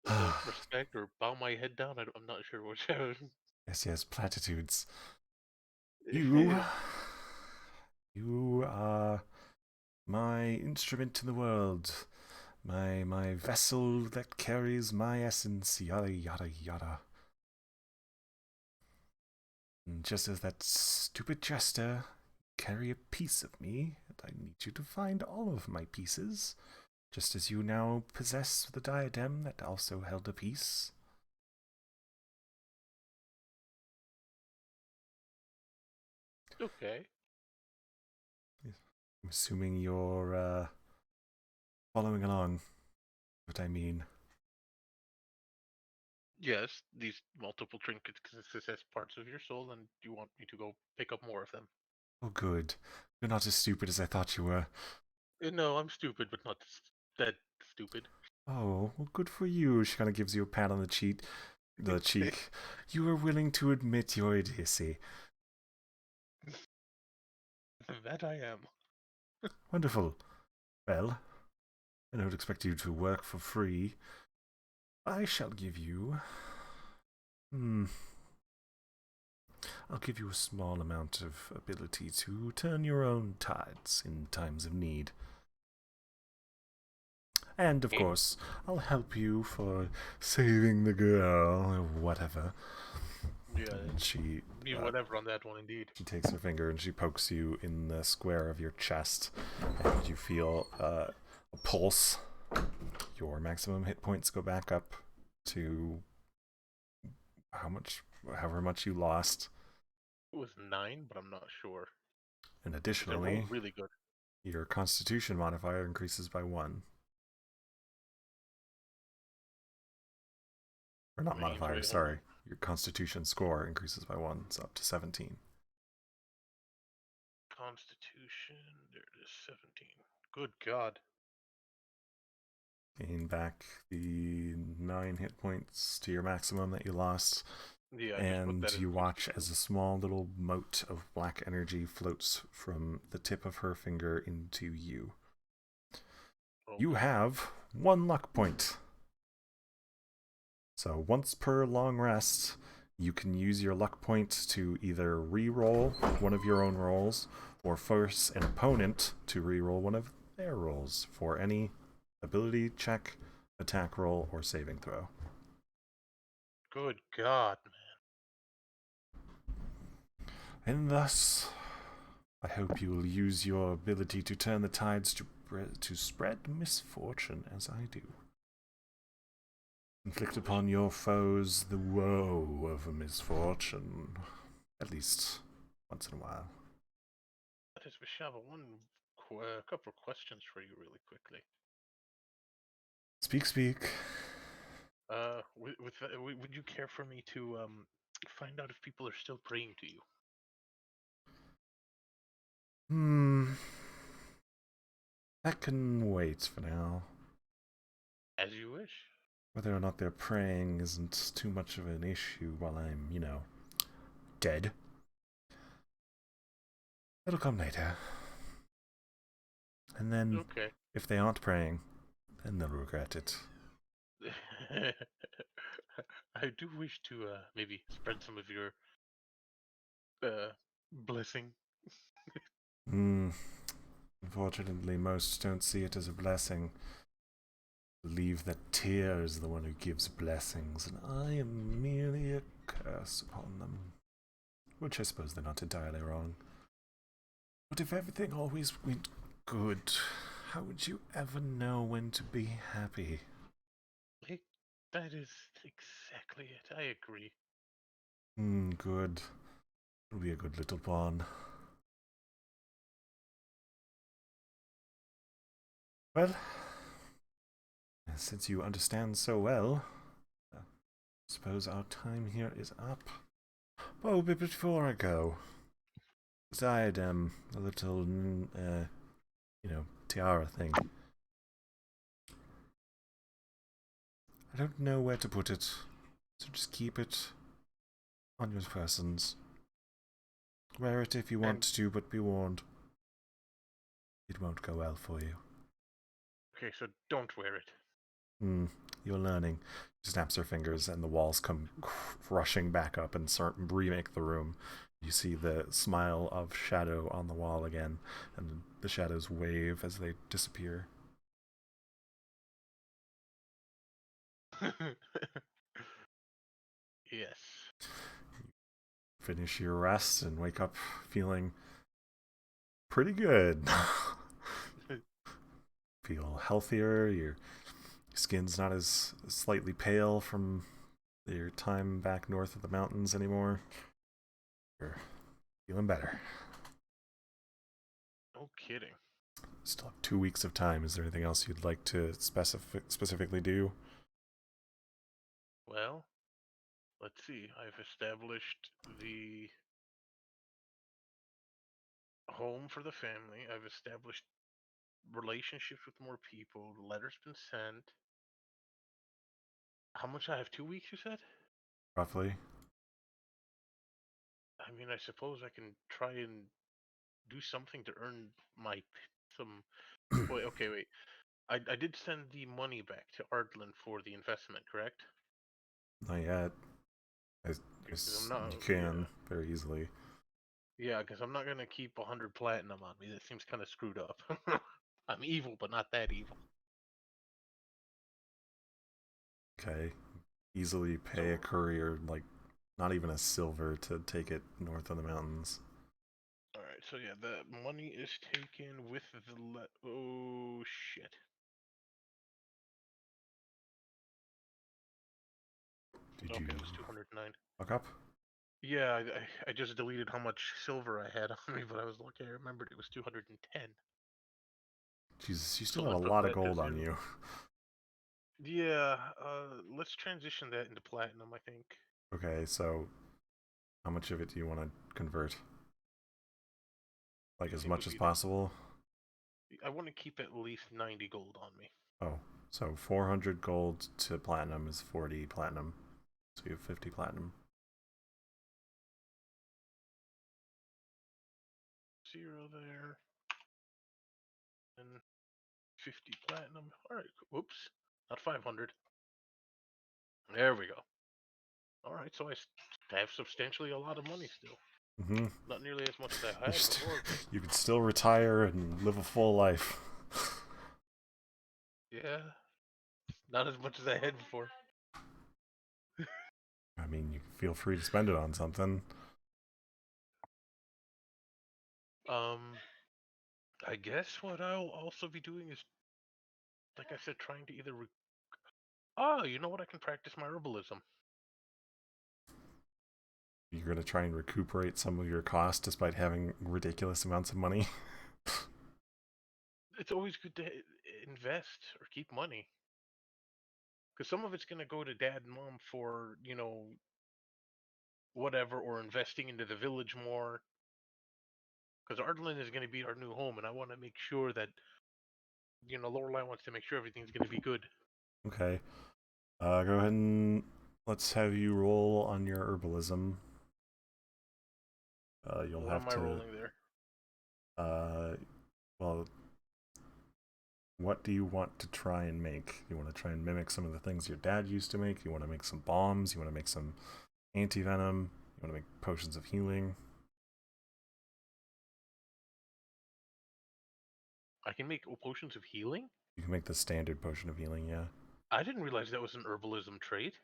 as a respect, or bow my head down. I'm not sure which. Yes, platitudes. You are my instrument in the world. My vessel that carries my essence, yada yada yada. And just as that stupid jester carry a piece of me, and I need you to find all of my pieces, just as you now possess the diadem that also held a piece. Okay. I'm assuming you're following along what I mean. Yes, these multiple trinkets consist as parts of your soul, and you want me to go pick up more of them. Oh, good. You're not as stupid as I thought you were. No, I'm stupid, but not that stupid. Oh, well, good for you. She kind of gives you a pat on the cheek. You are willing to admit your idiocy. That I am. Wonderful. Well, I don't expect you to work for free. I shall give you... I'll give you a small amount of ability to turn your own tides in times of need. And, of course, I'll help you for saving the girl, or whatever. Yeah, And she... whatever on that one, indeed. She takes her finger and she pokes you in the square of your chest, and you feel a pulse. Your maximum hit points go back up to however much you lost. It was 9, but I'm not sure. And They additionally, rolled really good. your Constitution modifier increases by 1. Or not modifier, sorry. Your Constitution score increases by 1, so up to 17. Constitution, there it is, 17. Good God. Gain back the 9 hit points to your maximum that you lost. Yeah, and you watch as a small little mote of black energy floats from the tip of her finger into you. Okay. You have 1 luck point. So once per long rest, You can use your luck points to either re-roll one of your own rolls or force an opponent to re-roll one of their rolls for any ability check, attack roll, or saving throw. Good God, And thus, I hope you will use your ability to turn the tides to spread misfortune as I do. Inflict upon your foes the woe of a misfortune, at least once in a while. that is Vishava. A couple of questions for you, really quickly. Speak, speak. Would you care for me to find out if people are still praying to you? That can wait for now. As you wish. Whether or not they're praying isn't too much of an issue while I'm, dead. It'll come later. And then, Okay. if they aren't praying, then they'll regret it. I do wish to maybe spread some of your blessing. Unfortunately, most don't see it as a blessing. Believe that Tyr is the one who gives blessings, and I am merely a curse upon them. Which I suppose they're not entirely wrong. But if everything always went good, how would you ever know when to be happy? That is exactly it. I agree. Good. It'll be a good little pawn. Well, since you understand so well, I suppose our time here is up. Oh, but before I go, the diadem, the little, tiara thing. I don't know where to put it, so just keep it on your persons. Wear it if you want to, but be warned. It won't go well for you. Okay, so don't wear it. You're learning. She snaps her fingers and the walls come rushing back up and start remake the room. You see the smile of shadow on the wall again, and the shadows wave as they disappear. Yes. Finish your rest and wake up feeling pretty good. Feel healthier, your skin's not as slightly pale from your time back north of the mountains anymore. You're feeling better. No kidding. Still have 2 weeks of time. Is there anything else you'd like to specifically do? Well, let's see. I've established the home for the family. I've established relationships with more people. The letter's been sent. How much I have? 2 weeks, you said? Roughly. I mean, I suppose I can try and do something to earn some. Wait, okay, wait. I did send the money back to Ardlin for the investment, correct? Not yet. I Because I'm guess not. you can very easily. Yeah, because I'm not gonna keep 100 platinum on me. That seems kind of screwed up. I'm evil, but not that evil. Okay. Easily pay a courier, like, not even a silver to take it north of the mountains. All right, so yeah, the money is taken with the oh shit. Did Okay, you it was 209. fuck up? Yeah, I just deleted how much silver I had on me, but I was lucky I remembered it was 210. Jesus, you So still have let's a put lot of that to gold on zero. you. Yeah, let's transition that into platinum, I think. Okay, so how much of it do you want to convert? Like, I as think much would as be possible? I want to keep at least 90 gold on me. Oh, so 400 gold to platinum is 40 platinum. So you have 50 platinum. Zero there. And 50 platinum. Alright, whoops. Not 500. There we go. All right, so I have substantially a lot of money still. Mm-hmm. Not nearly as much as I had before, but You could still retire and live a full life. yeah, not as much as I had before. I mean, you can feel free to spend it on something. I guess what I'll also be doing is, like I said, trying to either. Oh, you know what? I can practice my herbalism. You're going to try and recuperate some of your costs despite having ridiculous amounts of money. It's always good to invest or keep money, because some of it's gonna go to dad and mom for whatever, or investing into the village more. Because Ardlin is gonna be our new home, and I want to make sure that Lorelai wants to make sure everything's gonna be good. Okay. Go ahead and let's have you roll on your herbalism. You'll What have am I to. rolling there? Well, what do you want to try and make? You want to try and mimic some of the things your dad used to make? You want to make some bombs? You want to make some anti-venom? You want to make potions of healing? I can make potions of healing? You can make the standard potion of healing, yeah. I didn't realize that was an herbalism trait.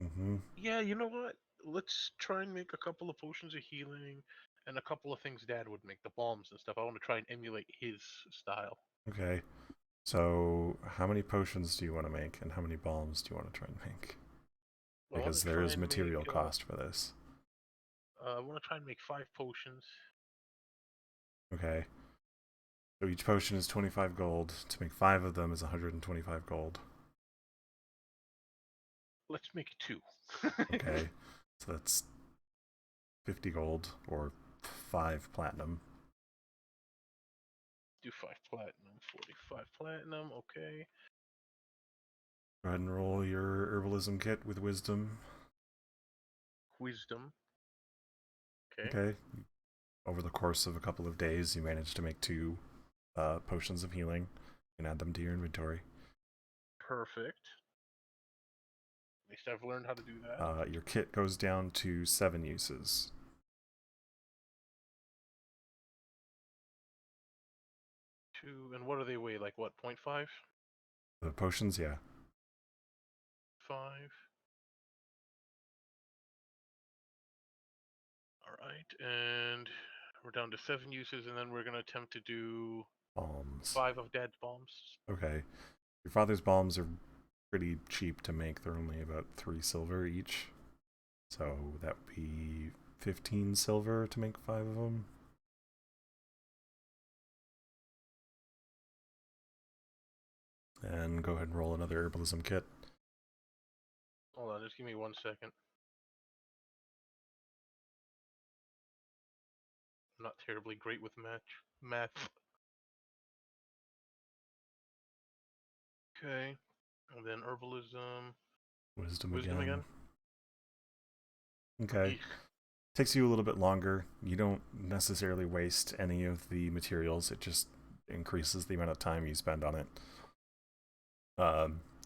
Mm-hmm. Yeah, you know what? Let's try and make a couple of potions of healing and a couple of things Dad would make, the bombs and stuff. I want to try and emulate his style. Okay. So, how many potions do you want to make, and how many bombs do you want to try and make? I want Because to there try is and material make. cost for this. I want to try and make 5 potions. Okay. So each potion is 25 gold. To make 5 of them is 125 gold. Let's make 2. Okay. So that's 50 gold, or 5 platinum. Do 5 platinum, 45 platinum. Okay. Go ahead and roll your herbalism kit with wisdom. Wisdom. Okay. Okay. Over the course of a couple of days, you managed to make 2 potions of healing. You can add them to your inventory. Perfect. At least I've learned how to do that. Your kit goes down to 7 uses. 2, and what do they weigh? Like what? 0.5? The potions, yeah. 5. Alright, and we're down to 7 uses, and then we're going to attempt to do Bombs. 5 of Dad's bombs. Okay. Your father's bombs are pretty cheap to make. They're only about 3 silver each. So that would be 15 silver to make 5 of them. And go ahead and roll another herbalism kit. Hold on, just give me 1 second. I'm not terribly great with math. Okay, and then herbalism. Wisdom Wisdom again? Okay. Eek. Takes you a little bit longer. You don't necessarily waste any of the materials. It just increases the amount of time you spend on it.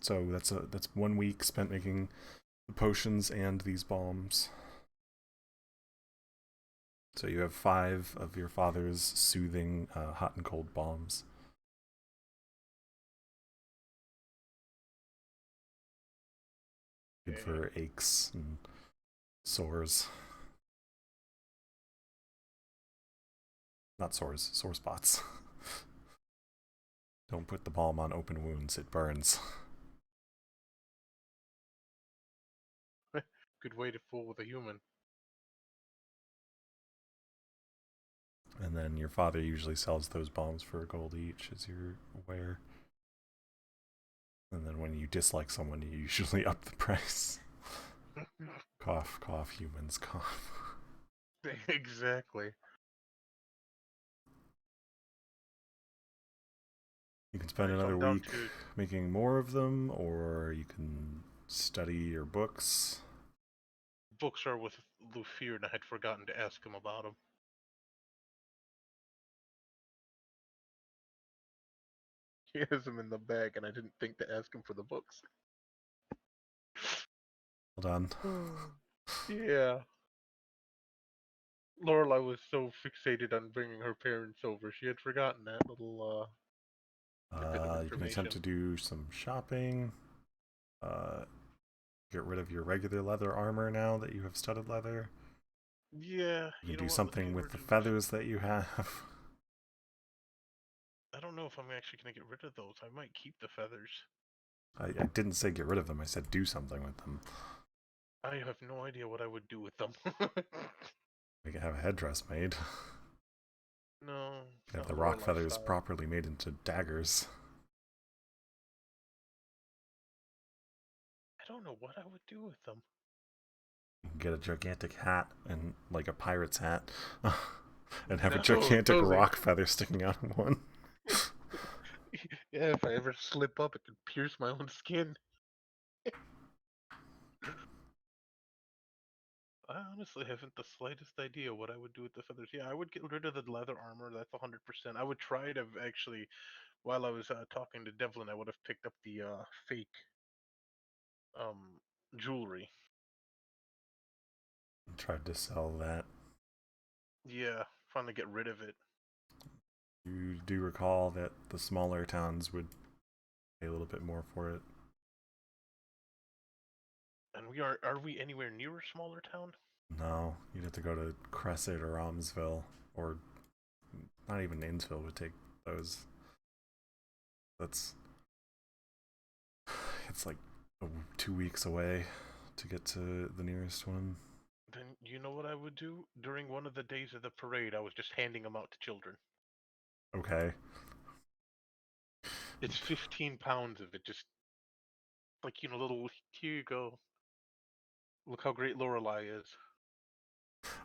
So that's 1 week spent making the potions and these bombs. So you have 5 of your father's soothing hot and cold bombs. Good for aches and sores. Not sores, sore spots. Don't put the balm on open wounds, it burns. Good way to fool with a human. And then your father usually sells those bombs for a gold each, as you're aware. And then when you dislike someone, you usually up the price. Cough, cough, humans, cough. Exactly. You can spend Right, so another I'm down week to making more of them, or you can study your books. books are with Lufir, and I had forgotten to ask him about them. He has them in the bag, and I didn't think to ask him for the books. Hold on. Yeah. Lorelai was so fixated on bringing her parents over, she had forgotten that little bit of You can attempt to information. do some shopping. Get rid of your regular leather armor now that you have studded leather. Yeah, You you can know do what? Let's something get with rid the of. feathers that you have. I don't know if I'm actually gonna get rid of those. I might keep the feathers. I didn't say get rid of them, I said do something with them. I have no idea what I would do with them. We can have a headdress made. No, You it's can have not the rock Lorelai feathers style. properly made into daggers. I don't know what I would do with them. You can get a gigantic hat and like a pirate's hat. And have a No, gigantic totally. rock feather sticking out of one. Yeah, if I ever slip up, it could pierce my own skin. I honestly haven't the slightest idea what I would do with the feathers. Yeah, I would get rid of the leather armor. That's 100%. I would try to actually, while I was talking to Devlin, I would have picked up the fake um jewelry. Tried to sell that. Yeah, trying to get rid of it. You do recall that the smaller towns would pay a little bit more for it. And are we anywhere near a smaller town? No, you'd have to go to Crescent or Romsville, or not even Innsville would take those. That's it's like 2 weeks away to get to the nearest one. Then you know what I would do? During one of the days of the parade, I was just handing them out to children. Okay. It's 15 pounds of it, just like, little, here you go. Look how great Lorelai is.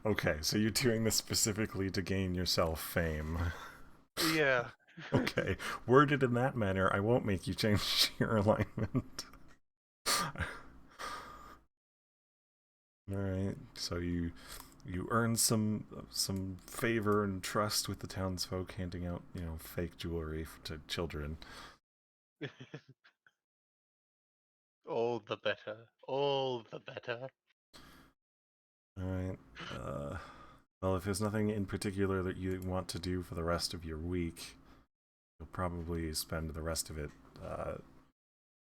Okay, so you're doing this specifically to gain yourself fame. Yeah. Okay, worded in that manner, I won't make you change your alignment. Alright, so you earn some favor and trust with the townsfolk, handing out, fake jewelry to children. All the better. All the better. Alright, well, if there's nothing in particular that you want to do for the rest of your week, you'll probably spend the rest of it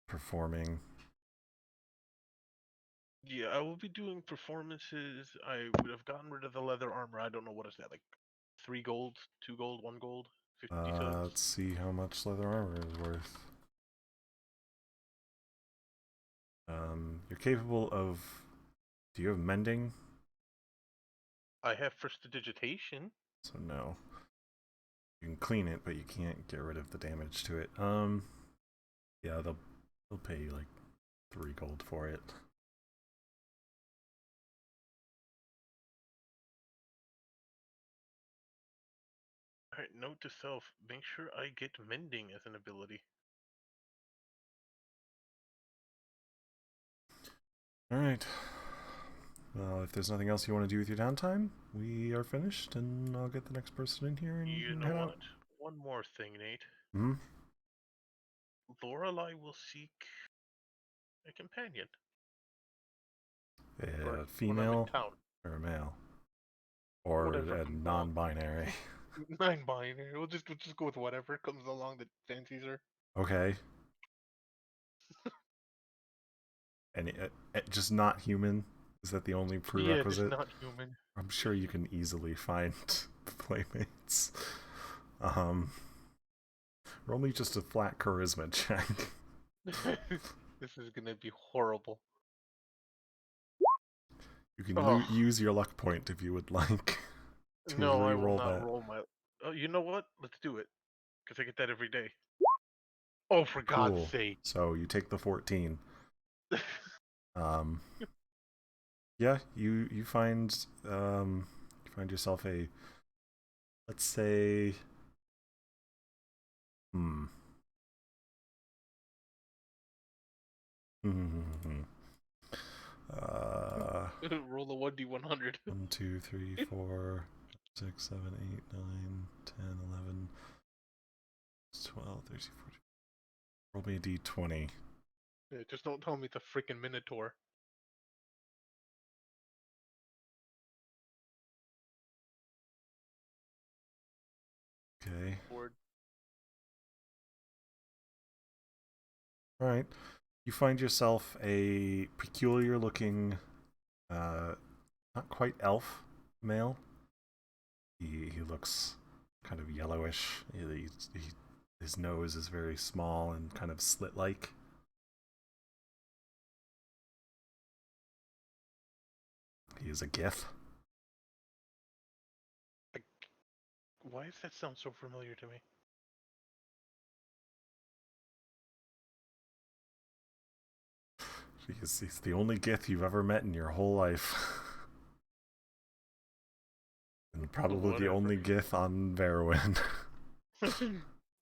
performing. Yeah, I will be doing performances. I would have gotten rid of the leather armor. I don't know what is that, like 3 gold, 2 gold, 1 gold, 50 subs. Let's see how much leather armor is worth. You're capable of. Do you have mending? I have prestidigitation. So no. You can clean it, but you can't get rid of the damage to it. Yeah, they'll pay you like 3 gold for it. Alright, note to self, make sure I get mending as an ability. Alright. Well, if there's nothing else you want to do with your downtime, we are finished, and I'll get the next person in here and you You can know head out. what? One more thing, Nate. Hmm? Lorelai will seek a companion A when I'm in female town. or a male? Or Whatever a comes along. non-binary? Non-binary. We'll just go with whatever comes along that fancies her. Okay. And just not human? Is that the only Yeah, just prerequisite? not human. I'm sure you can easily find playmates. Um, roll me just a flat charisma check. This is gonna be horrible. You can Oh use your luck point if you would like to no, I will re-roll not that. roll my. Oh, you know what? Let's do it, cause I get that every day. Oh, for God's Cool. sake! So you take the 14. Um, yeah, you find yourself a, let's say, hmm. uh, Roll a 1d100. 1, 2, 3, 4, 6, 7, 8, 9, 10, 11, 12, 13, 14. Roll me a d20. Yeah, just don't tell me it's a freaking Minotaur. Okay. Board. Alright. You find yourself a peculiar looking, not quite elf male. He looks kind of yellowish. His nose is very small and kind of slit-like. He is a gith. Why does that sound so familiar to me? He's the only gith you've ever met in your whole life. And probably the Whatever. only gith on Verowyn.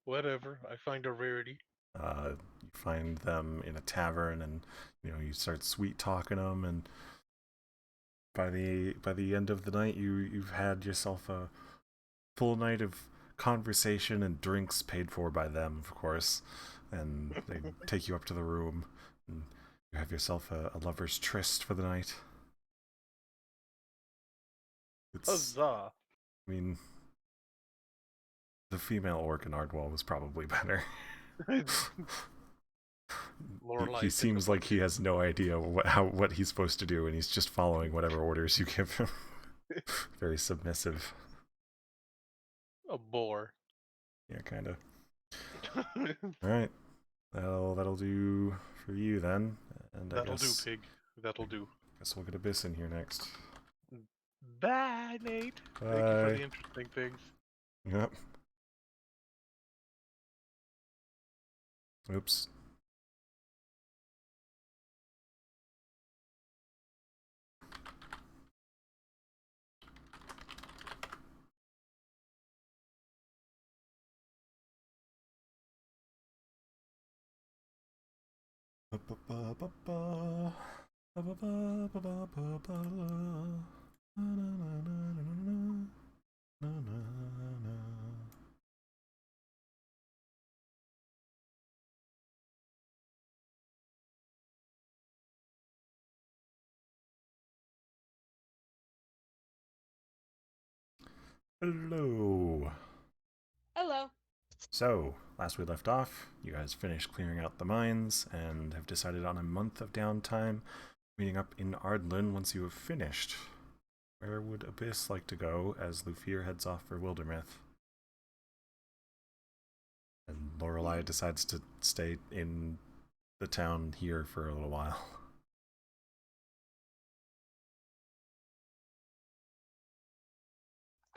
Whatever. I find a rarity. You find them in a tavern, and you start sweet talking them, and by the end of the night, you've had yourself a full night of conversation and drinks paid for by them, of course, and they take you up to the room, and you have yourself a lover's tryst for the night. Huzzah! I mean, the female orc in Ardwell was probably better. He seems like he has no idea what he's supposed to do, and he's just following whatever orders you give him. Very submissive. A bore. Yeah, kind of. All right, that'll do for you then. And That'll do, pig. That'll do. Guess we'll get Abyss in here next. Bye, Nate. Bye. Thank you for the interesting pigs. Yep. Oops. Hello. Hello. So, last we left off, you guys finished clearing out the mines and have decided on a month of downtime, meeting up in Ardlin once you have finished. Where would Abyss like to go as Lufir heads off for Wildermyth? And Lorelei decides to stay in the town here for a little while.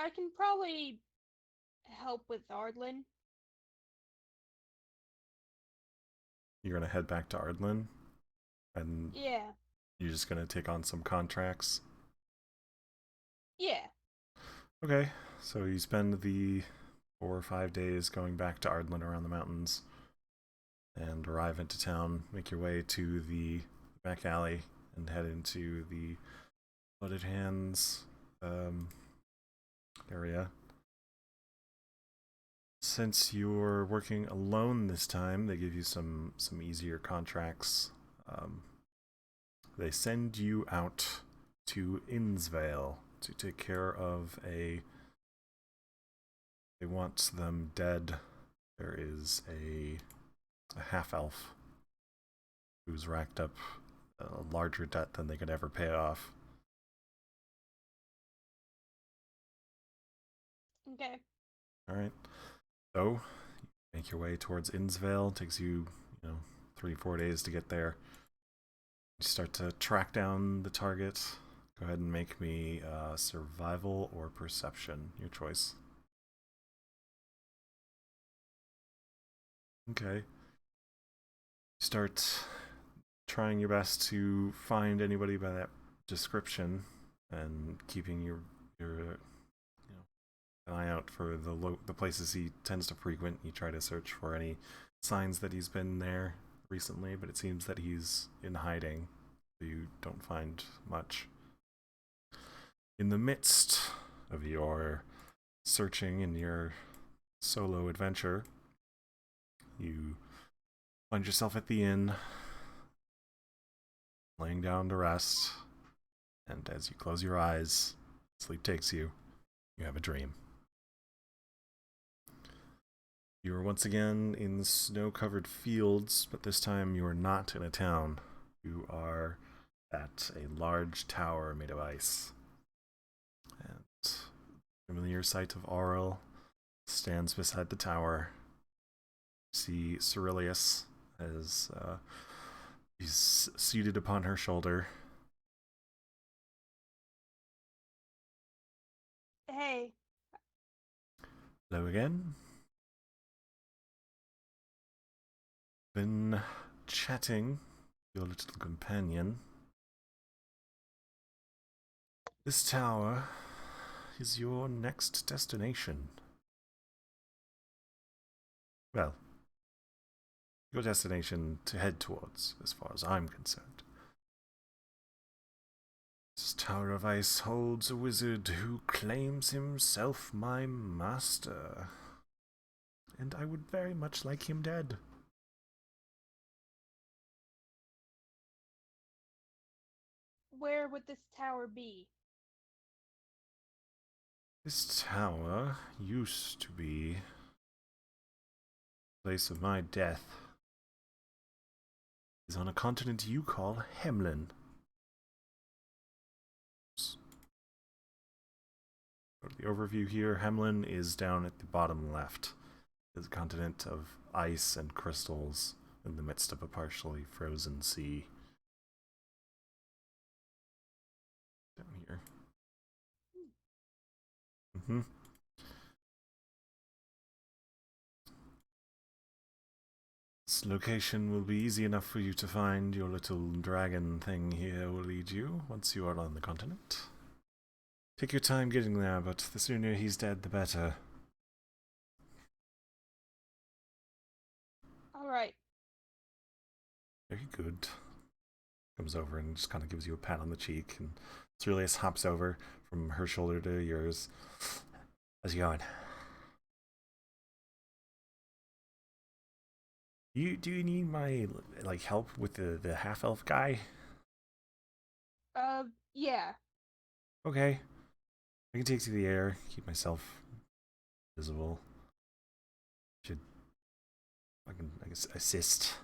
I can probably help with Ardlin. You're gonna head back to Ardlin? And Yeah. you're just gonna take on some contracts? Yeah. Okay, so you spend the 4 or 5 days going back to Ardlin around the mountains and arrive into town, make your way to the back alley and head into the Blooded Hands area. Since you're working alone this time, they give you some easier contracts. They send you out to Innsvale to take care of they want them dead. There is a half-elf who's racked up a larger debt than they could ever pay off. Okay. Alright. So, you make your way towards Innsvale. It takes you, 3-4 days to get there. You start to track down the target. Go ahead and make me survival or perception. Your choice. Okay. Start trying your best to find anybody by that description and keeping your an eye out for the places he tends to frequent. You try to search for any signs that he's been there recently, but it seems that he's in hiding, so you don't find much. In the midst of your searching and your solo adventure, you Find yourself at the inn, laying down to rest, and as you close your eyes, sleep takes you. You have a dream. You are once again in snow-covered fields, but this time you are not in a town. You are at a large tower made of ice. And the familiar sight of Aurel stands beside the tower. You see Cerilius as he's seated upon her shoulder. Hey, Hello again. Been chatting with your little companion. This tower is your next destination. Well, your destination to head towards, as far as I'm concerned. This Tower of Ice holds a wizard who claims himself my master, and I would very much like him dead. where would this tower be? This tower used to be the place of my death. It is on a continent you call Hemlin. The overview here, Hemlin is down at the bottom left. It is a continent of ice and crystals in the midst of a partially frozen sea. Down here. This location will be easy enough for you to find. Your little dragon thing here will lead you once you are on the continent. Take your time getting there, but the sooner he's dead, the better. Alright. Very good. Comes over and just kind of gives you a pat on the cheek, and Cerilius hops over from her shoulder to yours. How's it going? Do you need my help with the half elf guy? Yeah. Okay. I can take to the air, keep myself visible. I guess assist.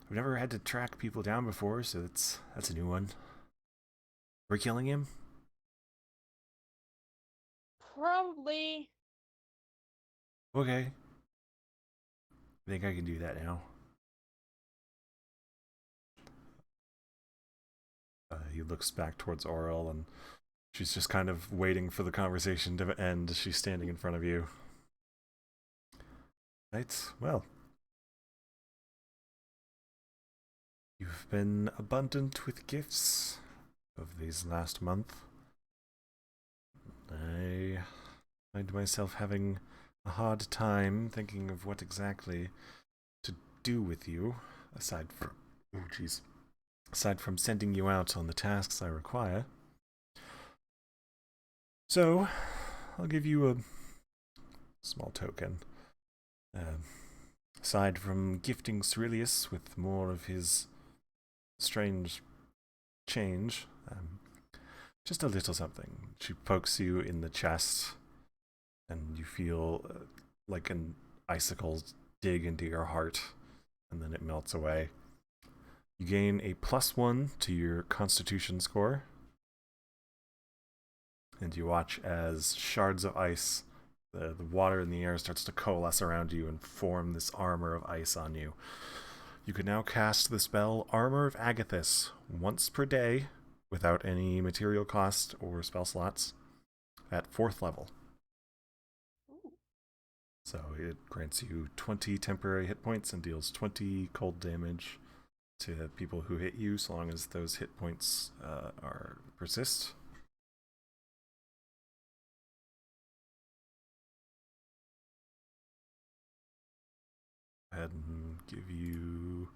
I've never had to track people down before, so that's a new one. We're killing him? Probably. Okay. I think I can do that now. He looks back towards Aurel, and she's just kind of waiting for the conversation to end. She's standing in front of you. Right, well. You've been abundant with gifts of these last month. I find myself having a hard time thinking of what exactly to do with you, aside from sending you out on the tasks I require. So, I'll give you a small token. Aside from gifting Cerilius with more of his strange change, just a little something. She pokes you in the chest, and you feel like an icicle dig into your heart, and then it melts away. You gain a +1 to your Constitution score, and you watch as shards of ice, the water in the air starts to coalesce around you and form this armor of ice on you. You can now cast the spell Armor of Agathis once per day without any material cost or spell slots at 4th level. Ooh. So it grants you 20 temporary hit points and deals 20 cold damage to people who hit you, so long as those hit points persist. Go ahead and give you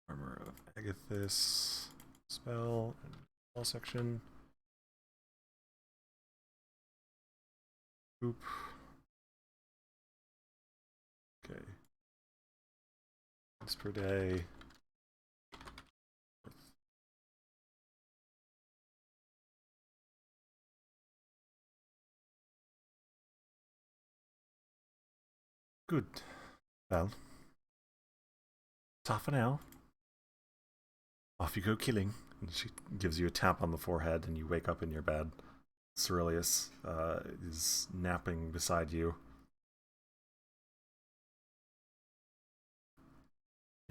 Armor of Agathis spell and spell section. Oop. Okay. It's per day. Good. Well, it's half an hour. Off you go killing. And she gives you a tap on the forehead, and you wake up in your bed. Cerilius is napping beside you.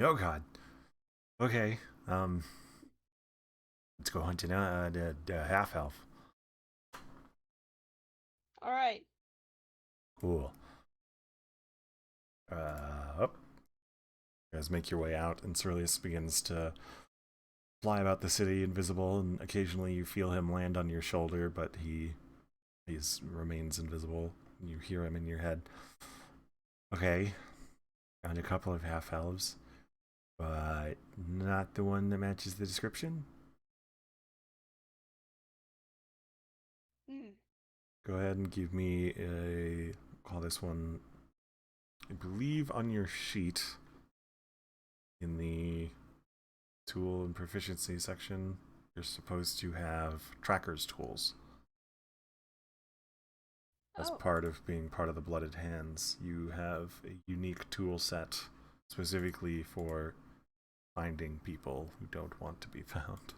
Oh God. Okay. Let's go hunting the half elf. All right. Cool. Up. You guys make your way out, and Cerilius begins to fly about the city invisible, and occasionally you feel him land on your shoulder, but he remains invisible. You hear him in your head. Okay, found a couple of half elves, but not the one that matches the description. Go ahead and give me call this one, I believe on your sheet in the tool and proficiency section, you're supposed to have tracker's tools. As part of being part of the Blooded Hands, you have a unique tool set specifically for finding people who don't want to be found.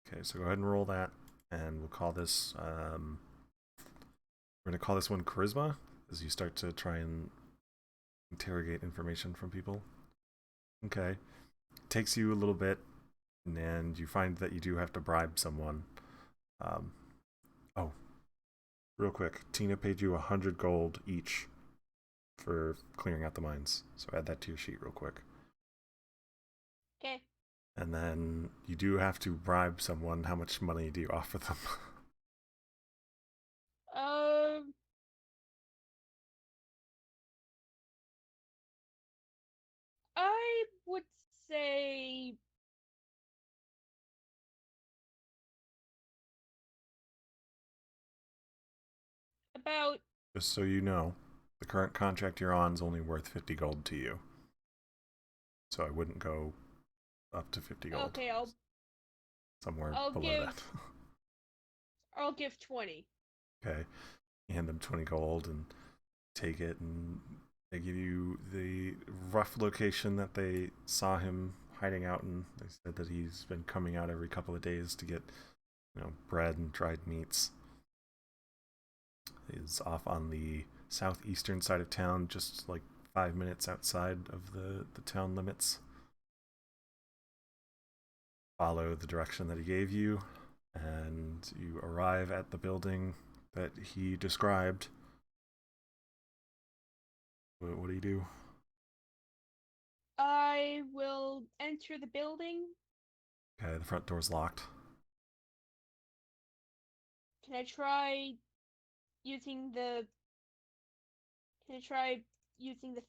Okay, so go ahead and roll that, and we'll call this, we're going to call this one Charisma, as you start to try and interrogate information from people. Okay. It takes you a little bit, and you find that you do have to bribe someone. Oh, real quick, Tina paid you 100 gold each for clearing out the mines, so add that to your sheet real quick. Okay. And then you do have to bribe someone. How much money do you offer them? I would say about. Just so you know, the current contract you're on is only worth 50 gold to you. So I wouldn't go up to 50 gold. Okay, Somewhere I'll below that. I'll give 20. Okay. You hand them 20 gold and take it, and they give you the rough location that they saw him hiding out in. They said that he's been coming out every couple of days to get, bread and dried meats. He's off on the southeastern side of town, just like 5 minutes outside of the town limits. Follow the direction that he gave you, and you arrive at the building that he described. What do you do? I will enter the building. Okay, the front door's locked. Can I try using the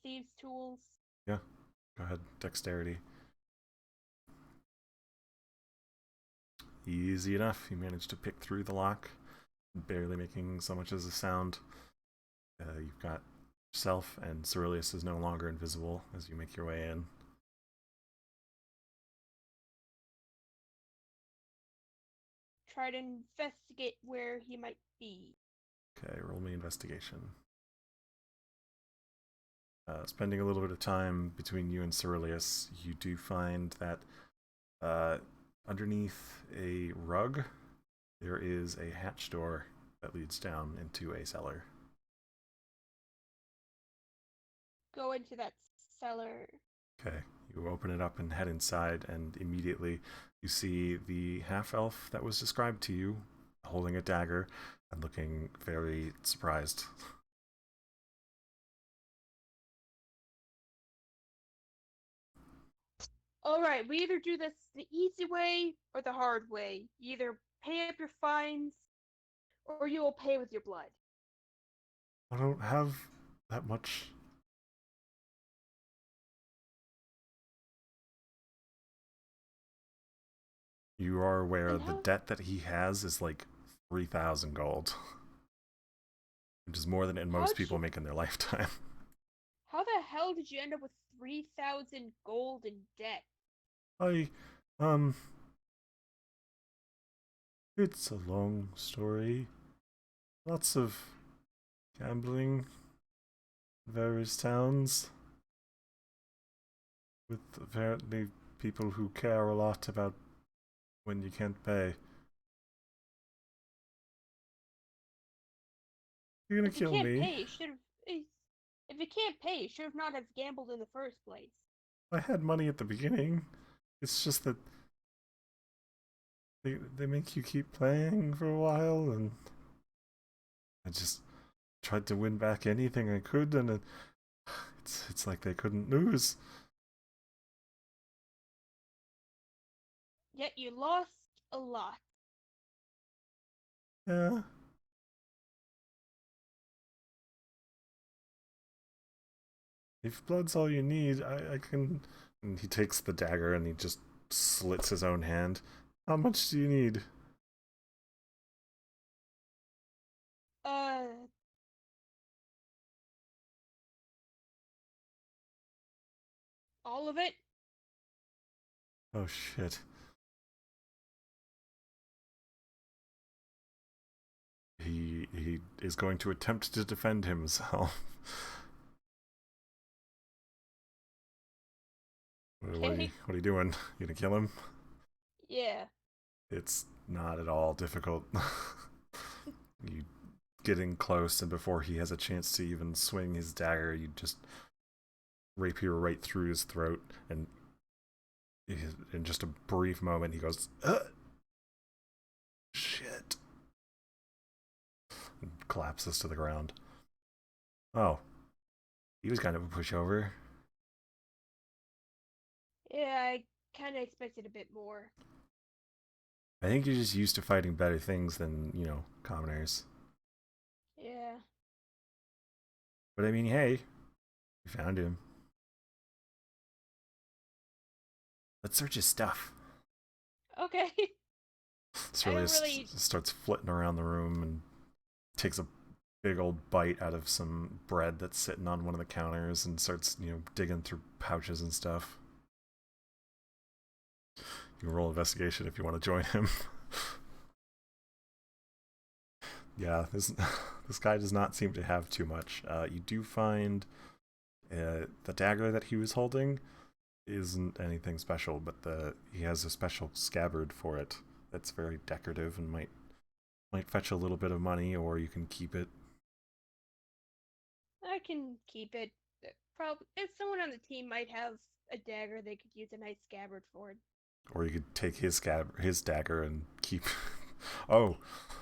thieves' tools? Yeah, go ahead. Dexterity. Easy enough. You managed to pick through the lock, barely making so much as a sound. You've got yourself, and Cerilius is no longer invisible as you make your way in. Try to investigate where he might be. Okay, roll me investigation. Spending a little bit of time between you and Cerilius, you do find that underneath a rug, there is a hatch door that leads down into a cellar. Go into that cellar. Okay, you open it up and head inside, and immediately you see the half-elf that was described to you, holding a dagger and looking very surprised. Alright, we either do this the easy way or the hard way. You either pay up your fines, or you will pay with your blood. I don't have that much. You are aware the debt that he has is like 3,000 gold, which is more than most people make in their lifetime. How the hell did you end up with 3,000 gold in debt? I, it's a long story. Lots of gambling in various towns with apparently people who care a lot about when you can't pay. You're gonna If you kill can't me. pay, you should have. If you can't pay, you should have not have gambled in the first place. I had money at the beginning. It's just that they make you keep playing for a while, and I just tried to win back anything I could, and it's like they couldn't lose. Yet you lost a lot. Yeah. If blood's all you need, I can. And he takes the dagger and he just slits his own hand. How much do you need? Uh, all of it? Oh shit. He is going to attempt to defend himself. Okay. What are you doing? You gonna kill him? Yeah. It's not at all difficult. You getting close, and before he has a chance to even swing his dagger, you just rapier right through his throat, and in just a brief moment, he goes, shit, and collapses to the ground. Oh, he was kind of a pushover. Yeah, I kind of expected a bit more. I think you're just used to fighting better things than, commoners. Yeah. But I mean, hey, we found him. Let's search his stuff. Okay. I don't Cereus really. starts flitting around the room and takes a big old bite out of some bread that's sitting on one of the counters and starts, digging through pouches and stuff. You can roll investigation if you want to join him. Yeah, this guy does not seem to have too much. You do find the dagger that he was holding isn't anything special, but he has a special scabbard for it that's very decorative and might fetch a little bit of money, or you can keep it. I can keep it. Probably, if someone on the team might have a dagger, they could use a nice scabbard for it. Or you could take his dagger and keep. Oh,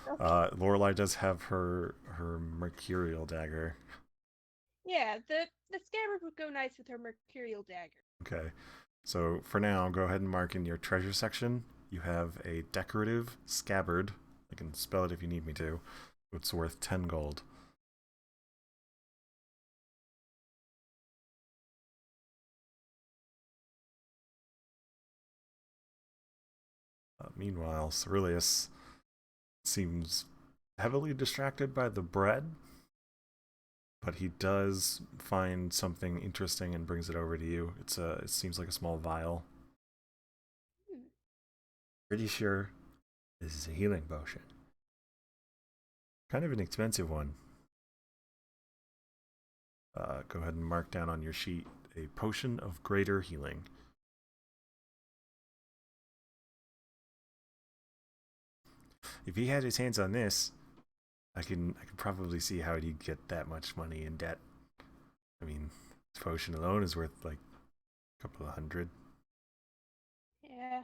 Okay. Lorelai does have her mercurial dagger. Yeah, the scabbard would go nice with her mercurial dagger. Okay, so for now, go ahead and mark in your treasure section. You have a decorative scabbard. I can spell it if you need me to. It's worth 10 gold. Meanwhile, Ceruleus seems heavily distracted by the bread, but he does find something interesting and brings it over to you. It seems like a small vial. Hmm. Pretty sure this is a healing potion. Kind of an expensive one. Go ahead and mark down on your sheet a potion of greater healing. If he had his hands on this, I can probably see how he'd get that much money in debt. I mean, this potion alone is worth like a couple of hundred. Yeah.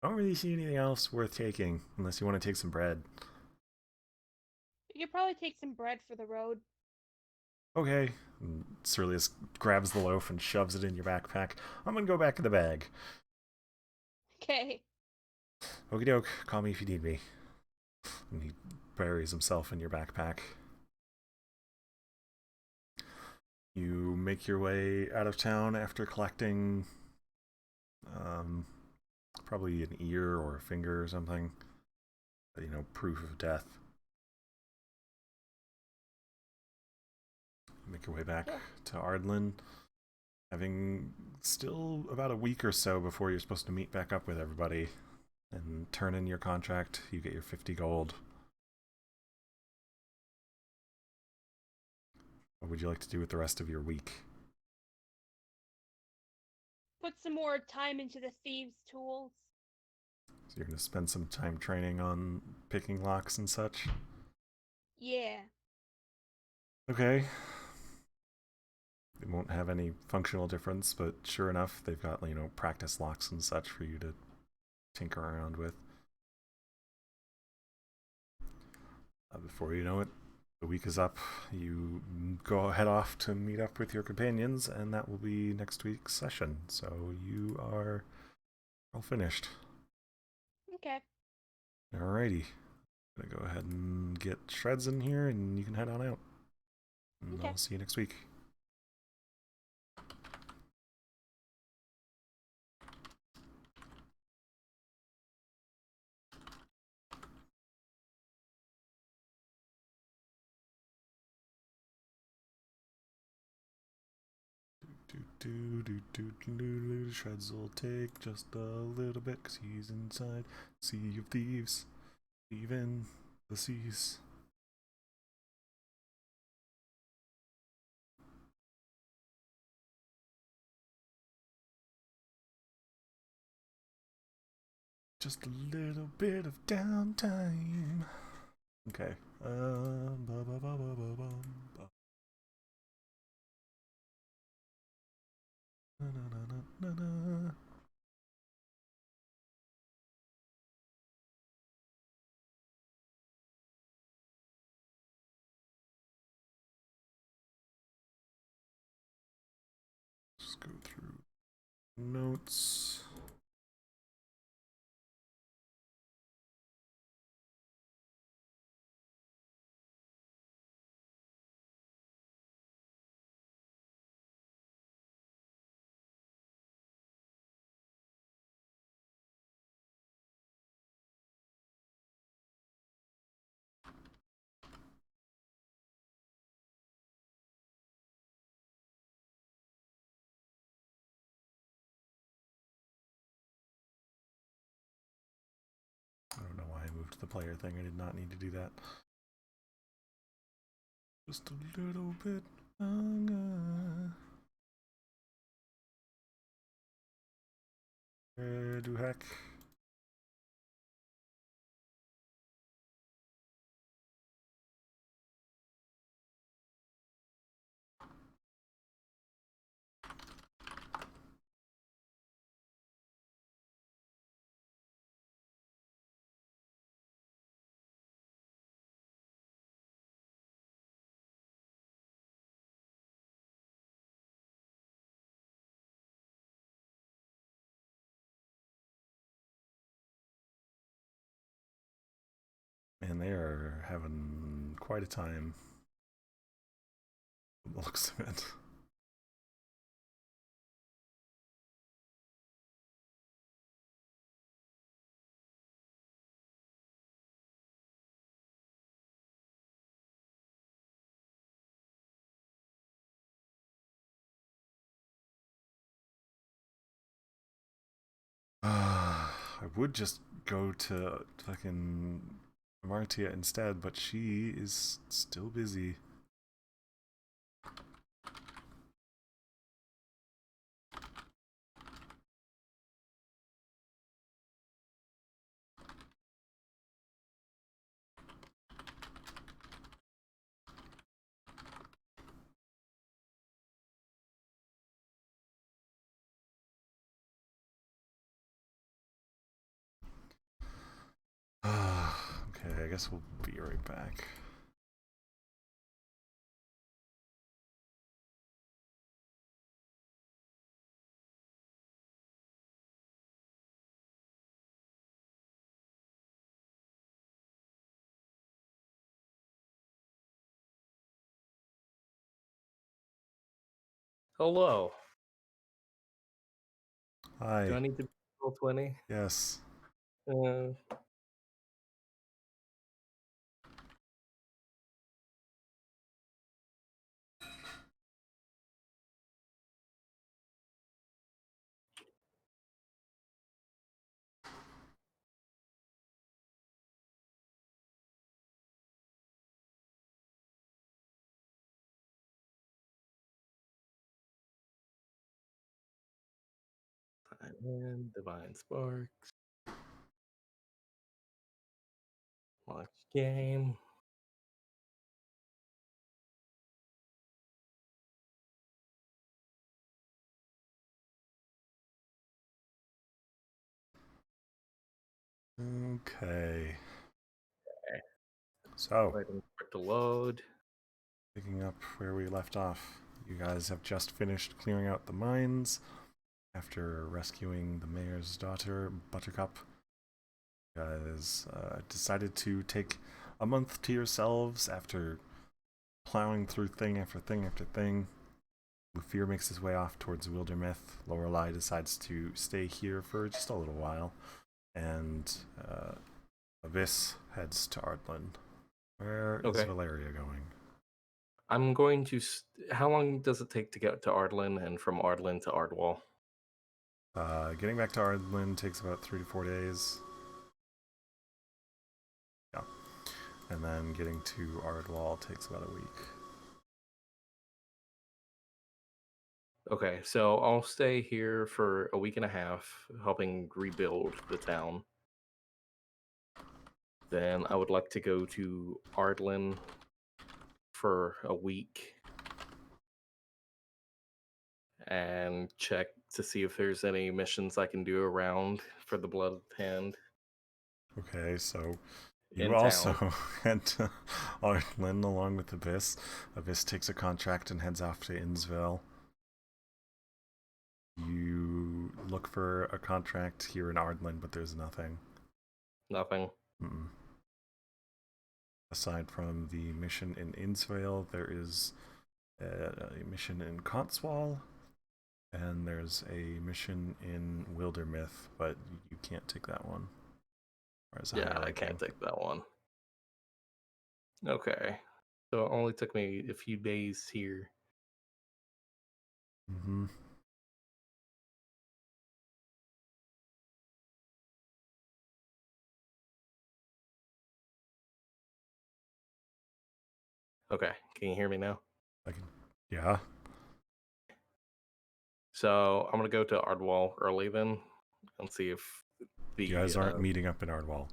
I don't really see anything else worth taking unless you want to take some bread. You could probably take some bread for the road. Okay. And Ceruleus grabs the loaf and shoves it in your backpack. I'm gonna go back in the bag. Okay. Okie doke, call me if you need me. And he buries himself in your backpack. You make your way out of town after collecting probably an ear or a finger or something. Proof of death. make your way back Okay. to Ardlin, having still about a week or so before you're supposed to meet back up with everybody and turn in your contract. You get your 50 gold. What would you like to do with the rest of your week? Put some more time into the thieves' tools. So you're going to spend some time training on picking locks and such? Yeah. Okay. It won't have any functional difference, but sure enough, they've got, practice locks and such for you to tinker around with. Before you know it, the week is up. You head off to meet up with your companions, and that will be next week's session. So you are all finished. Okay. Alrighty. I'm gonna go ahead and get Shreds in here, and you can head on out. And Okay. I'll see you next week. Shreds will take just a little bit, 'cause he's inside Sea of Thieves, even the seas. Just a little bit of downtime. Okay. Ba ba ba ba ba ba. Na na na na na. Just go through notes. I don't know why I moved to the player thing. I did not need to do that. Just a little bit longer. Do heck. Man, they are having quite a time. The looks of it. I would just go to fucking Martia instead, but she is still busy. Okay, I guess we'll be right back. Hello. Hi. Do I need to roll 20? Yes. And Divine Sparks. Launch game. Okay. So, Waiting for it to load. picking up where we left off, you guys have just finished clearing out the mines after rescuing the mayor's daughter, Buttercup. You guys decided to take a month to yourselves after plowing through thing after thing after thing. Lufir makes his way off towards Wildermyth. Lorelei decides to stay here for just a little while. And Abyss heads to Ardlin. Where is Valeria going? I'm going to... How long does it take to get to Ardlin and from Ardlin to Ardwall? Getting back to Ardlin takes about 3 to 4 days. Yeah. And then getting to Ardwall takes about a week. Okay, so I'll stay here for a week and a half, helping rebuild the town. Then I would like to go to Ardlin for a week and check to see if there's any missions I can do around for the Blood Hand. Okay, so you also head to Ardlin along with Abyss. Abyss takes a contract and heads off to Innsville. You look for a contract here in Ardlin, but there's nothing. Nothing. Mm-mm. Aside from the mission in Innsville, there is a mission in Cotswall, and there's a mission in Wildermyth, but you can't take that one. Yeah, I can't take that one. Okay. So it only took me a few days here. Mm-hmm. Okay, can you hear me now? I can. Yeah. So I'm gonna go to Ardwall early then, and see if the... You guys aren't meeting up in Ardwall.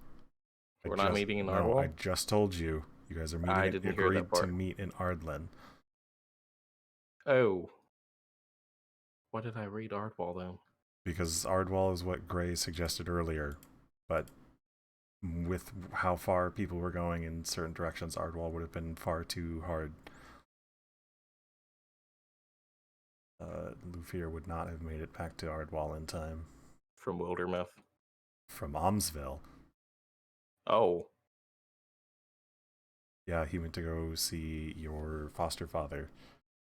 We're not meeting in No, Ardwall? I just told you. You guys are meeting. I didn't hear that part. Agreed to meet in Ardlin. Oh. Why did I read Ardwall then? Because Ardwall is what Gray suggested earlier, but with how far people were going in certain directions, Ardwall would have been far too hard. Lufir would not have made it back to Ardwall in time. From Wildermyth? From Amsville. Oh. Yeah, he went to go see your foster father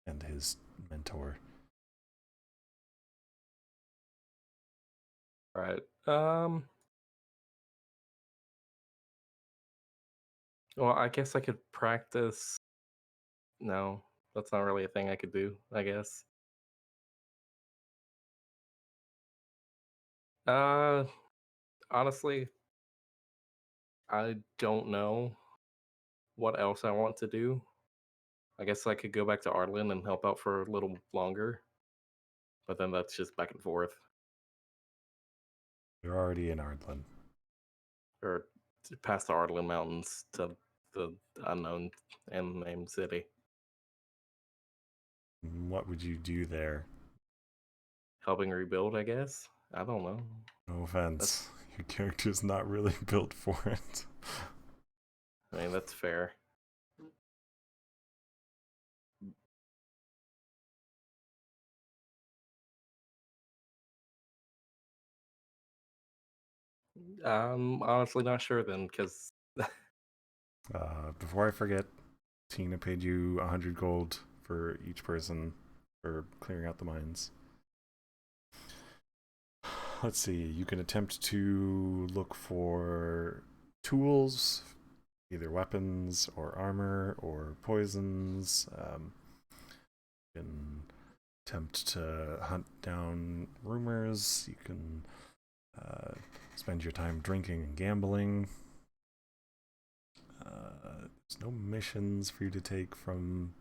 and his mentor. Right. Well, I guess I could practice. No, that's not really a thing I could do, I guess. Honestly, I don't know what else I want to do. I guess I could go back to Ardlin and help out for a little longer. But then that's just back and forth. You're already in Ardlin. Or past the Ardlin Mountains to the unknown and named city. What would you do there? Helping rebuild, I guess? I don't know. No offense. Your character's not really built for it. I mean, that's fair. I'm honestly not sure then, because... Before I forget, Tina paid you 100 gold for each person for clearing out the mines. Let's see, you can attempt to look for tools, either weapons or armor or poisons. You can attempt to hunt down rumors. You can spend your time drinking and gambling. There's no missions for you to take from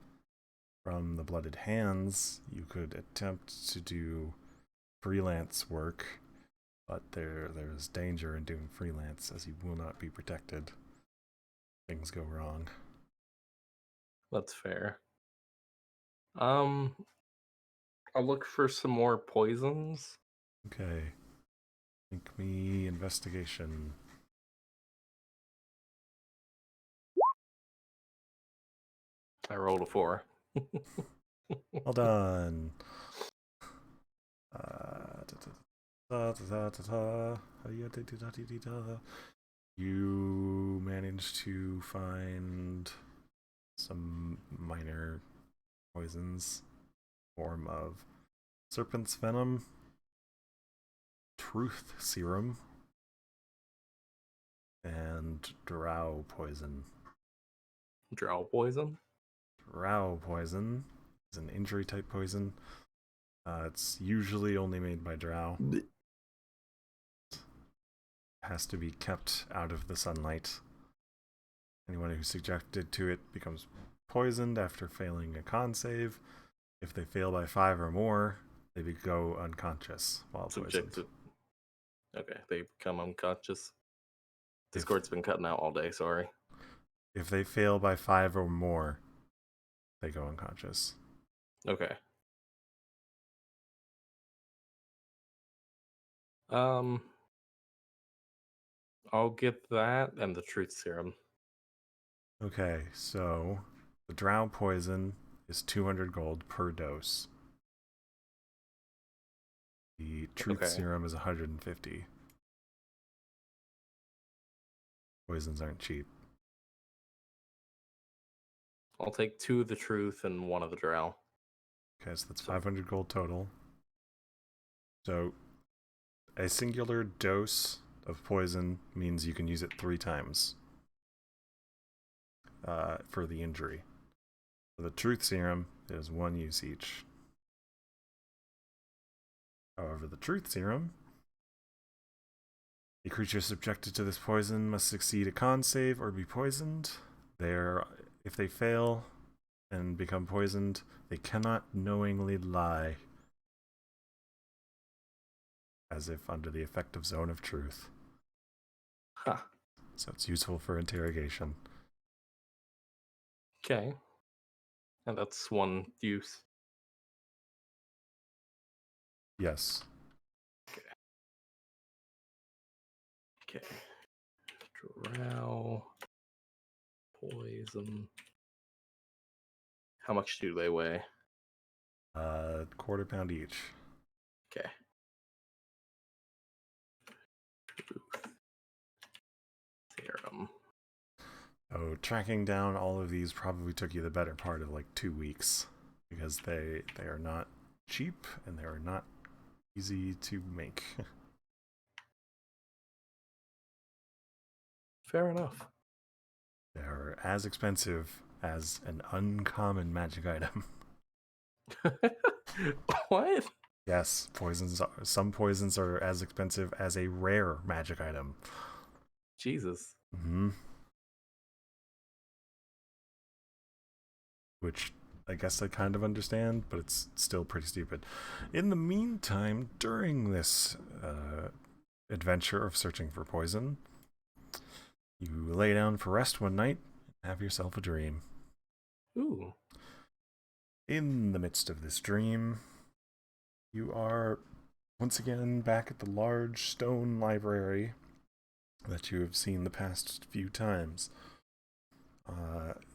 the Blooded Hands. You could attempt to do freelance work But there's danger in doing freelance, as you will not be protected. Things go wrong. That's fair. I'll look for some more poisons. Okay. Make me investigation. I rolled a 4. Well done. You managed to find some minor poisons, form of serpent's venom, truth serum, and drow poison. Drow poison? Drow poison is an injury type poison. It's usually only made by drow. Has to be kept out of the sunlight. Anyone who's subjected to it becomes poisoned after failing a con save. If they fail by 5 or more, they go unconscious while Subjected. poisoned. Okay, they become unconscious. Discord's been cutting out all day, sorry. If they fail by 5 or more, they go unconscious. Okay. I'll get that and the truth serum. Okay, so the drow poison is 200 gold per dose. The truth serum is 150. Poisons aren't cheap. I'll take 2 of the truth and 1 of the drow. Okay, so that's 500 gold total. So a singular dose of poison means you can use it 3 times for the injury. For the truth serum is 1 use each. However, the truth serum, a creature subjected to this poison must succeed a con save or be poisoned. If they fail and become poisoned, they cannot knowingly lie, as if under the effective zone of truth. Huh. So it's useful for interrogation. Okay. And that's 1 use. Yes. Okay. Drow. Poison. How much do they weigh? Quarter pound each. Okay. Serum. Oh, tracking down all of these probably took you the better part of like 2 weeks, because they are not cheap and they are not easy to make. Fair enough. They are as expensive as an uncommon magic item. What? Yes, some poisons are as expensive as a rare magic item. Jesus. Mm-hmm. Which I guess I kind of understand, but it's still pretty stupid. In the meantime, during this adventure of searching for poison, you lay down for rest one night and have yourself a dream. Ooh. In the midst of this dream, you are once again back at the large stone library that you have seen the past few times.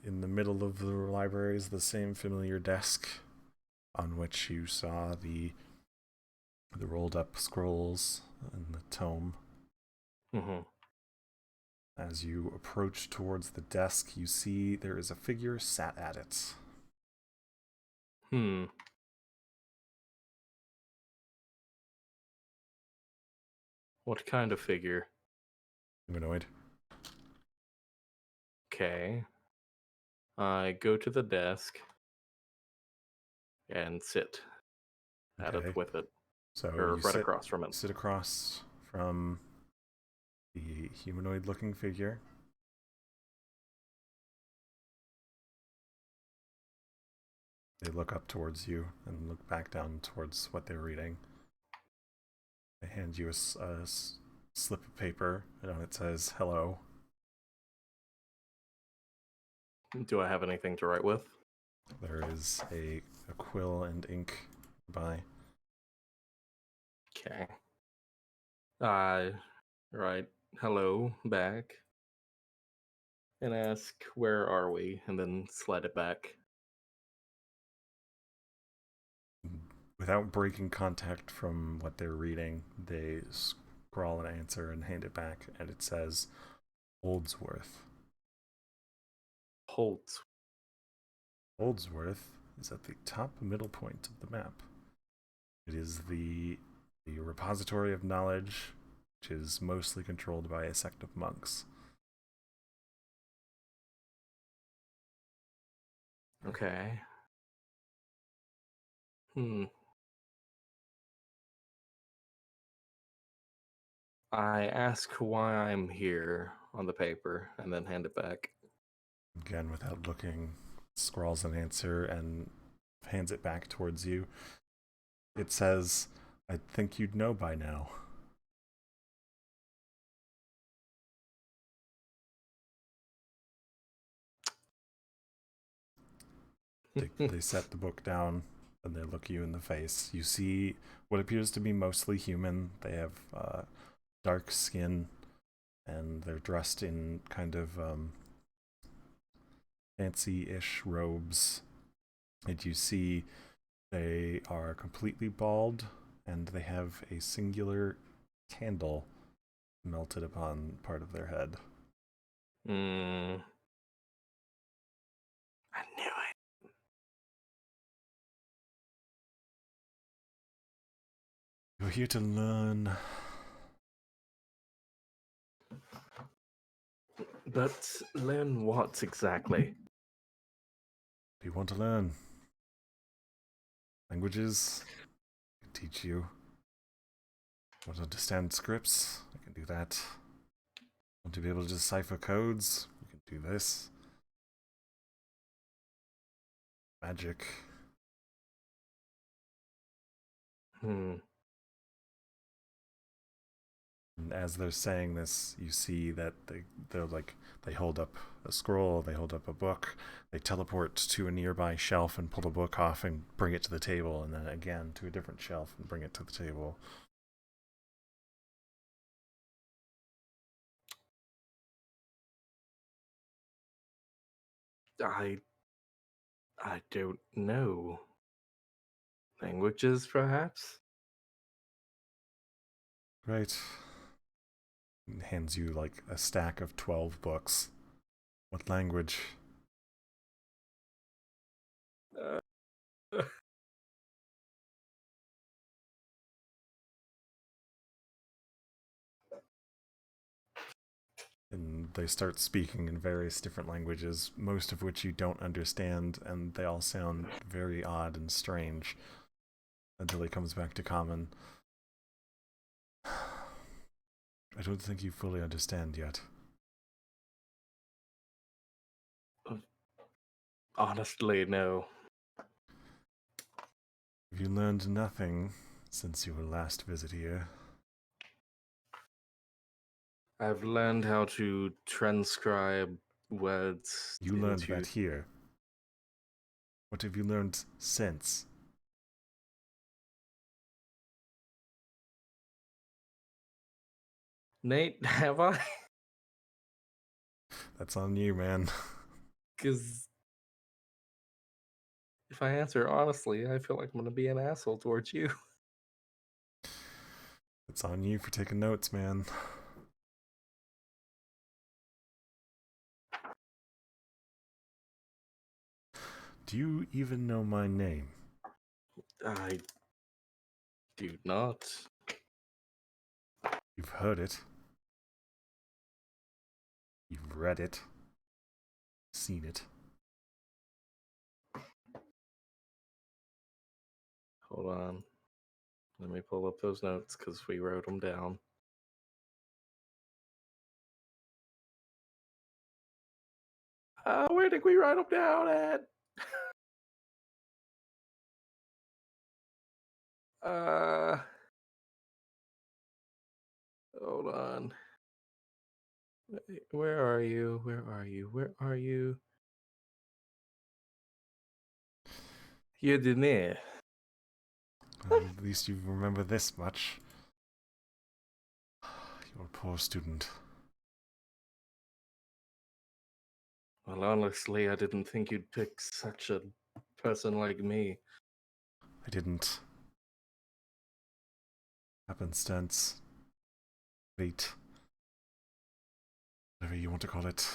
In the middle of the library is the same familiar desk on which you saw the rolled up scrolls and the tome. Mm-hmm. As you approach towards the desk, you see there is a figure sat at it. What kind of figure? Humanoid. Okay. I go to the desk and sit at Okay. it with it. So Or you right across from it. sit across from the humanoid-looking figure. They look up towards you and look back down towards what they're reading. They hand you a slip of paper, and on it says hello. Do I have anything to write with? There is a quill and ink by. Okay. Right. Hello, back. And ask, where are we? And then slide it back. Without breaking contact from what they're reading, they scrawl an answer and hand it back, and it says Oldsworth. Holt. Oldsworth is at the top middle point of the map. It is the repository of knowledge, which is mostly controlled by a sect of monks. Okay. I ask why I'm here on the paper and then hand it back. Again, without looking, scrawls an answer and hands it back towards you. It says, "I'd think you'd know by now." They set the book down and they look you in the face. You see what appears to be mostly human. They have dark skin and they're dressed in kind of fancy-ish robes. And you see they are completely bald and they have a singular candle melted upon part of their head. I knew it. You're here to learn. But learn what exactly? Do you want to learn? Languages? I can teach you. Want to understand scripts? I can do that. Want to be able to decipher codes? We can do this. Magic. And as they're saying this, you see that they hold up a scroll, they hold up a book, they teleport to a nearby shelf and pull a book off and bring it to the table, and then again to a different shelf and bring it to the table. I don't know. Languages, perhaps? Right. And hands you like a stack of 12 books. What language? And they start speaking in various different languages, most of which you don't understand, and they all sound very odd and strange until he comes back to common. I don't think you fully understand yet. Honestly, no. Have you learned nothing since your last visit here? I've learned how to transcribe words. You learned that here. What have you learned since? Nate, have I? That's on you, man. Because if I answer honestly, I feel like I'm going to be an asshole towards you. It's on you for taking notes, man. Do you even know my name? I do not. You've heard it. You've read it. Seen it. Hold on. Let me pull up those notes because we wrote them down. Where did we write them down at? Hold on. Where are you? Where are you? Where are you? You didn't. Well, at least you remember this much. You're a poor student. Well, honestly, I didn't think you'd pick such a person like me. I didn't. Happenstance. Fate. Whatever you want to call it.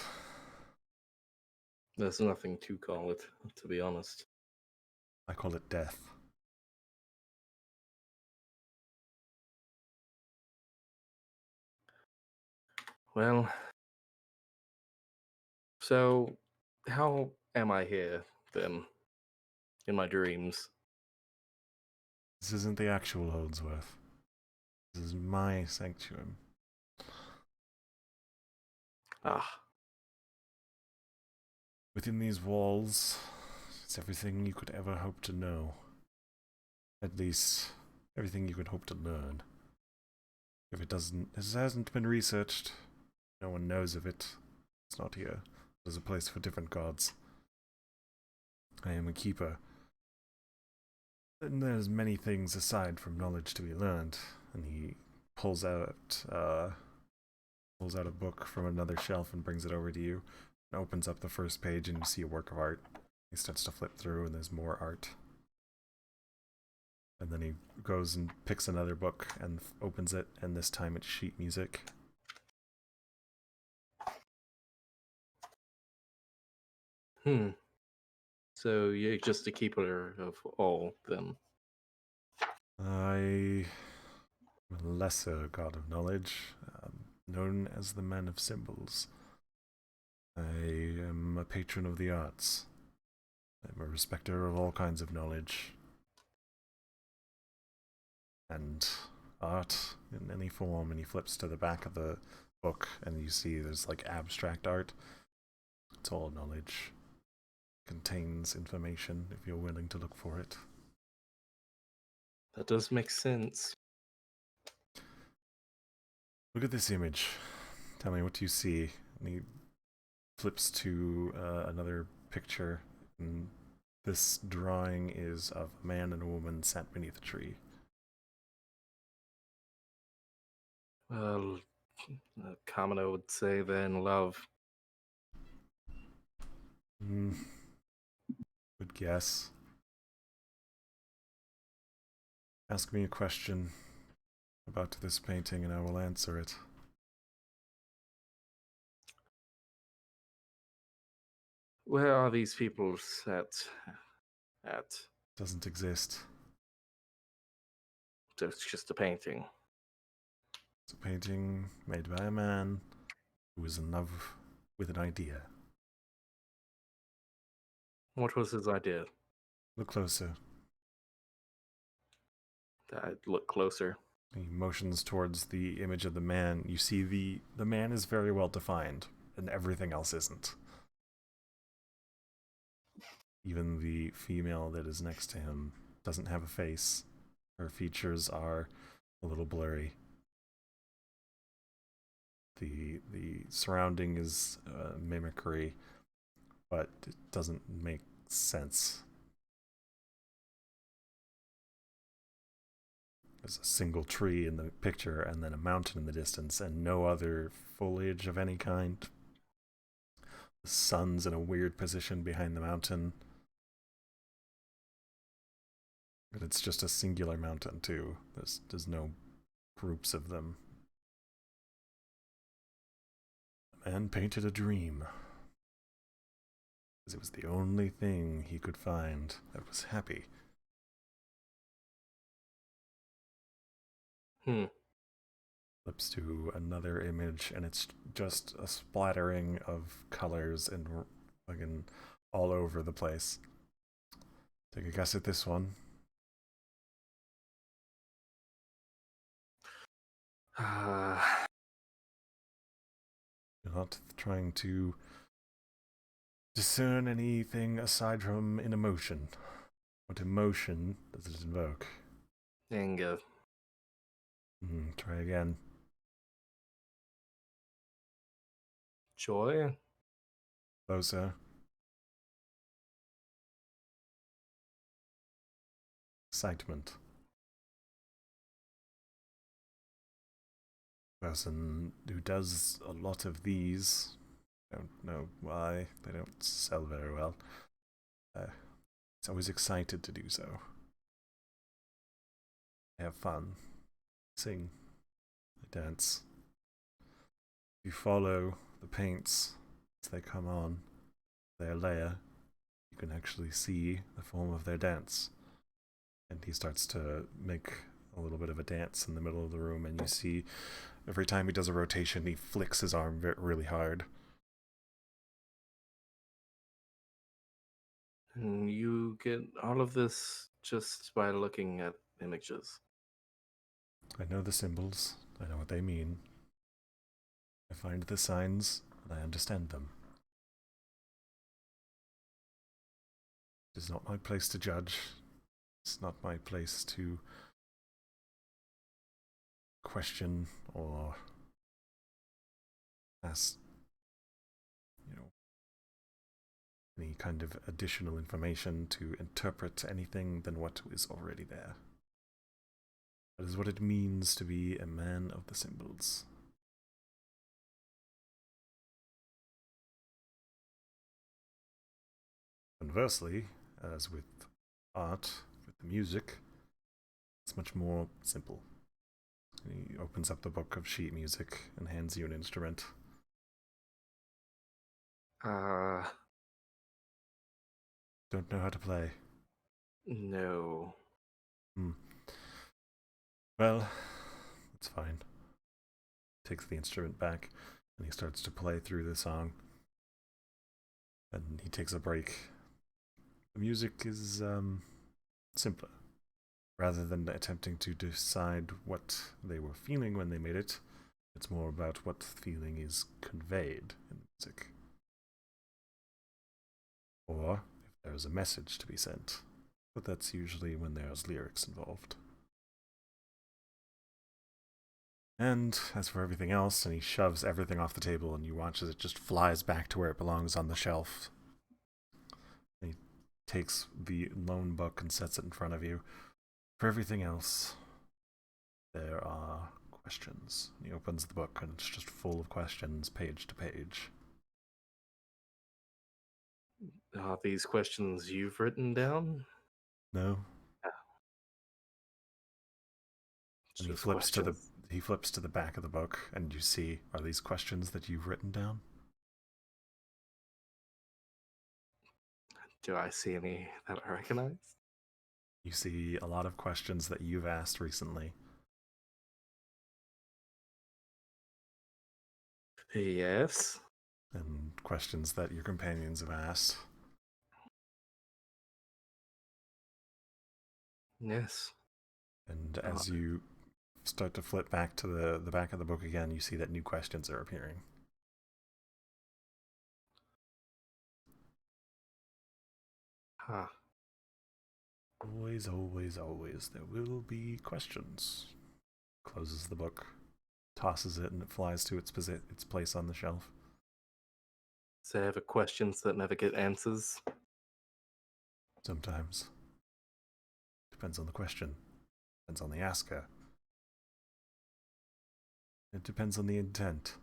There's nothing to call it, to be honest. I call it death. Well, so how am I here, then? In my dreams? This isn't the actual Holdsworth. This is my sanctuary. Ah, Within these walls, it's everything you could ever hope to know. At least, everything you could hope to learn. If it hasn't been researched, no one knows of it. It's not here. There's a place for different gods. I am a keeper. And there's many things aside from knowledge to be learned. And he pulls out a book from another shelf and brings it over to you. And opens up the first page and you see a work of art. He starts to flip through and there's more art. And then he goes and picks another book and opens it, and this time it's sheet music. So you're just a keeper of all, then? I am a lesser god of knowledge, known as the Man of Symbols. I am a patron of the arts. I'm a respecter of all kinds of knowledge. And art in any form, and he flips to the back of the book, and you see there's like abstract art. It's all knowledge. Contains information if you're willing to look for it. That does make sense. Look at this image. Tell me, what do you see? And he flips to another picture, and this drawing is of a man and a woman sat beneath a tree. Well, a commoner would say then love. Good guess. Ask me a question about this painting and I will answer it. Where are these people set at? Doesn't exist. So it's just a painting. It's a painting made by a man who is in love with an idea. What was his idea? Look closer. I'd look closer. He motions towards the image of the man. You see the man is very well defined, and everything else isn't. Even the female that is next to him doesn't have a face. Her features are a little blurry. The surrounding is mimicry, but it doesn't make sense. There's a single tree in the picture and then a mountain in the distance and no other foliage of any kind. The sun's in a weird position behind the mountain. But it's just a singular mountain too. There's no groups of them. The man painted a dream. Because it was the only thing he could find that was happy. Flips to another image, and it's just a splattering of colors and fucking all over the place. Take a guess at this one. You're not trying to discern anything aside from an emotion. What emotion does it invoke? Anger. Try again. Joy? Closer. Excitement. Person who does a lot of these, don't know why, they don't sell very well. It's always excited to do so. They have fun. Sing. They dance. If you follow the paints as they come on their layer, you can actually see the form of their dance. And he starts to make a little bit of a dance in the middle of the room, and you see every time he does a rotation, he flicks his arm really hard. And you get all of this just by looking at images. I know the symbols, I know what they mean. I find the signs, and I understand them. It is not my place to judge. It's not my place to question or ask, any kind of additional information to interpret anything than what is already there. That is what it means to be a man of the symbols. Conversely, as with art, with the music, it's much more simple. He opens up the book of sheet music and hands you an instrument. Don't know how to play. No. Well, that's fine. Takes the instrument back, and he starts to play through the song. And he takes a break. The music is simpler. Rather than attempting to decide what they were feeling when they made it, it's more about what feeling is conveyed in music. Or if there is a message to be sent. But that's usually when there's lyrics involved. And as for everything else, and he shoves everything off the table, and you watch as it just flies back to where it belongs on the shelf. And he takes the lone book and sets it in front of you. For everything else, there are questions. He opens the book, and it's just full of questions, page to page. Are these questions you've written down? No? It's And he just flips questions. to the back of the book, and you see, are these questions that you've written down? Do I see any that I recognize? You see a lot of questions that you've asked recently. Yes. And questions that your companions have asked. Yes. And as you start to flip back to the back of the book again, you see that new questions are appearing. Huh. Always, always, always, there will be questions. Closes the book, tosses it, and it flies to its place on the shelf. So I have questions that never get answers. Sometimes. Depends on the question. Depends on the asker. It depends on the intent.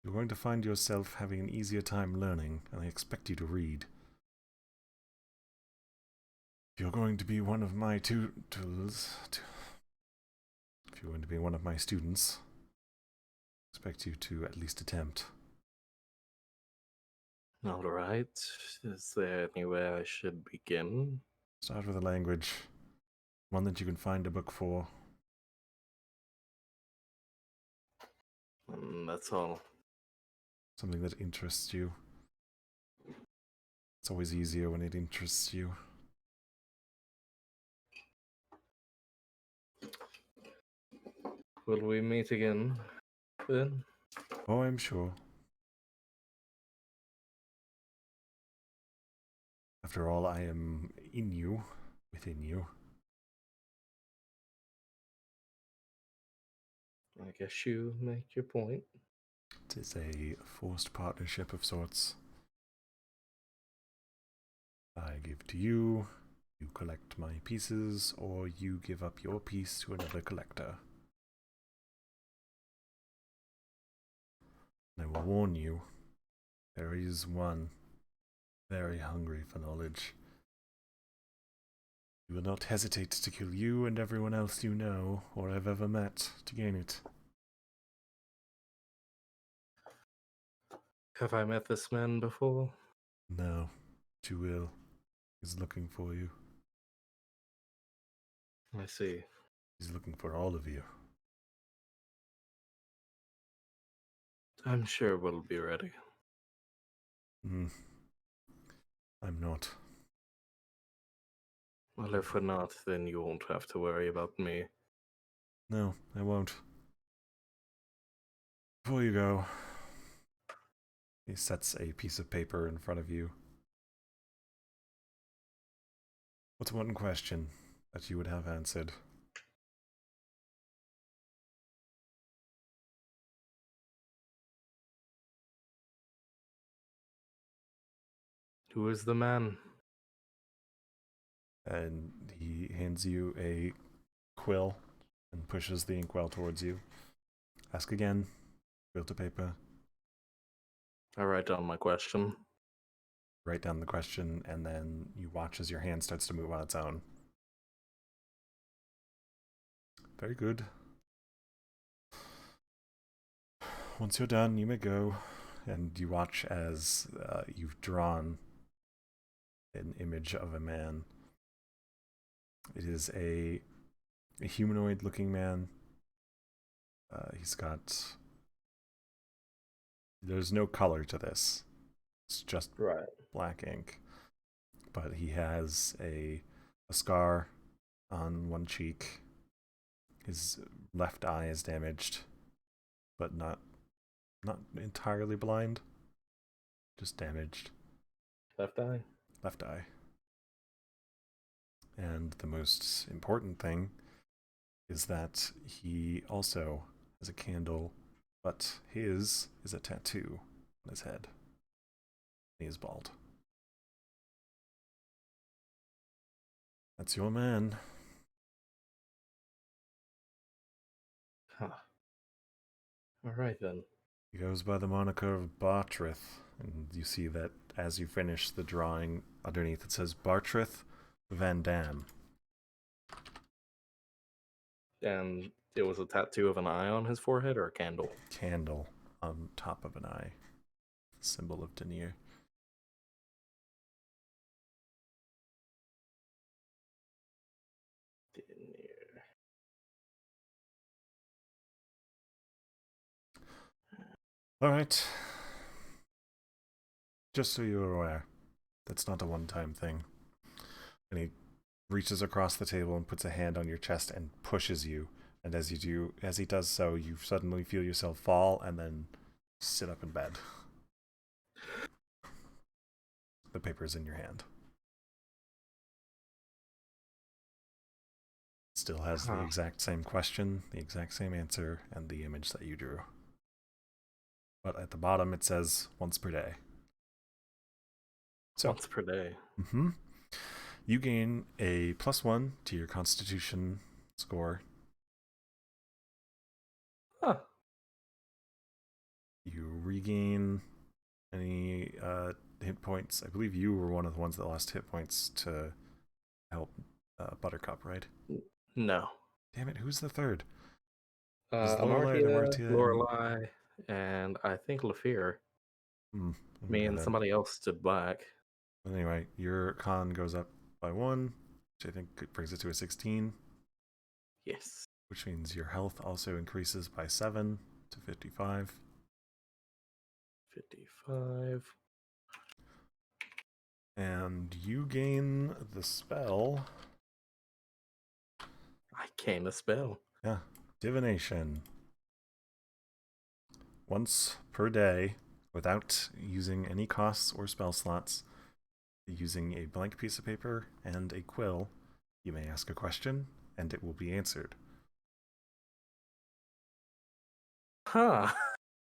You're going to find yourself having an easier time learning, and I expect you to read. If you're going to be one of my if you're going to be one of my students, I expect you to at least attempt. All right. Is there anywhere I should begin? Start with a language, one that you can find a book for. That's all. Something that interests you. It's always easier when it interests you. Will we meet again, then? Oh, I'm sure. After all, I am in you, within you. I guess you make your point. It is a forced partnership of sorts. I give to you, you collect my pieces, or you give up your piece to another collector. I will warn you, there is one very hungry for knowledge. He will not hesitate to kill you and everyone else you know or have ever met to gain it. Have I met this man before? No, but you will. He's looking for you. I see. He's looking for all of you. I'm sure we'll be ready. I'm not. Well, if we're not, then you won't have to worry about me. No, I won't. Before you go, he sets a piece of paper in front of you. What's one question that you would have answered? Who is the man? And he hands you a quill and pushes the inkwell towards you. Ask again. Quill to paper. I write down my question. Write down the question, and then you watch as your hand starts to move on its own. Very good. Once you're done, you may go, and you watch as you've drawn an image of a man. It is a humanoid-looking man. He's got... There's no color to this. It's just black ink. But he has a scar on one cheek. His left eye is damaged, but not entirely blind. Just damaged. Left eye? Left eye. And the most important thing is that he also has a candle, but his is a tattoo on his head. He is bald. That's your man. Huh. Alright then. He goes by the moniker of Bartrith, and you see that as you finish the drawing, underneath it says Bartrith Van Dam. And it was a tattoo of an eye on his forehead or a candle? Candle on top of an eye. Symbol of denier. Alright. Just so you're aware, that's not a one-time thing. And he reaches across the table and puts a hand on your chest and pushes you. And as he does so, you suddenly feel yourself fall and then sit up in bed. The paper's in your hand. Still has the exact same question, the exact same answer, and the image that you drew. But at the bottom it says once per day. So, once per day. You gain a +1 to your Constitution score. Huh. You regain any hit points. I believe you were one of the ones that lost hit points to help Buttercup, right? No. Damn it, who's the third? Amartia, Lorelei, and I think Lafir. Me and somebody else stood black. Anyway, your con goes up by 1, which I think brings it to a 16. Yes. Which means your health also increases by 7 to 55. 55. And you gain the spell. I gain a spell. Yeah, divination. Once per day, without using any costs or spell slots, using a blank piece of paper and a quill, you may ask a question, and it will be answered. Huh.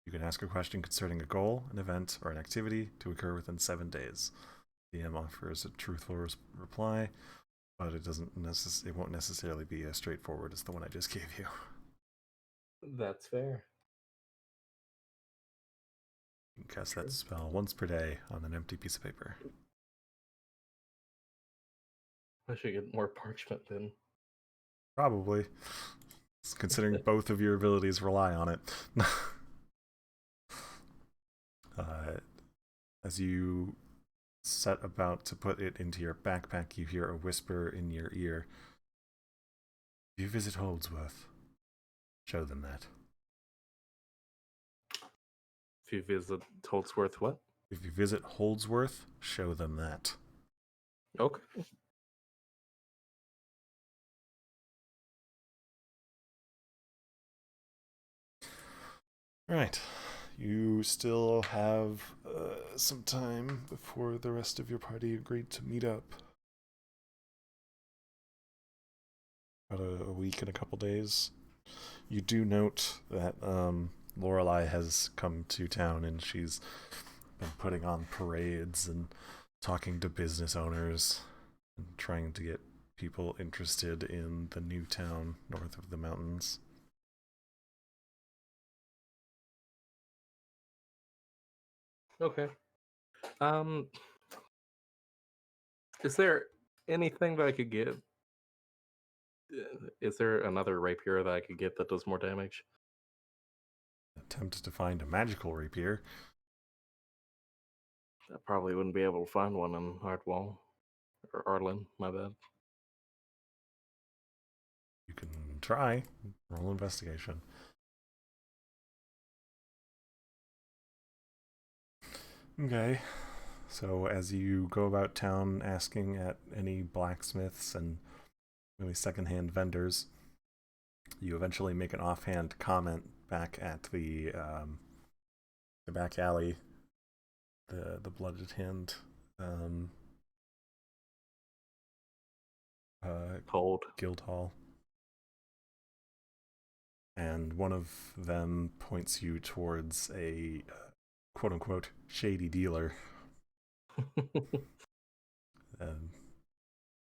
You can ask a question concerning a goal, an event, or an activity to occur within 7 days. DM offers a truthful reply, but it won't necessarily be as straightforward as the one I just gave you. That's fair. You can cast that spell once per day on an empty piece of paper. I should get more parchment then. Probably. Considering both of your abilities rely on it. As you set about to put it into your backpack, you hear a whisper in your ear. If you visit Holdsworth, show them that. If you visit Holdsworth, what? If you visit Holdsworth, show them that. Okay. Right. You still have some time before the rest of your party agreed to meet up. About a week and a couple days. You do note that Lorelei has come to town and she's been putting on parades and talking to business owners and trying to get people interested in the new town north of the mountains. Okay. Is there anything that I could get? Is there another rapier that I could get that does more damage? Attempt to find a magical rapier. I probably wouldn't be able to find one in Hardwall. Or Arlen, my bad. You can try. Roll investigation. Okay. So as you go about town asking at any blacksmiths and really secondhand vendors, you eventually make an offhand comment back at the back alley, the Blooded Hand Cold. guild hall, and one of them points you towards a quote unquote shady dealer. And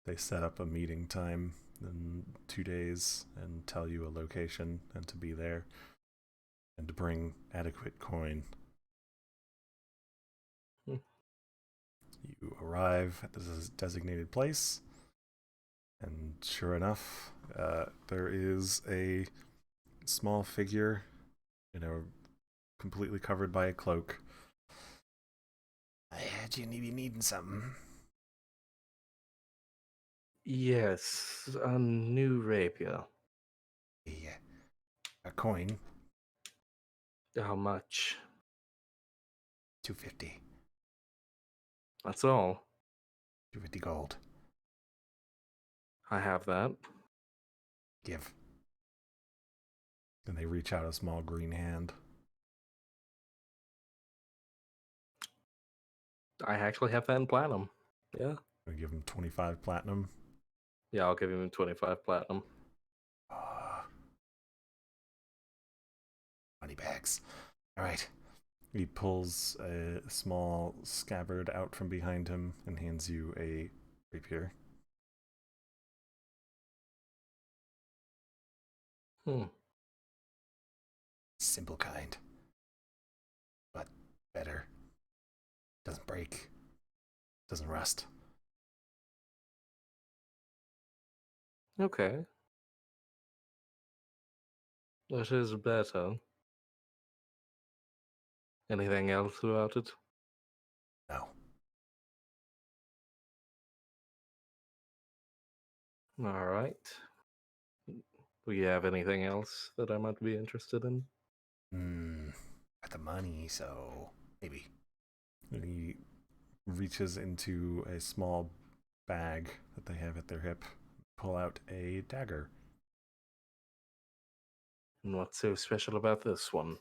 they set up a meeting time in 2 days and tell you a location and to be there and to bring adequate coin. You arrive at this designated place, and sure enough, there is a small figure, completely covered by a cloak. I heard you be needing something. Yes, a new rapier. A coin. How much? 250. That's all. 250 gold. I have that. Give. And they reach out a small green hand. I actually have that in platinum. Yeah. I give him 25 platinum. Yeah, I'll give him 25 platinum. Money bags. All right. He pulls a small scabbard out from behind him and hands you a rapier. Simple kind. But better. Doesn't break. Doesn't rust. Okay. That is better. Anything else about it? No. All right. Do you have anything else that I might be interested in? Got the money, so maybe. And he reaches into a small bag that they have at their hip, pull out a dagger. And what's so special about this one?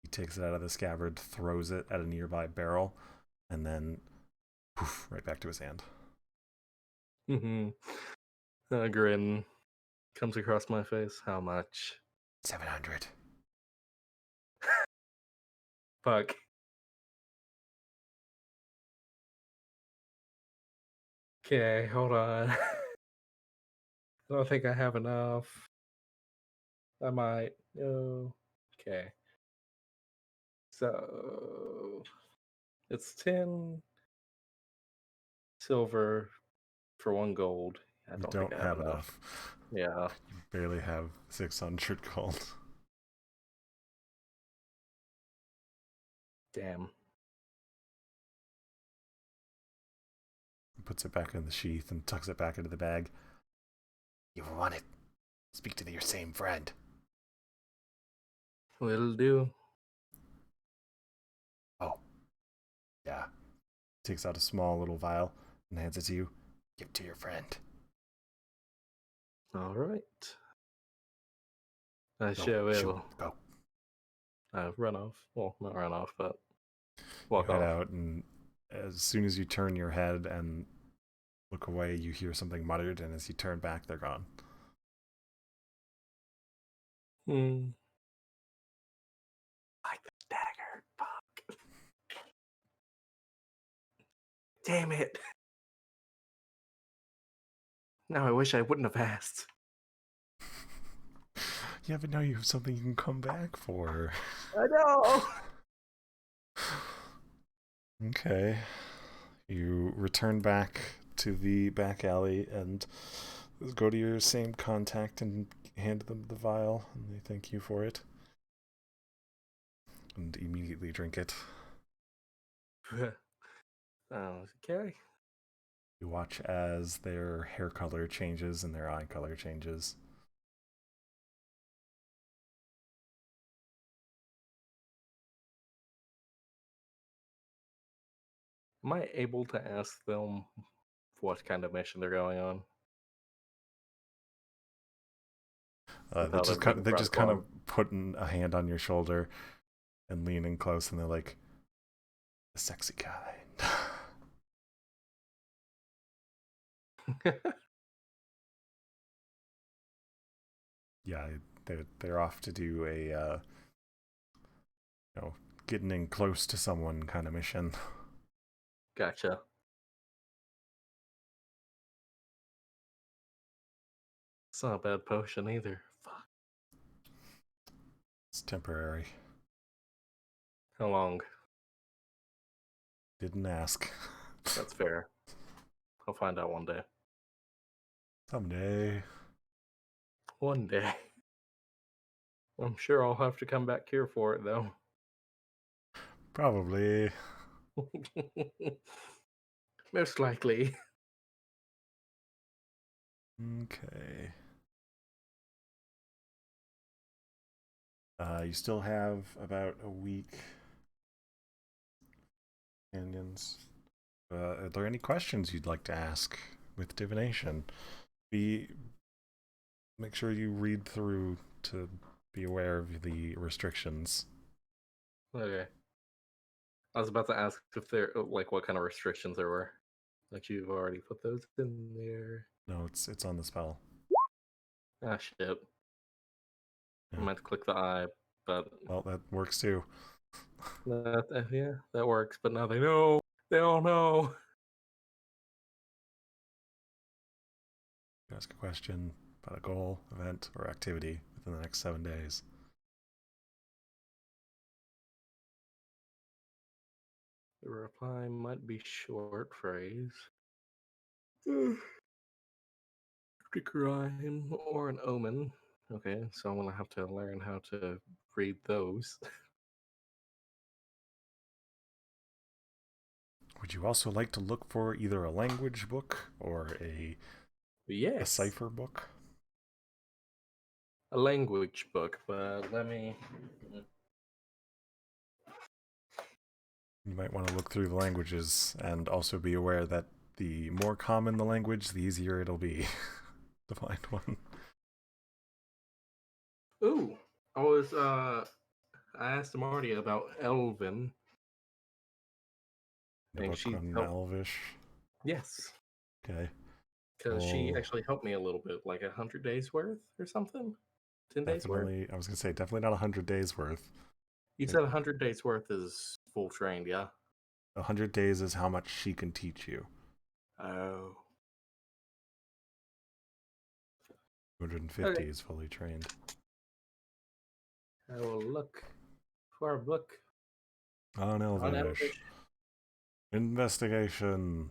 He takes it out of the scabbard, throws it at a nearby barrel, and then poof, right back to his hand. A grin comes across my face. How much? 700. Fuck. Okay, hold on. I don't think I have enough. I might. No. Okay. So it's 10 silver for 1 gold. I You don't think don't I have have enough. enough. Yeah. You barely have 600 gold. Damn. He puts it back in the sheath and tucks it back into the bag. You want it? Speak to your same friend. Will do. Oh. Yeah. Takes out a small little vial and hands it to you. Give it to your friend. All right. I Go, sure shoot, will. go. Run off. Well, not run off, but walk You head off. out, and as soon as you turn your head and look away, you hear something muttered, and as you turn back, they're gone. Like the dagger. Fuck. Damn it. Now I wish I wouldn't have asked. Yeah, but now you have something you can come back for. I know. Okay. You return back to the back alley and go to your same contact and hand them the vial, and they thank you for it. And immediately drink it. Okay. You watch as their hair color changes and their eye color changes. Am I able to ask them what kind of mission they're going on? They Without just it kind being they brought just kind of along? putting a hand on your shoulder and leaning close, and they're like, "The sexy kind." Yeah, they're off to do a getting in close to someone kind of mission. Gotcha. It's not a bad potion either. Fuck. It's temporary. How long? Didn't ask. That's fair. I'll find out one day. Someday. One day. I'm sure I'll have to come back here for it, though. Probably. Most likely. Okay. You still have about a week. Companions. Are there any questions you'd like to ask with divination? Make sure you read through to be aware of the restrictions. Okay. I was about to ask if there, like, what kind of restrictions there were. Like, you've already put those in there. No, it's on the spell. Ah, shit. Yeah. I meant to click the eye, but Well, that works too. yeah, that works. But now they know. They all know. Ask a question about a goal, event, or activity within the next 7 days. The reply might be short phrase. Crime or an omen. Okay, so I'm gonna have to learn how to read those. Would you also like to look for either a language book or a Yes, cipher book? a language book, but let me. You might want to look through the languages and also be aware that the more common the language, the easier it'll be to find one. Ooh, I asked Marty about Elvin. The And book she on helped. Elvish. Yes, Okay. because she Well, actually helped me a little bit, like 100 days worth or something. 10 days worth. definitely, I was going to say, definitely not 100 days worth. You said 100 days worth is full trained, yeah? 100 days is how much she can teach you. Oh. 250 Okay. is fully trained. I will look for a book On on Elvish. Elvish. Investigation.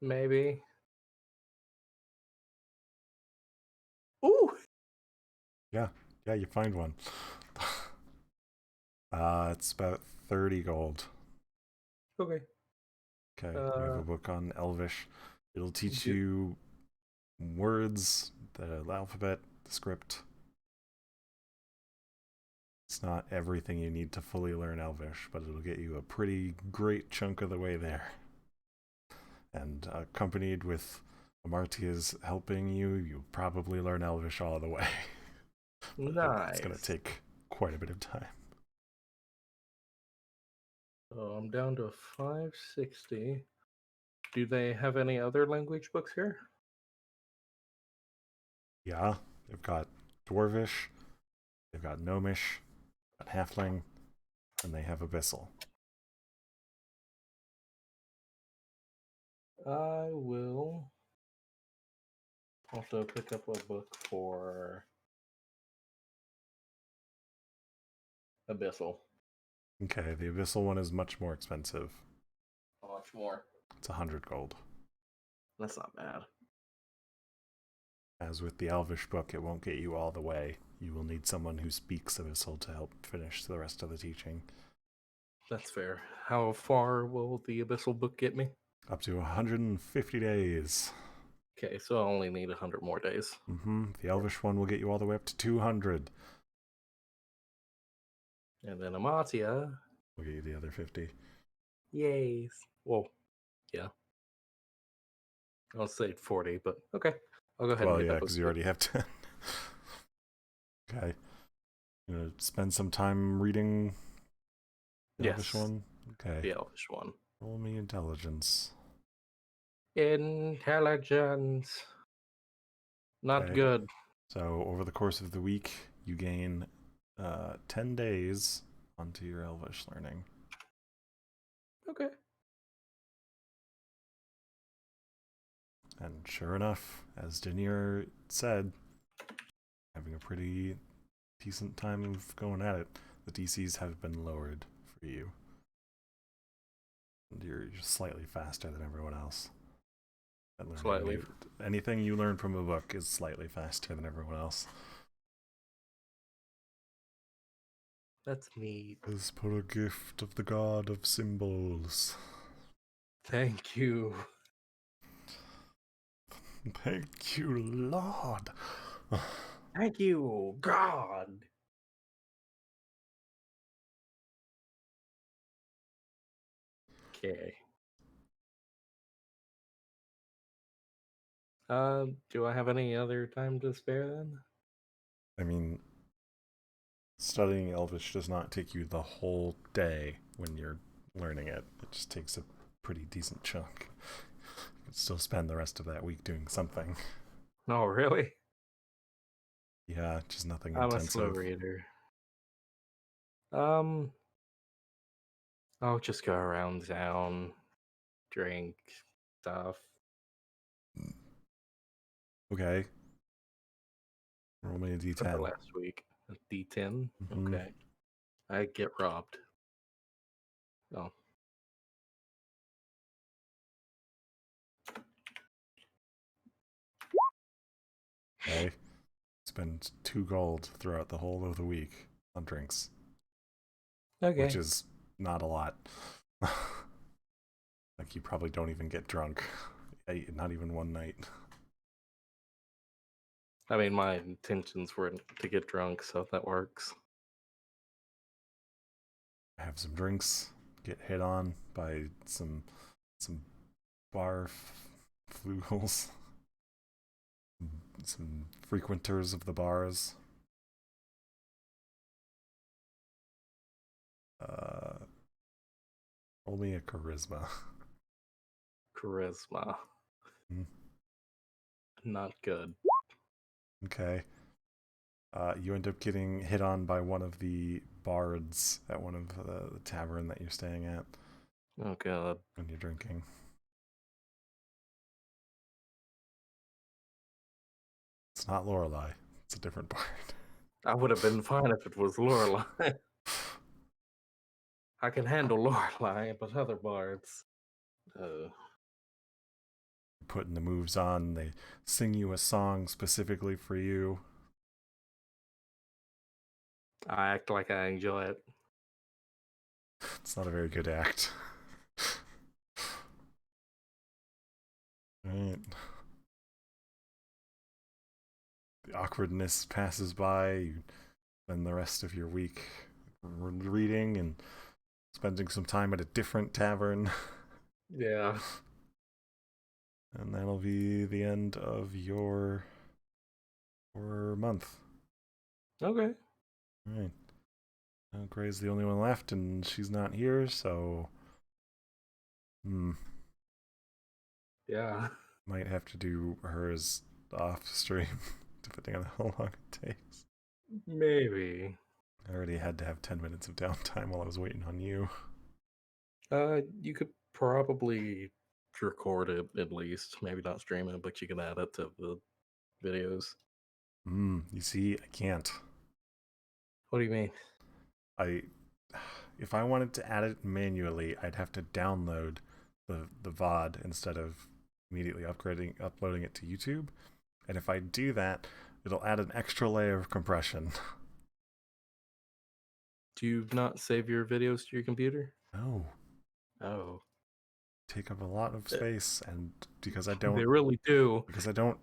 Maybe. Ooh! Yeah, you find one. It's about 30 gold. Okay. Okay, you have a book on Elvish. It'll teach you words, the alphabet, the script. It's not everything you need to fully learn Elvish, but it'll get you a pretty great chunk of the way there. And accompanied with Amartia's helping you, you'll probably learn Elvish all the way. Nice. It's going to take quite a bit of time. So I'm down to 560. Do they have any other language books here? Yeah, they've got Dwarvish, they've got Gnomish, got Halfling, and they have Abyssal. I will also pick up a book for Abyssal. Okay, the Abyssal one is much more expensive. How much more? It's 100 gold. That's not bad. As with the Elvish book, it won't get you all the way. You will need someone who speaks Abyssal to help finish the rest of the teaching. That's fair. How far will the Abyssal book get me? Up to 150 days. Okay, so I only need 100 more days. The Elvish one will get you all the way up to 200. And then Amatia. We'll get you the other 50. Yay. Well, yeah. I'll say 40, but okay. I'll go ahead and get that book. Because you already have 10. Okay. You gonna spend some time reading the Elvish one? Okay. The Elvish one. Roll me intelligence. Intelligence. Not Okay. good. So over the course of the week, you gain 10 days onto your Elvish learning. Okay. And sure enough, as Denier said, having a pretty decent time of going at it. The DCs have been lowered for you. And you're just slightly faster than everyone else. Slightly. Anything you learn from a book is slightly faster than everyone else. That's neat. Is but a gift of the god of symbols. Thank you. Thank you, Lord. Thank you, God. Okay. Do I have any other time to spare then? I mean, studying Elvish does not take you the whole day when you're learning it. It just takes a pretty decent chunk. You can still spend the rest of that week doing something. Oh, really? Yeah, just nothing I'm intensive. a slow reader. I'll just go around town, drink stuff. Okay. Roll me a For d10. last week. A D10? Mhm. Okay. I get robbed. Oh. Okay. Spend 2 gold throughout the whole of the week on drinks. Okay. Which is not a lot. Like, you probably don't even get drunk. Not even one night. I mean, my intentions were to get drunk, so that works. Have some drinks, get hit on by some bar flugels, some frequenters of the bars. Roll me a charisma. Charisma. Hmm. Not good. Okay. You end up getting hit on by one of the bards at one of the tavern that you're staying at Oh god. when you're drinking. It's not Lorelei. It's a different bard. I would have been fine if it was Lorelei. I can handle Lorelei, but other bards. Putting the moves on. They sing you a song specifically for you. I act like I enjoy it. It's not a very good act. Right. The awkwardness passes by. You spend the rest of your week reading and spending some time at a different tavern. Yeah. And that'll be the end of your month. Okay. All right. Gray's the only one left, and she's not here, so Yeah. might have to do hers off stream, depending on how long it takes. Maybe. I already had to have 10 minutes of downtime while I was waiting on you. You could probably record it at least. Maybe not stream it, but you can add it to the videos. You see, I can't. What do you mean? If I wanted to add it manually, I'd have to download the VOD instead of immediately uploading it to YouTube. And if I do that, it'll add an extra layer of compression. Do you not save your videos to your computer? No. Oh. Take up a lot of space, and because I don't They really do. Because I don't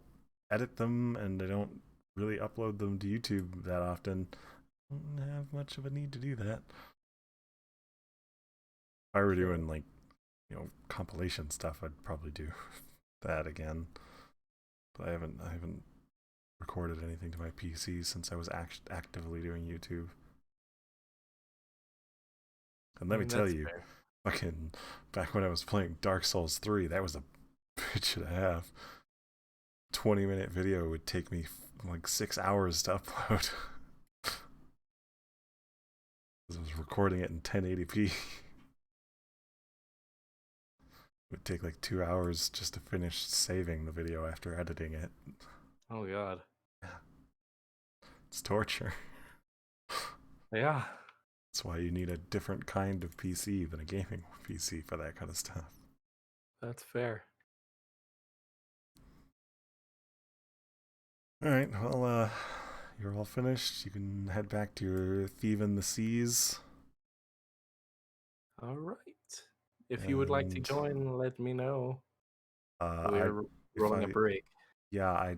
edit them and I don't really upload them to YouTube that often, I don't have much of a need to do that. If I were doing like, compilation stuff, I'd probably do that again. But I haven't recorded anything to my PC since I was actively doing YouTube. And let me tell you, fucking back when I was playing Dark Souls 3, that was a bitch and a half. 20-minute video would take me like 6 hours to upload. I was recording it in 1080p. It would take like 2 hours just to finish saving the video after editing it. Oh god. It's torture. Yeah. That's why you need a different kind of PC than a gaming PC for that kind of stuff. That's fair. Alright, well, you're all finished. You can head back to your thieving the seas. All right. If you would like to join, let me know. We're rolling a break. Yeah,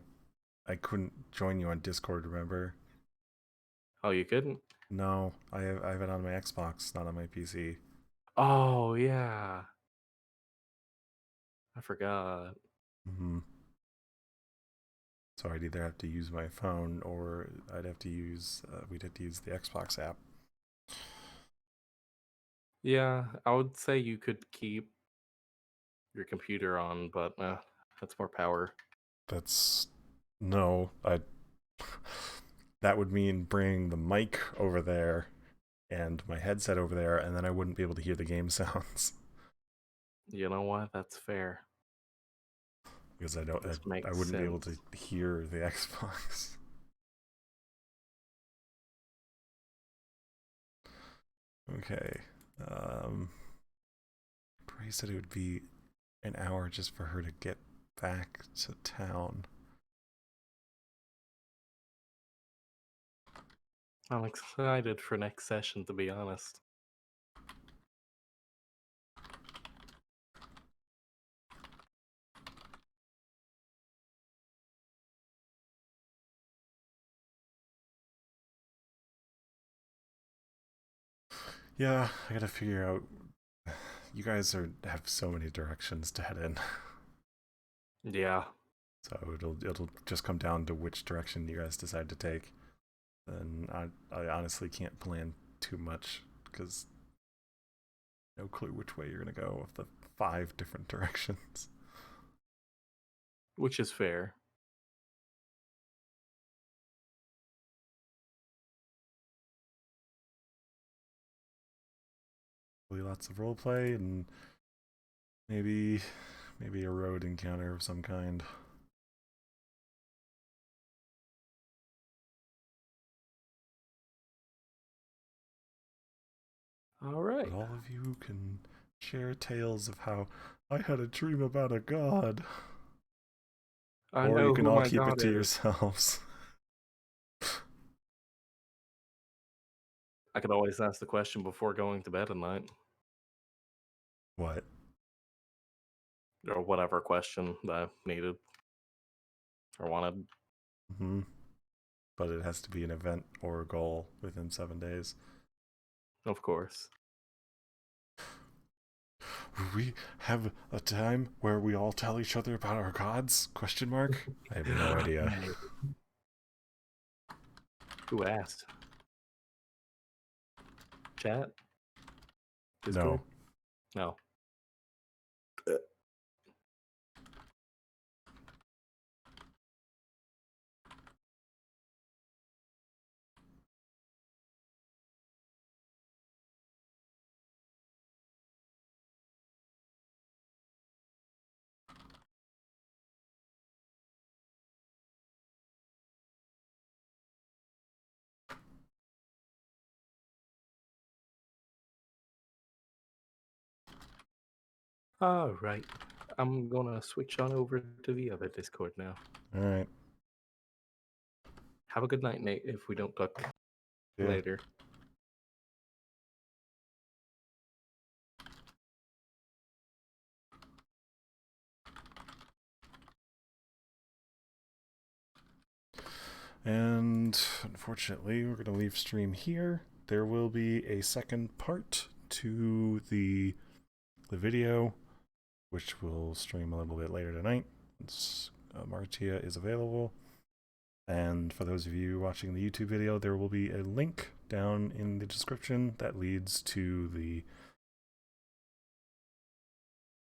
I couldn't join you on Discord, remember? Oh, you couldn't? No, I have it on my Xbox, not on my PC. Oh, yeah. I forgot. So I'd either have to use my phone or we'd have to use the Xbox app. Yeah, I would say you could keep your computer on, but that's more power. That would mean bringing the mic over there and my headset over there, and then I wouldn't be able to hear the game sounds. You know what? That's fair. Because I wouldn't be able to hear the Xbox. Okay. Bray said it would be an hour just for her to get back to town. I'm excited for next session, to be honest. Yeah, I gotta figure out. You guys have so many directions to head in. Yeah. So it'll just come down to which direction you guys decide to take. And I honestly can't plan too much because no clue which way you're gonna go of the 5 different directions. Which is fair. hopefully lots of roleplay and maybe a road encounter of some kind. All right. But all of you can share tales of how I had a dream about a god. I Or know you can who all my keep god it to is. yourselves. I could always ask the question before going to bed at night, What? or whatever question that I needed or wanted. Mm-hmm. But it has to be an event or a goal within 7 days. Of course. Will we have a time where we all tell each other about our gods? Question mark? I have no idea. Who asked? Chat? No. Discord? No. All right. I'm gonna switch on over to the other Discord now. All right. Have a good night, Nate, if we don't talk Yeah. later. And unfortunately, we're going to leave stream here. There will be a second part to the video, which will stream a little bit later tonight once Martia is available. And for those of you watching the YouTube video, there will be a link down in the description that leads to the